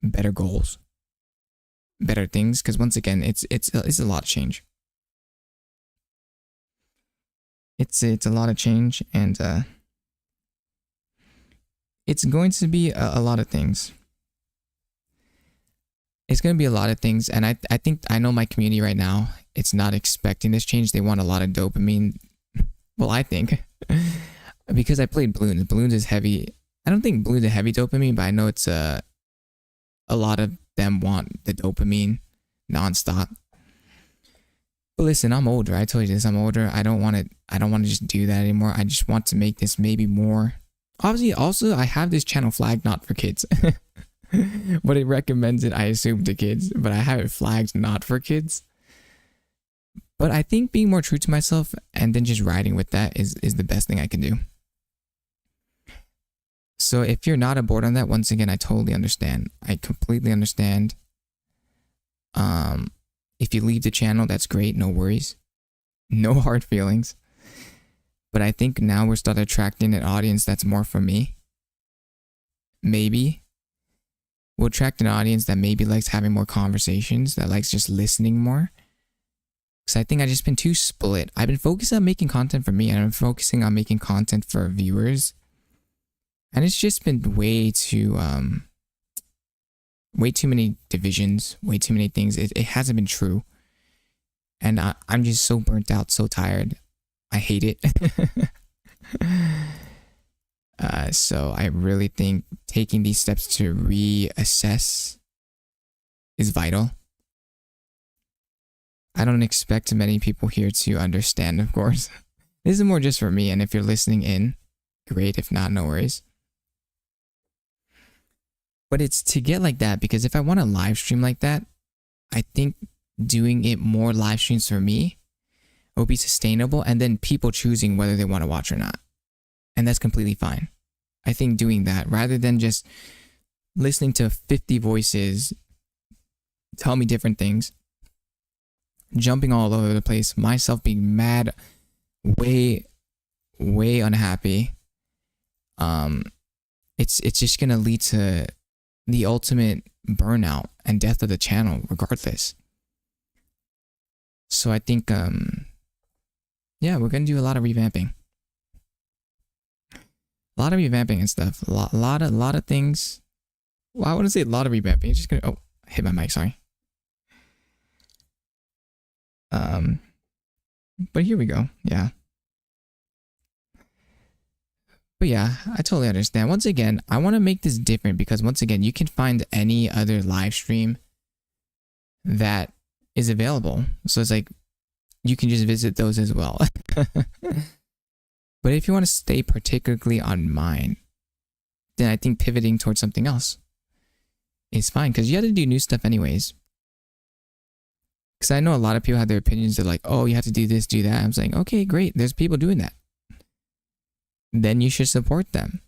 better goals, better things, because once again, it's a lot of change. It's a lot of change, and it's going to be a lot of things. It's going to be a lot of things, and I think I know my community right now. It's not expecting this change. They want a lot of dopamine. Well, I think because I played Bloons. Bloons is heavy. I don't think Bloons is heavy dopamine, but I know it's a lot of them want the dopamine nonstop. But listen, I'm older. I told you this. I'm older. I don't want to just do that anymore. I just want to make this maybe more. Obviously, also I have this channel flagged not for kids. But it recommends it, I assume, to kids. But I have it flagged not for kids. But I think being more true to myself and then just riding with that is the best thing I can do. So if you're not aboard on that, once again, I totally understand. I completely understand. If you leave the channel, that's great. No worries. No hard feelings. But I think now we're starting attracting an audience that's more for me. Maybe. We'll attract an audience that maybe likes having more conversations, that likes just listening more. Because I think I've just been too split. I've been focused on making content for me, and I'm focusing on making content for viewers. And it's just been way too many divisions, way too many things. It hasn't been true. And I'm just so burnt out, so tired. I hate it. So I really think taking these steps to reassess is vital. I don't expect many people here to understand, of course. This is more just for me, and if you're listening in, great. If not, no worries. But it's to get like that, because if I want to live stream like that, I think doing it more live streams for me will be sustainable, and then people choosing whether they want to watch or not. And that's completely fine. I think doing that rather than just listening to 50 voices tell me different things, jumping all over the place, myself being mad, way unhappy. It's just gonna lead to the ultimate burnout and death of the channel regardless. So I think yeah, we're gonna do a lot of revamping. A lot of revamping and stuff. A lot of things. Well, I wouldn't say a lot of revamping. It's just gonna. Oh, I hit my mic. Sorry. But here we go. Yeah. But yeah, I totally understand. Once again, I want to make this different because once again, you can find any other live stream that is available. So it's like you can just visit those as well. But if you want to stay particularly on mine, then I think pivoting towards something else is fine because you have to do new stuff anyways. Because I know a lot of people have their opinions. They're like, oh, you have to do this, do that. I'm saying, okay, great. There's people doing that. Then you should support them.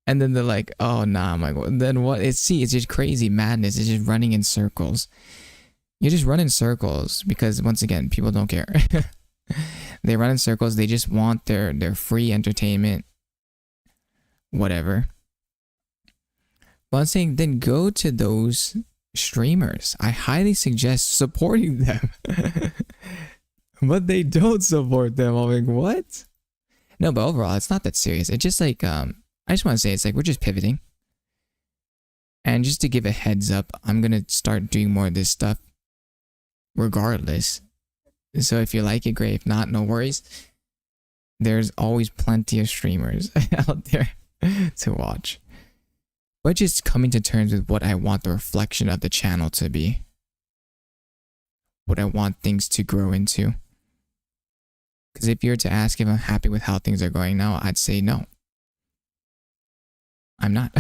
And then they're like, oh, nah. I'm like, well, then what? It's just crazy madness. It's just running in circles. You just run in circles because once again, people don't care. They run in circles. They just want their free entertainment. whatever. But I'm saying then go to those streamers. I highly suggest supporting them. But they don't support them. I'm like, what? No, but overall, it's not that serious. It's just like, I just want to say, it's like, we're just pivoting. And just to give a heads up, I'm going to start doing more of this stuff regardless. So if you like it, great. If not, no worries. There's always plenty of streamers out there to watch. But just coming to terms with what I want the reflection of the channel to be. What I want things to grow into. Because if you were to ask if I'm happy with how things are going now, I'd say no. I'm not.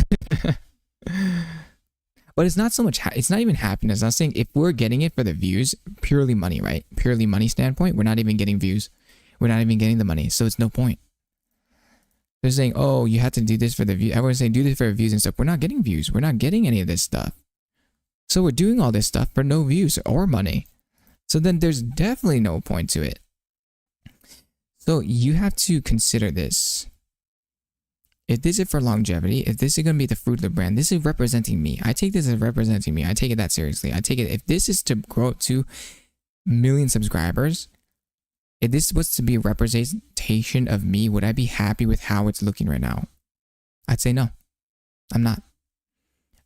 But it's not so much, it's not even happiness. I'm saying if we're getting it for the views, purely money, right? Purely money standpoint, we're not even getting views. We're not even getting the money. So it's no point. They're saying, oh, you have to do this for the views. Everyone's saying do this for the views and stuff. We're not getting views. We're not getting any of this stuff. So we're doing all this stuff for no views or money. So then there's definitely no point to it. So you have to consider this. If this is for longevity, if this is going to be the Froodler brand, this is representing me. I take this as representing me. I take it that seriously. I take it, if this is to grow up to 1 million subscribers, if this was to be a representation of me, would I be happy with how it's looking right now? I'd say no. I'm not.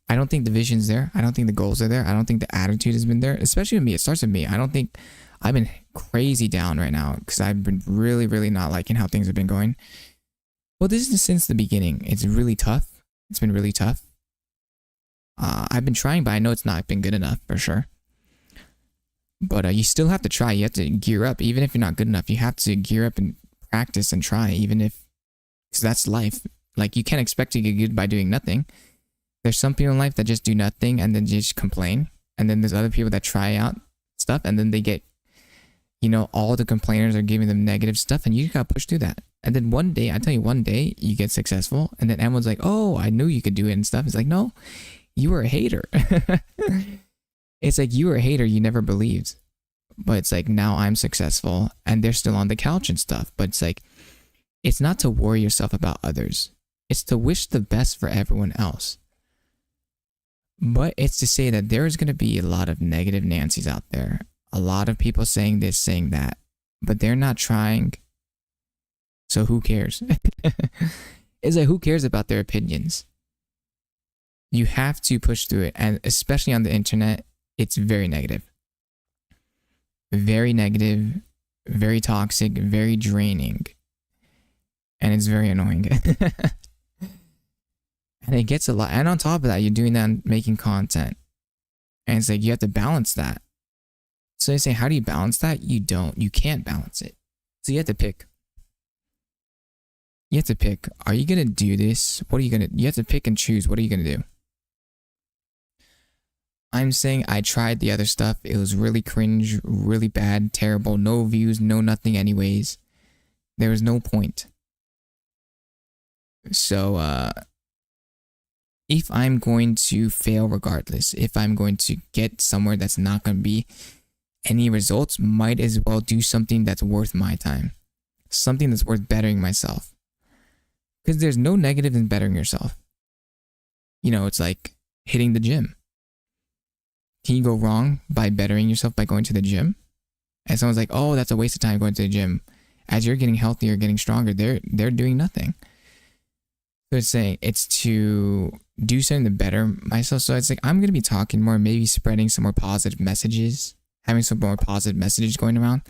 I don't think the vision's there. I don't think the goals are there. I don't think the attitude has been there, especially with me. It starts with me. I don't think, I've been crazy down right now because I've been really, really not liking how things have been going. Well, this is since the beginning. It's really tough. It's been really tough. I've been trying, but I know it's not been good enough for sure. But you still have to try. You have to gear up. Even if you're not good enough, you have to gear up and practice and try, even if, because that's life. Like, you can't expect to get good by doing nothing. There's some people in life that just do nothing and then just complain. And then there's other people that try out stuff and then they get, you know, all the complainers are giving them negative stuff and you gotta push through that. And then one day, I tell you, one day you get successful and then everyone's like, oh, I knew you could do it and stuff. It's like, no, you were a hater. It's like, you were a hater, you never believed. But it's like, now I'm successful and they're still on the couch and stuff. But it's like, it's not to worry yourself about others. It's to wish the best for everyone else. But it's to say that there's going to be a lot of negative Nancys out there. A lot of people saying this, saying that. But they're not trying. So who cares? It's like, who cares about their opinions? You have to push through it. And especially on the internet, it's very negative. Very negative, very toxic, very draining. And it's very annoying. And it gets a lot. And on top of that, you're doing that and making content. And it's like, you have to balance that. So they say, how do you balance that? You don't. You can't balance it. So you have to pick. You have to pick. Are you going to do this? What are you going to... You have to pick and choose. What are you going to do? I'm saying I tried the other stuff. It was really cringe, really bad, terrible. No views, no nothing anyways. There was no point. So, if I'm going to fail regardless, if I'm going to get somewhere that's not going to be any results, might as well do something that's worth my time. Something that's worth bettering myself. Because there's no negative in bettering yourself. You know, it's like hitting the gym. Can you go wrong by bettering yourself by going to the gym? And someone's like, oh, that's a waste of time going to the gym. As you're getting healthier, getting stronger, they're doing nothing. So it's saying it's to do something to better myself. So it's like, I'm going to be talking more, maybe spreading some more positive messages, having some more positive messages going around,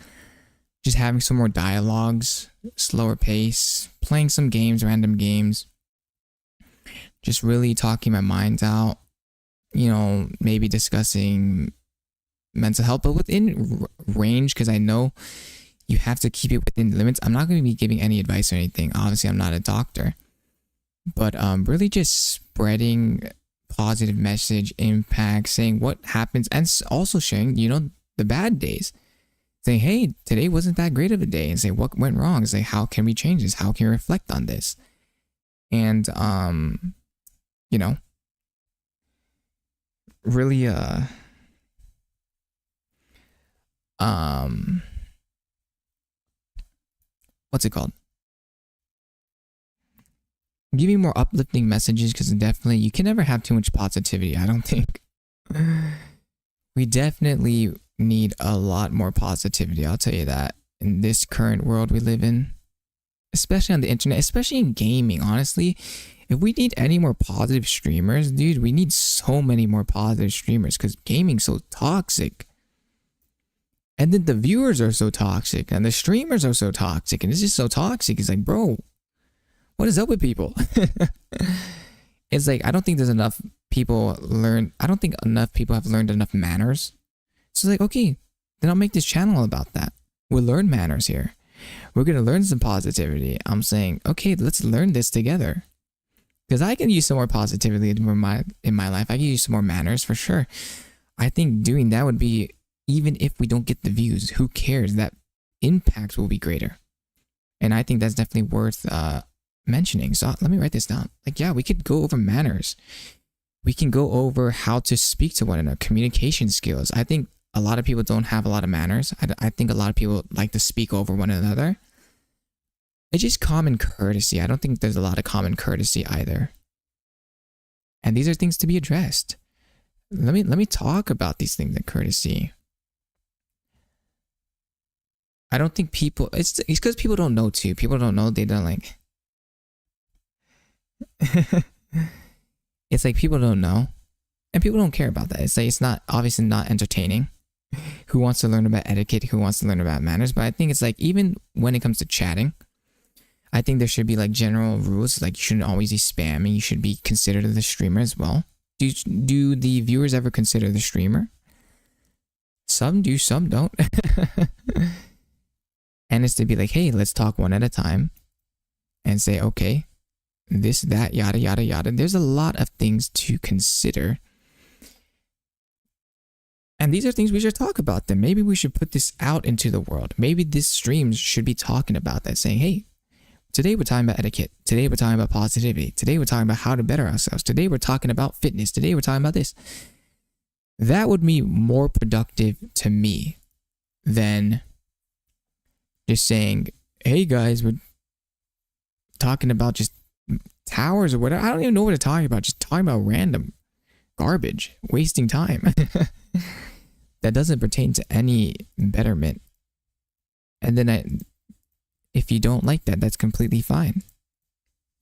just having some more dialogues, slower pace, playing some games, random games, just really talking my mind out, you know, maybe discussing mental health, but within range, because I know you have to keep it within the limits. I'm not going to be giving any advice or anything. Obviously, I'm not a doctor. But really just spreading positive message, impact, saying what happens, and also sharing, you know, the bad days. Saying, hey, today wasn't that great of a day, and say what went wrong. Say, how can we change this? How can we reflect on this? And you know, really what's it called? giving more uplifting messages, because definitely you can never have too much positivity, I don't think. We definitely need a lot more positivity, I'll tell you that, in this current world we live in. Especially on the internet, especially in gaming, honestly. If we need any more positive streamers, dude, we need so many more positive streamers, because gaming's so toxic. And then the viewers are so toxic, and the streamers are so toxic, and it's just so toxic. It's like, bro, what is up with people? It's like, I don't think there's enough people I don't think enough people have learned enough manners. So it's like, okay, then I'll make this channel about that. We'll learn manners here. We're going to learn some positivity. I'm saying, okay, let's learn this together. Because I can use some more positivity in my life. I can use some more manners for sure. I think doing that would be, even if we don't get the views, who cares? That impact will be greater. And I think that's definitely worth mentioning. So let me write this down. Like, yeah, we could go over manners. We can go over how to speak to one another, communication skills. I think a lot of people don't have a lot of manners. I think a lot of people like to speak over one another. It's just common courtesy. I don't think there's a lot of common courtesy either. And these are things to be addressed. Let me talk about these things like courtesy. I don't think people, it's because people don't know too. People don't know, they don't like. It's like people don't know. And people don't care about that. It's like, it's not, obviously not entertaining. Who wants to learn about etiquette? Who wants to learn about manners? But I think it's like, even when it comes to chatting, I think there should be like general rules. Like, you shouldn't always be spamming. You should be considered the streamer as well. Do the viewers ever consider the streamer? Some do, some don't. And it's to be like, hey, let's talk one at a time. And say, okay, this, that, yada, yada, yada. There's a lot of things to consider. And these are things we should talk about then. Maybe we should put this out into the world. Maybe this stream should be talking about that, saying, hey, today we're talking about etiquette. Today we're talking about positivity. Today we're talking about how to better ourselves. Today we're talking about fitness. Today we're talking about this. That would be more productive to me than just saying, hey guys, we're talking about just towers or whatever. I don't even know what to talk about. Just talking about random garbage, wasting time. That doesn't pertain to any betterment. And then if you don't like that, that's completely fine.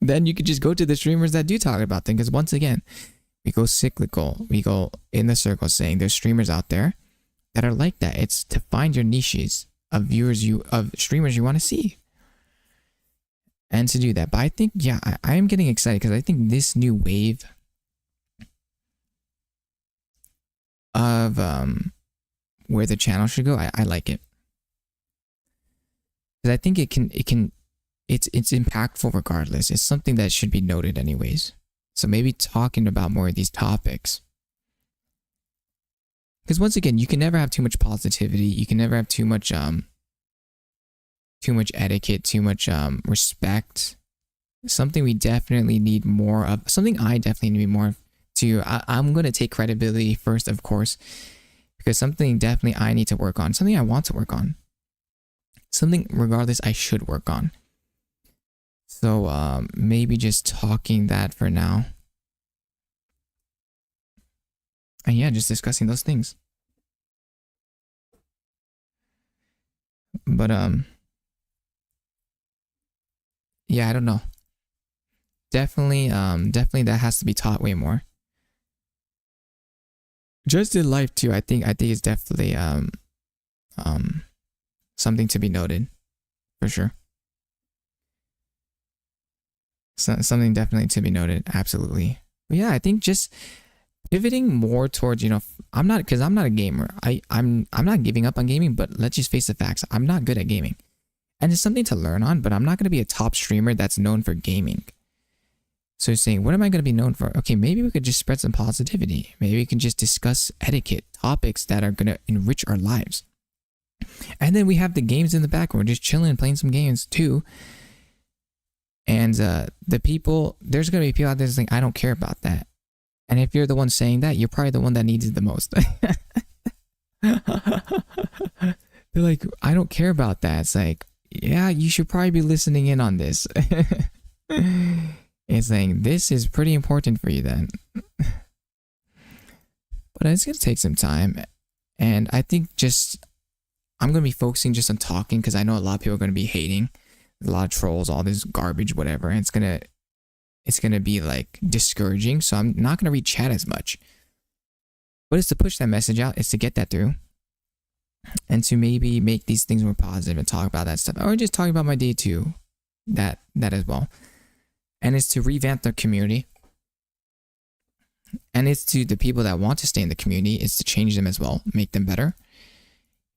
Then you could just go to the streamers that do talk about things. Because once again, we go cyclical. We go in the circle saying there's streamers out there that are like that. It's to find your niches of viewers, of streamers you want to see. And to do that. But I think, yeah, I am getting excited because I think this new wave of where the channel should go, I like it. Because I think it's impactful regardless. It's something that should be noted anyways. So maybe talking about more of these topics. Because once again, you can never have too much positivity. You can never have too much etiquette, too much respect. Something we definitely need more of. Something I definitely need more of too. I'm going to take credibility first, of course. Because something definitely I need to work on. Something I want to work on. Something, regardless, I should work on. So maybe just talking that for now. And yeah, just discussing those things. But yeah, I don't know. Definitely that has to be taught way more. Just in life too, I think it's definitely something to be noted, for sure. Something definitely to be noted, absolutely. But yeah, I think just pivoting more towards, you know, I'm not a gamer. I'm not giving up on gaming, but let's just face the facts. I'm not good at gaming. And it's something to learn on, but I'm not going to be a top streamer that's known for gaming. So you're saying, what am I going to be known for? Okay, maybe we could just spread some positivity. Maybe we can just discuss etiquette, topics that are going to enrich our lives. And then we have the games in the background, just chilling and playing some games too. And the people, there's going to be people out there saying, I don't care about that. And if you're the one saying that, you're probably the one that needs it the most. They're like, I don't care about that. It's like, yeah, you should probably be listening in on this. It's saying this is pretty important for you then. But it's gonna take some time. And I think just I'm gonna be focusing just on talking because I know a lot of people are gonna be hating. A lot of trolls, all this garbage, whatever. And it's gonna be like discouraging. So I'm not gonna read chat as much. But it's to push that message out, it's to get that through. And to maybe make these things more positive and talk about that stuff. Or just talk about my day too. That as well. And it's to revamp the community. And it's to the people that want to stay in the community, it's to change them as well, make them better.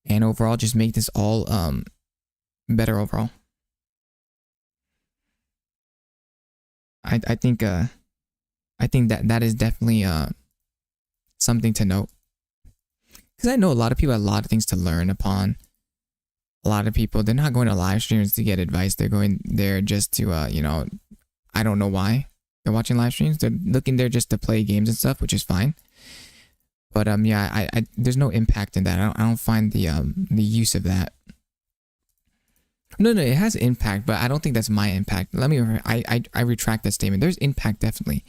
And overall, just make this all better overall. I think that is definitely something to note. Because I know a lot of people have a lot of things to learn upon. A lot of people, they're not going to live streams to get advice. They're going there just to, you know, I don't know why they're watching live streams. They're looking there just to play games and stuff, which is fine. But yeah, I there's no impact in that. I don't find the use of that. No, it has impact, but I don't think that's my impact. I retract that statement. There's impact definitely.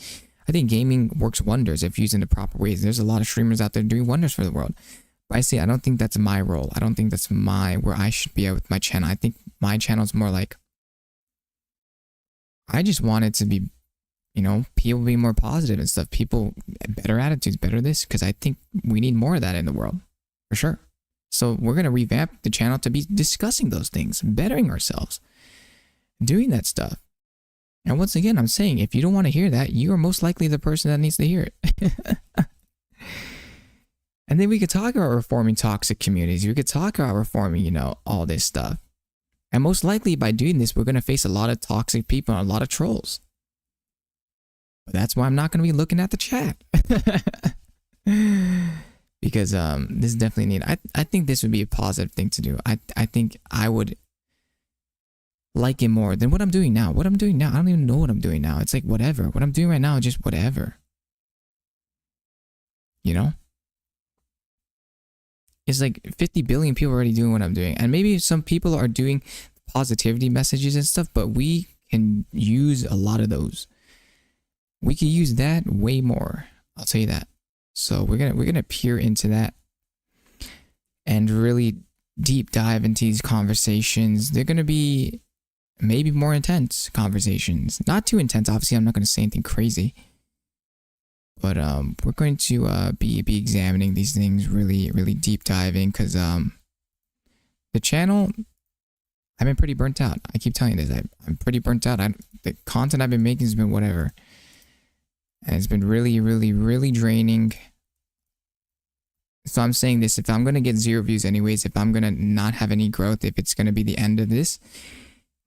I think gaming works wonders if used in the proper ways. There's a lot of streamers out there doing wonders for the world. But I don't think that's my role. I don't think that's where I should be at with my channel. I think my channel is more like, I just want it to be, you know, people being more positive and stuff. People, better attitudes, better this, because I think we need more of that in the world, for sure. So we're going to revamp the channel to be discussing those things, bettering ourselves, doing that stuff. And once again, I'm saying, if you don't want to hear that, you are most likely the person that needs to hear it. And then we could talk about reforming toxic communities. We could talk about reforming, you know, all this stuff. And most likely by doing this, we're going to face a lot of toxic people and a lot of trolls. But that's why I'm not going to be looking at the chat. Because this is definitely needed. I think this would be a positive thing to do. I think I would like it more than what I'm doing now. What I'm doing now, I don't even know what I'm doing now. It's like whatever. What I'm doing right now is just whatever. You know? It's like 50 billion people already doing what I'm doing. And maybe some people are doing positivity messages and stuff, but we can use a lot of those. We could use that way more. I'll tell you that. So we're gonna peer into that and really deep dive into these conversations. They're gonna be maybe more intense conversations. Not too intense, obviously. I'm not gonna say anything crazy. But we're going to be examining these things, really deep diving, because the channel, I've been pretty burnt out. I keep telling you this. I'm pretty burnt out. The content I've been making has been whatever. And it's been really draining. So I'm saying this, if I'm going to get 0 views anyways, if I'm going to not have any growth, if it's going to be the end of this,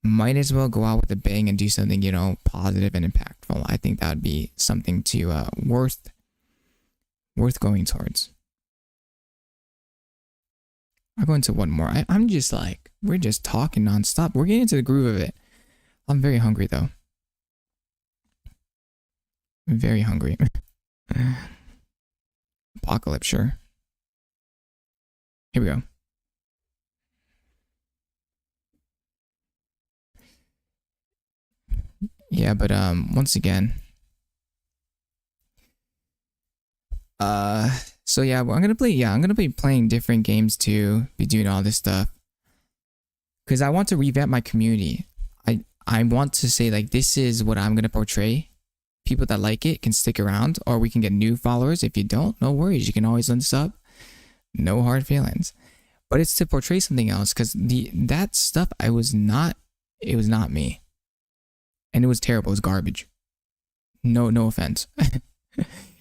might as well go out with a bang and do something, you know, positive and impactful. I think that would be something to worth going towards. I'll go into one more. I'm just like, we're just talking nonstop. We're getting into the groove of it. I'm very hungry though. I'm very hungry. Apocalypse, sure. Here we go. Yeah, but once again, so yeah, well, I'm gonna be playing different games too, be doing all this stuff, because I want to revamp my community. I want to say, like, this is what I'm gonna portray. People that like it can stick around, or we can get new followers. If you don't, no worries, you can always unsub. No hard feelings. But it's to portray something else, because that stuff, it was not me. And it was terrible. It was garbage. No offense.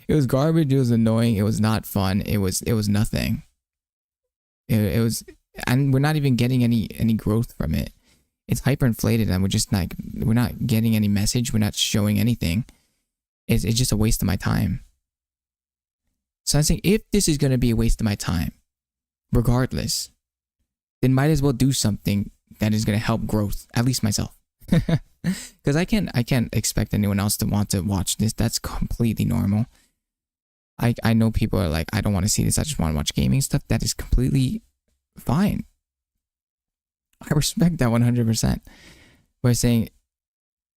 It was garbage. It was annoying. It was not fun. It was nothing. It was, and we're not even getting any growth from it. It's hyperinflated, and we're not getting any message. We're not showing anything. It's just a waste of my time. So I'm saying, if this is gonna be a waste of my time, regardless, then might as well do something that is gonna help growth. At least myself. Because I can't expect anyone else to want to watch this. That's completely normal. I know people are like, I don't want to see this, I just want to watch gaming stuff. That is completely fine. I respect that 100%. But saying,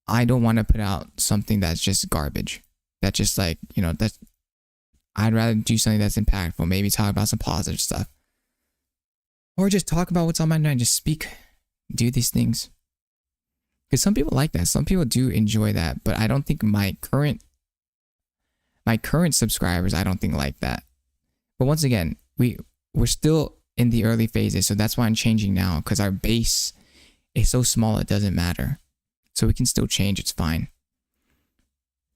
I don't want to put out something that's just garbage. That's just like, you know, that's, I'd rather do something that's impactful. Maybe talk about some positive stuff. Or just talk about what's on my mind. Just speak, do these things. Because some people like that. Some people do enjoy that. But I don't think my current subscribers, I don't think like that. But once again, we're still in the early phases. So that's why I'm changing now. Because our base is so small, it doesn't matter. So we can still change. It's fine.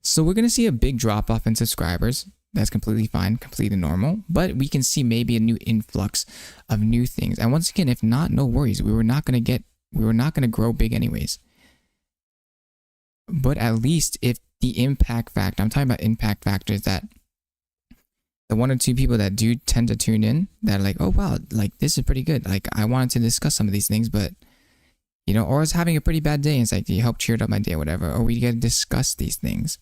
So we're going to see a big drop off in subscribers. That's completely fine, completely normal. But we can see maybe a new influx of new things. And once again, if not, no worries. We were not going to grow big anyways. But at least if the impact factor, I'm talking about impact factors, that the 1 or 2 people that do tend to tune in, that are like, oh wow, like this is pretty good. Like I wanted to discuss some of these things, but you know, or I was having a pretty bad day and it's like, you helped cheer up my day or whatever, or we get to discuss these things.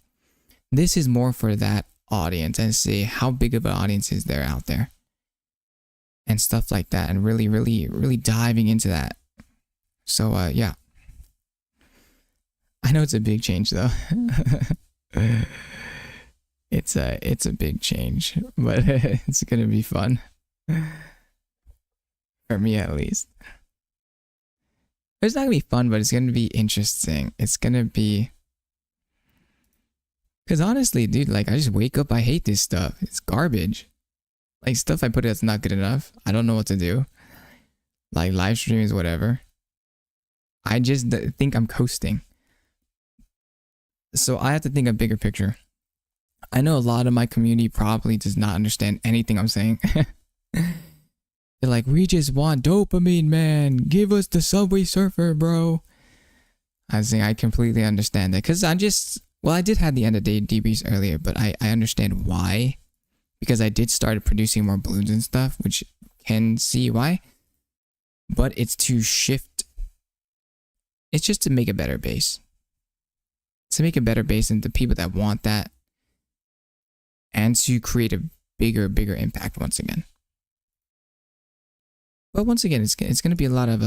This is more for that audience and see how big of an audience is there out there and stuff like that, and really diving into that. So yeah, I know it's a big change though. It's a big change, but it's gonna be fun for me at least. It's not gonna be fun, but it's gonna be interesting. It's gonna be, because honestly, dude, like I just wake up, I hate this stuff. It's garbage. Like stuff I put that's not good enough. I don't know what to do. Like live streams, whatever. I just think I'm coasting. So I have to think a bigger picture. I know a lot of my community probably does not understand anything I'm saying. They're like, we just want dopamine, man. Give us the Subway Surfer, bro. I was saying I completely understand that. Because I did have the end of day debriefs earlier, but I understand why. Because I did start producing more balloons and stuff, which can see why. But it's to shift. It's just to make a better base. To make a better base into people that want that. And to create a bigger impact once again. But once again, it's going to be a lot of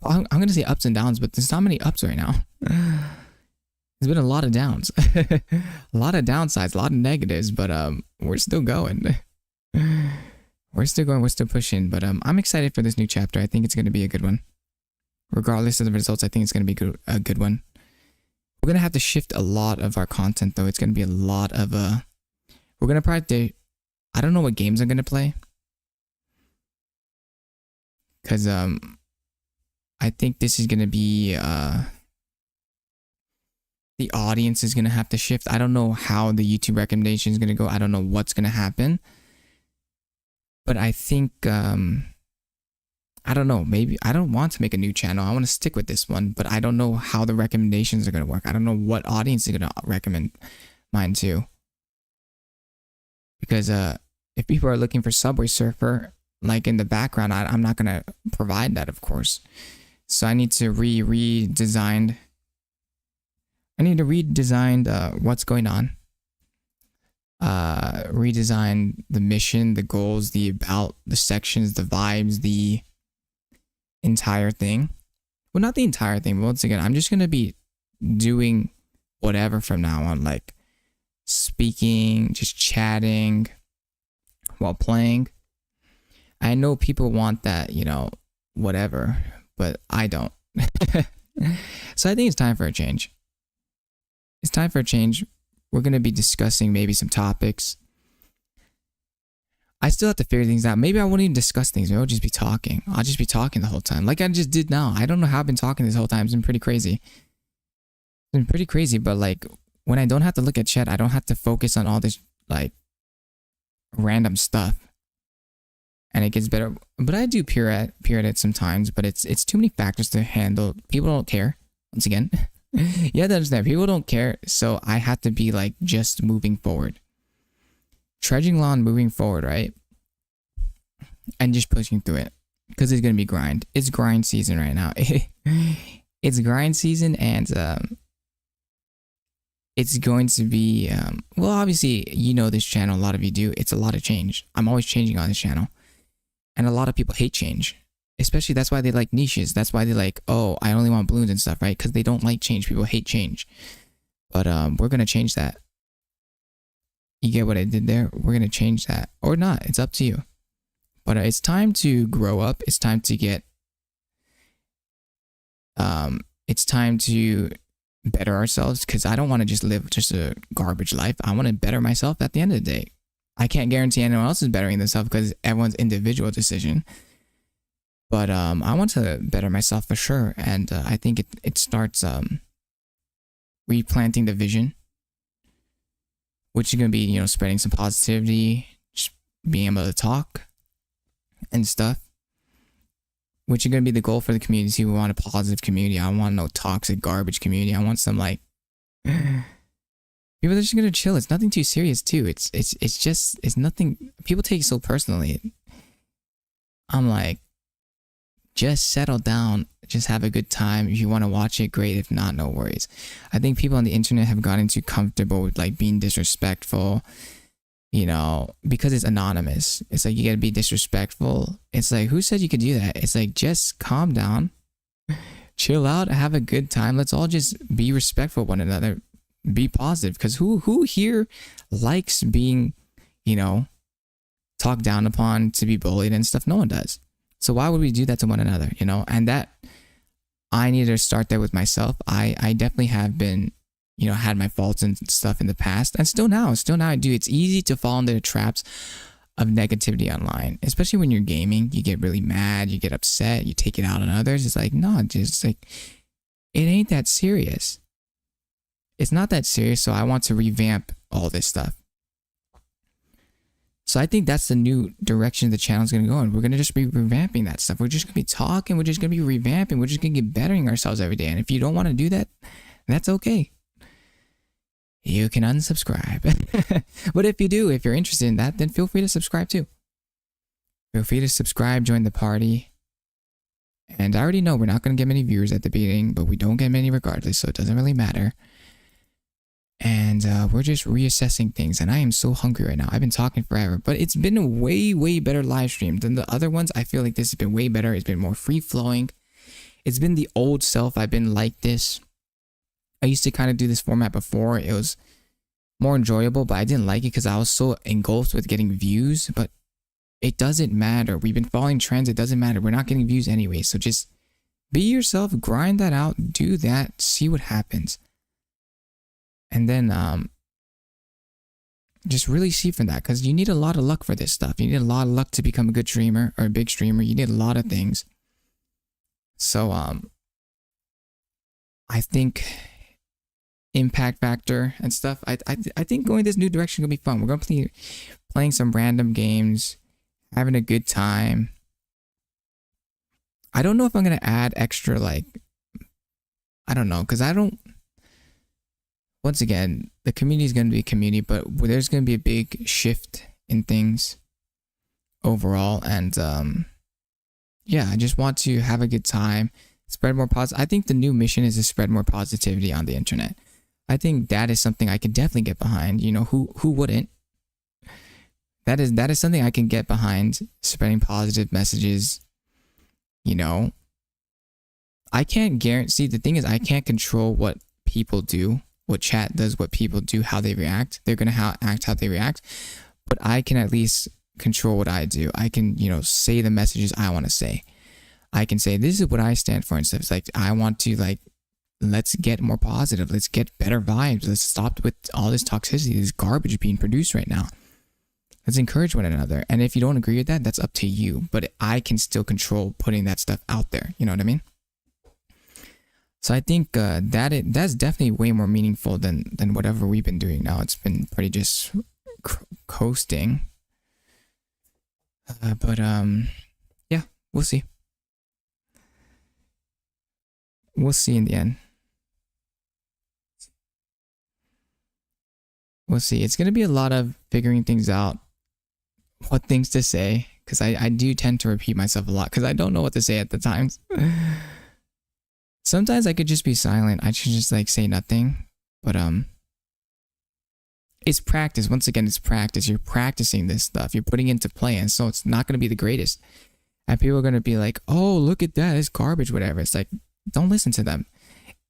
I'm going to say ups and downs, but there's not many ups right now. There's been a lot of downs. A lot of downsides, a lot of negatives, but we're still going. We're still going, we're still pushing, but I'm excited for this new chapter. I think it's going to be a good one. Regardless of the results, I think it's going to be a good one. We're going to have to shift a lot of our content though. It's going to be a lot of we're going to probably I don't know what games I'm going to play. Because I think this is going to be the audience is going to have to shift. I don't know how the YouTube recommendation is going to go. I don't know what's going to happen. But I think I don't know, maybe I don't want to make a new channel. I want to stick with this one, but I don't know how the recommendations are going to work. I don't know what audience is going to recommend mine to. Because if people are looking for Subway Surfer, like in the background, I'm not going to provide that, of course. So I need to redesign what's going on. Redesign the mission, the goals, the about, the sections, the vibes, the entire thing. Well, not the entire thing, but once again, I'm just going to be doing whatever from now on, like speaking, just chatting while playing. I know people want that, you know, whatever, but I don't. So I think it's time for a change. It's time for a change. We're going to be discussing maybe some topics. I still have to figure things out. Maybe I won't even discuss things. Maybe I'll just be talking. I'll just be talking the whole time. Like I just did now. I don't know how I've been talking this whole time. It's been pretty crazy. It's been pretty crazy, but like when I don't have to look at chat, I don't have to focus on all this like random stuff. And it gets better. But I do peer edit sometimes, but it's too many factors to handle. People don't care. Once again. You have to understand, people don't care, so I have to be like just moving forward. Trudging along, moving forward, right? And just pushing through it. Because it's going to be grind. It's grind season right now. It's grind season, and it's going to be, well, obviously, you know this channel, a lot of you do. It's a lot of change. I'm always changing on this channel. And a lot of people hate change. Especially that's why they like niches. That's why they like, oh, I only want balloons and stuff, right? Because they don't like change. People hate change. But we're gonna change that. You get what I did there? We're gonna change that. Or not. It's up to you. But it's time to grow up. It's time to get it's time to better ourselves, because I don't want to just live just a garbage life. I want to better myself at the end of the day. I can't guarantee anyone else is bettering themselves because everyone's individual decision. But I want to better myself for sure. And I think it starts replanting the vision, which is going to be, you know, spreading some positivity, just being able to talk and stuff, which is going to be the goal for the community. We want a positive community. I don't want no toxic garbage community. I want some like people that are just going to chill. It's nothing too serious too. It's nothing. People take it so personally. I'm like, just settle down, just have a good time. If you want to watch it, great. If not, no worries. I think people on the internet have gotten too comfortable with like being disrespectful, you know, because it's anonymous. It's like, you gotta be disrespectful. It's like, who said you could do that? It's like, just calm down, chill out, have a good time. Let's all just be respectful of one another, be positive. Because who here likes being, you know, talked down upon, to be bullied and stuff? No one does. So why would we do that to one another, you know? And that, I need to start there with myself. I definitely have been, you know, had my faults and stuff in the past, and still now I do. It's easy to fall into the traps of negativity online, especially when you're gaming. You get really mad, you get upset, you take it out on others. It's like, no, just like, it ain't that serious. It's not that serious. So I want to revamp all this stuff. So I think that's the new direction the channel's going to go in. We're going to just be revamping that stuff. We're just going to be talking. We're just going to be revamping. We're just going to get bettering ourselves every day. And if you don't want to do that, that's okay. You can unsubscribe. But if you do, if you're interested in that, then feel free to subscribe too. Feel free to subscribe, join the party. And I already know we're not going to get many viewers at the beginning, but we don't get many regardless, so it doesn't really matter. And we're just reassessing things, and I am so hungry right now. I've been talking forever, but it's been a way better live stream than the other ones. I feel like this has been way better. It's been more free-flowing. It's been the old self. I've been like this. I used to kind of do this format before. It was more enjoyable, but I didn't like it because I was so engulfed with getting views. But it doesn't matter. We've been following trends. It doesn't matter. We're not getting views anyway. So just be yourself, grind that out, do that, see what happens. And then just really see from that, because you need a lot of luck for this stuff. You need a lot of luck to become a good streamer or a big streamer. You need a lot of things. So I think impact factor and stuff, I think going this new direction will be fun. We're going to be playing some random games, having a good time. I don't know if I'm going to add extra, like, I don't know, because I don't. Once again, the community is going to be a community, but there's going to be a big shift in things overall. And yeah, I just want to have a good time, spread more positive. I think the new mission is to spread more positivity on the internet. I think that is something I could definitely get behind. You know, who wouldn't? That is something I can get behind, spreading positive messages. You know, I can't guarantee. The thing is, I can't control what people do. What chat does, what people do, how they react. They're going to act how they react. But I can at least control what I do. I can, you know, say the messages I want to say. I can say, this is what I stand for and stuff. It's like, I want to, like, let's get more positive. Let's get better vibes. Let's stop with all this toxicity, this garbage being produced right now. Let's encourage one another. And if you don't agree with that, that's up to you. But I can still control putting that stuff out there. You know what I mean? So I think that's definitely way more meaningful than whatever we've been doing now. It's been pretty just coasting. But yeah, we'll see. We'll see in the end. We'll see. It's going to be a lot of figuring things out, what things to say, because I do tend to repeat myself a lot because I don't know what to say at the times. Sometimes I could just be silent. I should just like say nothing. But it's practice. Once again, it's practice. You're practicing this stuff. You're putting into play, and so it's not going to be the greatest. And people are going to be like, oh, look at that, it's garbage, whatever. It's like, don't listen to them.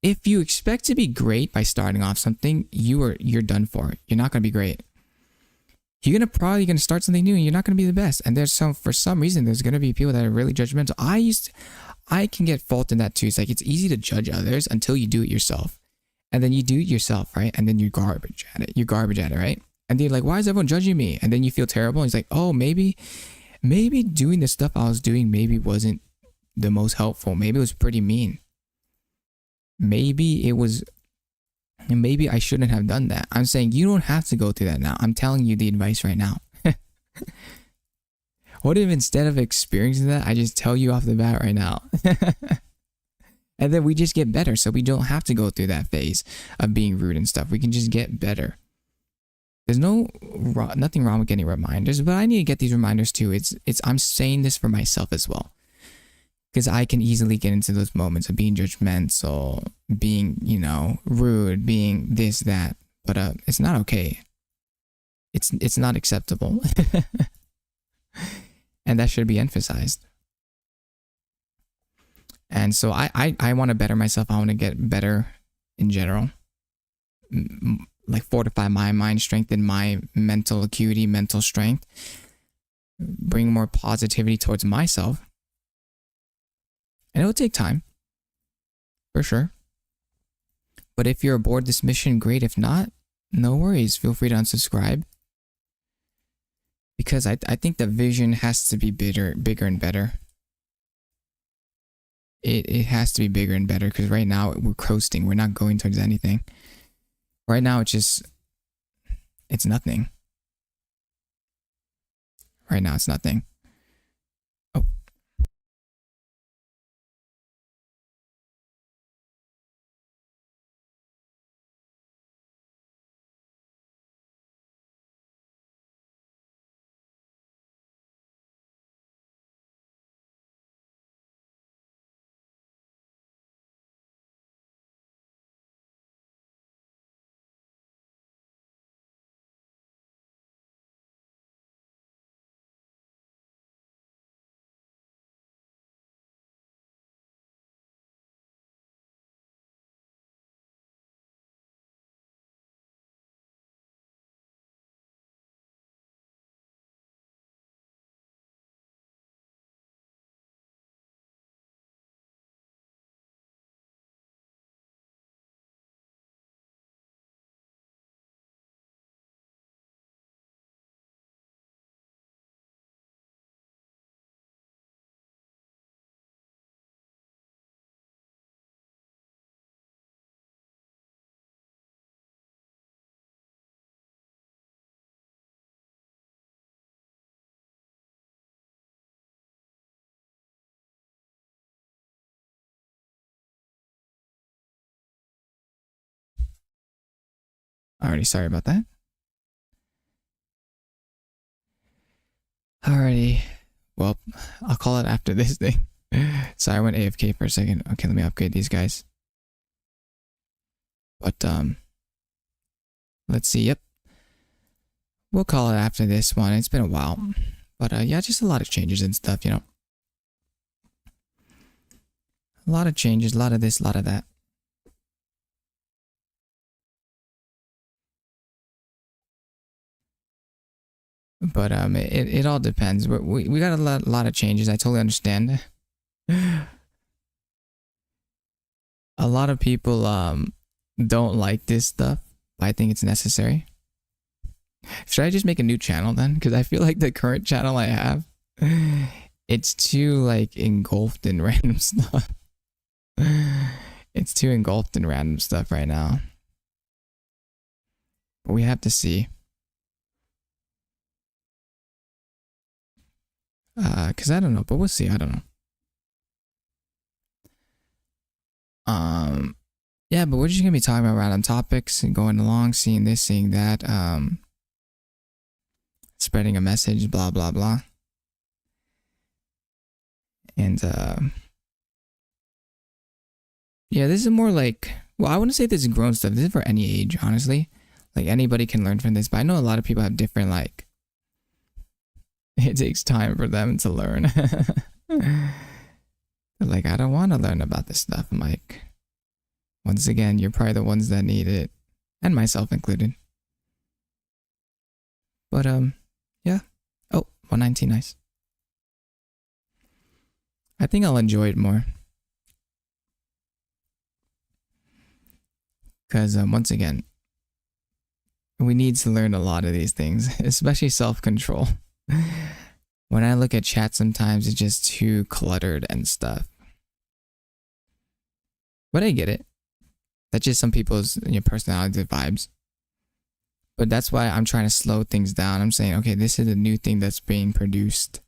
If you expect to be great by starting off something, you're done for. You're not going to be great. You're probably gonna start something new and you're not gonna be the best. And for some reason there's gonna be people that are really judgmental. I can get fault in that too. It's like it's easy to judge others until you do it yourself. And then you do it yourself, right? And then you're garbage at it. You're garbage at it, right? And they're like, why is everyone judging me? And then you feel terrible. And it's like, oh, maybe doing the stuff I was doing maybe wasn't the most helpful. Maybe it was pretty mean. Maybe I shouldn't have done that. I'm saying you don't have to go through that now. I'm telling you the advice right now. What if instead of experiencing that, I just tell you off the bat right now? And then we just get better, so we don't have to go through that phase of being rude and stuff. We can just get better. There's nothing wrong with getting reminders, but I need to get these reminders too. I'm saying this for myself as well. Because I can easily get into those moments of being judgmental, being, rude, being this, that. But it's not okay. It's not acceptable. And that should be emphasized. And so I want to better myself. I want to get better in general. Like fortify my mind, strengthen my mental acuity, mental strength. Bring more positivity towards myself. And it'll take time, for sure. But if you're aboard this mission, great. If not, no worries. Feel free to unsubscribe. Because I think the vision has to be bigger and better. It has to be bigger and better because right now we're coasting. We're not going towards anything. Right now it's nothing. Right now it's nothing. Oh. Alrighty, sorry about that. Alrighty. Well, I'll call it after this thing. Sorry, I went AFK for a second. Okay, let me upgrade these guys. But, let's see. Yep. We'll call it after this one. It's been a while. But, yeah, just a lot of changes and stuff, A lot of changes, a lot of this, a lot of that. But it all depends. We got a lot of changes. I totally understand. A lot of people don't like this stuff, but I think it's necessary. Should I just make a new channel then? Because I feel like the current channel I have, it's too like engulfed in random stuff. It's too engulfed in random stuff right now. But we have to see. Because I don't know, but we'll see. I don't know. Yeah, but we're just gonna be talking about random topics and going along, seeing this, seeing that, spreading a message, blah blah blah. And yeah, this is more like, well, I wouldn't say this is grown stuff. This is for any age, honestly. Like anybody can learn from this, but I know a lot of people have different, like, it takes time for them to learn. They're like, I don't want to learn about this stuff. I'm like, once again, you're probably the ones that need it, and myself included. But yeah. Oh, 119, nice. I think I'll enjoy it more. Because once again, we need to learn a lot of these things, especially self-control. When I look at chat sometimes, it's just too cluttered and stuff. But I get it. That's just some people's personality vibes. But that's why I'm trying to slow things down. I'm saying, okay, this is a new thing that's being produced.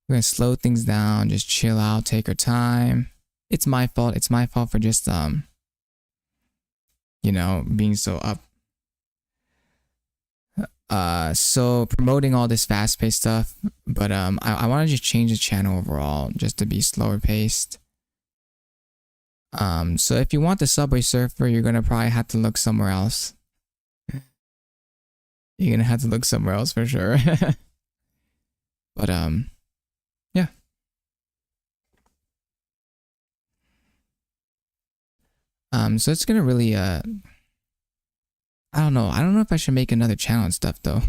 We're going to slow things down, just chill out, take our time. It's my fault. It's my fault for just, being so up. So promoting all this fast-paced stuff. But I want to just change the channel overall, just to be slower paced. So if you want the Subway Surfer, you're going to probably have to look somewhere else. You're going to have to look somewhere else for sure. But, yeah. So it's going to really, I don't know. I don't know if I should make another channel and stuff though.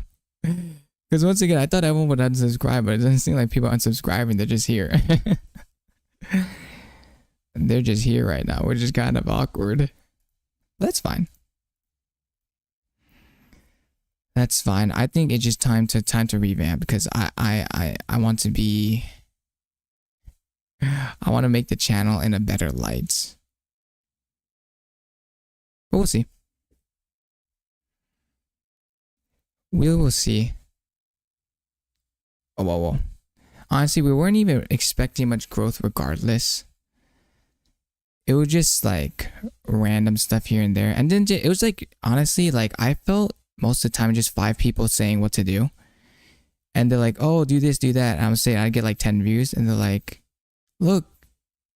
Because once again, I thought everyone would unsubscribe, but it doesn't seem like people are unsubscribing. They're just here. They're just here right now, which is kind of awkward. That's fine. That's fine. I think it's just time to revamp because I want to be. I want to make the channel in a better light. But we'll see. We will see. Oh, whoa. Honestly, we weren't even expecting much growth regardless. It was just like random stuff here and there. And then it was like, honestly, like I felt most of the time just 5 people saying what to do. And they're like, oh, do this, do that. And I'm saying I'd get like 10 views. And they're like, look.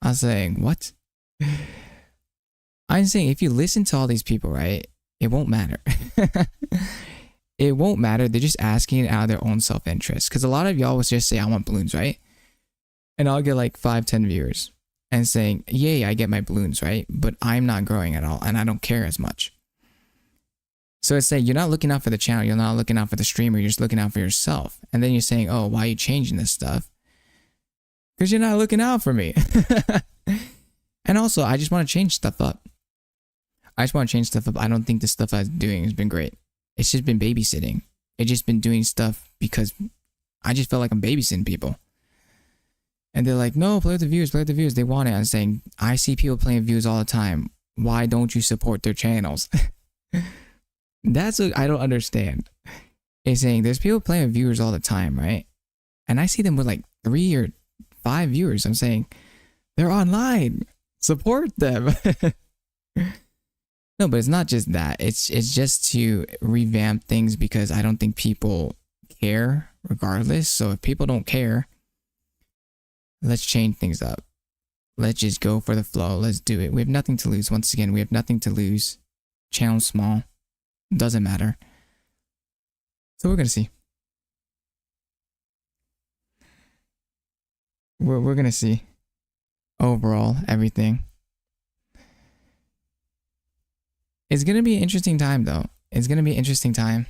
I was saying, what? I'm saying if you listen to all these people, right, it won't matter. It won't matter. They're just asking it out of their own self-interest. Because a lot of y'all will just say, I want balloons, right? And I'll get like 5, 10 viewers. And saying, yay, I get my balloons, right? But I'm not growing at all. And I don't care as much. So it's saying, you're not looking out for the channel. You're not looking out for the streamer. You're just looking out for yourself. And then you're saying, oh, why are you changing this stuff? Because you're not looking out for me. And also, I just want to change stuff up. I don't think the stuff I'm doing has been great. It's just been babysitting. It's just been doing stuff because I just felt like I'm babysitting people. And they're like, no, play with the views, They want it. I'm saying, I see people playing views all the time. Why don't you support their channels? That's what I don't understand. It's saying, there's people playing viewers all the time, right? And I see them with like 3 or 5 viewers. I'm saying, they're online. Support them. No, but it's not just that. It's just to revamp things because I don't think people care regardless. So if people don't care, let's change things up. Let's just go for the flow. Let's do it. We have nothing to lose. Once again, we have nothing to lose. Channel small. Doesn't matter. So we're going to see. We're going to see. Overall, everything. It's going to be an interesting time, though. It's going to be an interesting time.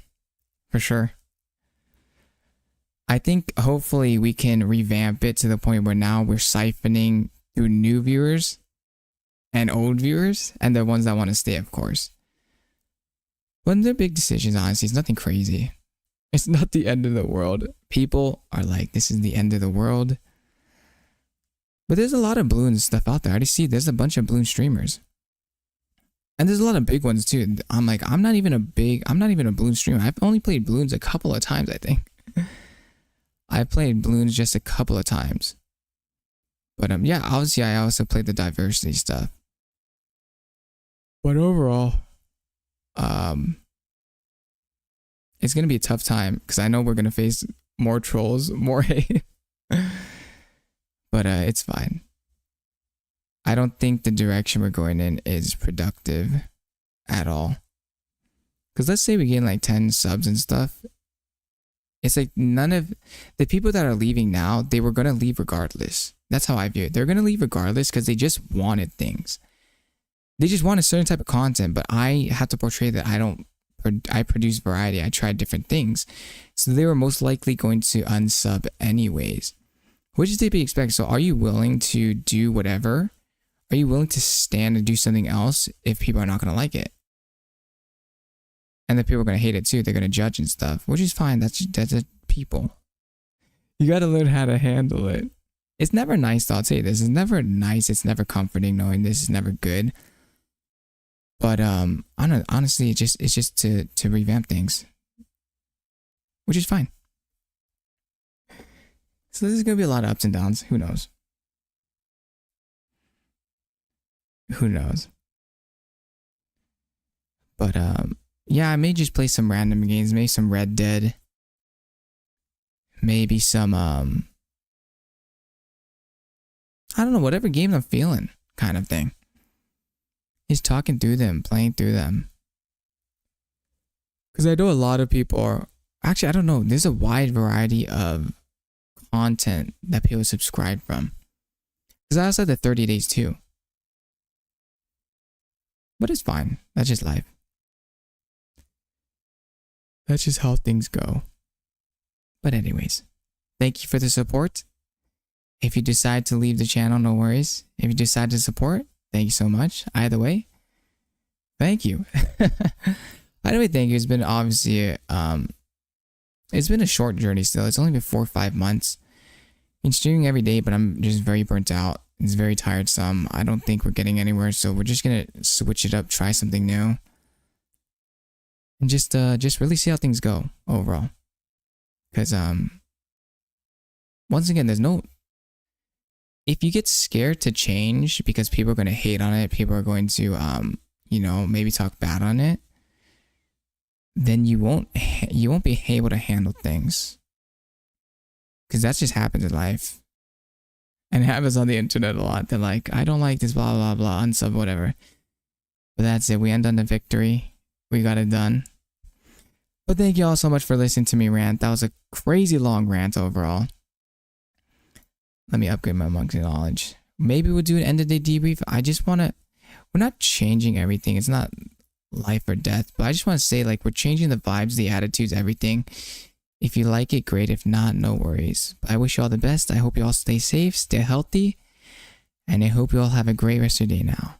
For sure. I think hopefully we can revamp it to the point where now we're siphoning through new viewers and old viewers and the ones that want to stay, of course. But they're big decisions, honestly. It's nothing crazy. It's not the end of the world. People are like, this is the end of the world. But there's a lot of Bloons stuff out there. I already see there's a bunch of Bloon streamers. And there's a lot of big ones too. I'm like, I'm not even a Bloon streamer. I've only played Bloons a couple of times, I think. I played Bloons just a couple of times. But yeah, obviously I also played the diversity stuff. But overall, it's gonna be a tough time because I know we're gonna face more trolls, more hate. But it's fine. I don't think the direction we're going in is productive at all. Because let's say we gain like 10 subs and stuff. It's like none of the people that are leaving now, they were going to leave regardless. That's how I view it. They're going to leave regardless because they just wanted things. They just want a certain type of content, but I have to portray that I produce variety. I tried different things. So they were most likely going to unsub anyways, which is to be expected. So are you willing to do whatever? Are you willing to stand and do something else if people are not going to like it? And the people are going to hate it too. They're going to judge and stuff, which is fine. That's people. You got to learn how to handle it. It's never nice, though. I'll tell you this. It's never nice. It's never comforting knowing this is never good. But honestly, it's just to revamp things, which is fine. So this is going to be a lot of ups and downs. Who knows? Who knows? But yeah, I may just play some random games, maybe some Red Dead, maybe some I don't know, whatever game I'm feeling, kind of thing. Just talking through them, playing through them. Because I know a lot of people are actually, I don't know, there's a wide variety of content that people subscribe from. Because I also have the 30 days too. But it's fine. That's just life. That's just how things go. But anyways, thank you for the support. If you decide to leave the channel, no worries. If you decide to support, thank you so much. Either way, thank you. Either way, thank you. It's been obviously, it's been a short journey still. It's only been 4 or 5 months. Been streaming every day, but I'm just very burnt out. It's very tiresome. I don't think we're getting anywhere, so we're just gonna switch it up, try something new. And just really see how things go overall. Because once again, there's no, if you get scared to change because people are going to hate on it, people are going to you know, maybe talk bad on it, then you won't be able to handle things. Because that just happens in life. And it happens on the internet a lot. They're like, I don't like this, blah blah blah, unsub, whatever. But that's it. We end on the victory. We got it done. But thank you all so much for listening to me rant. That was a crazy long rant overall. Let me upgrade my monkey knowledge. Maybe we'll do an end of day debrief. I just want to, we're not changing everything. It's not life or death. But I just want to say, like, we're changing the vibes, the attitudes, everything. If you like it, great. If not, no worries. But I wish you all the best. I hope you all stay safe, stay healthy. And I hope you all have a great rest of your day now.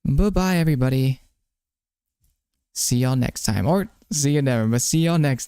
Bye-bye, everybody. See y'all next time. Or see you never, but see y'all next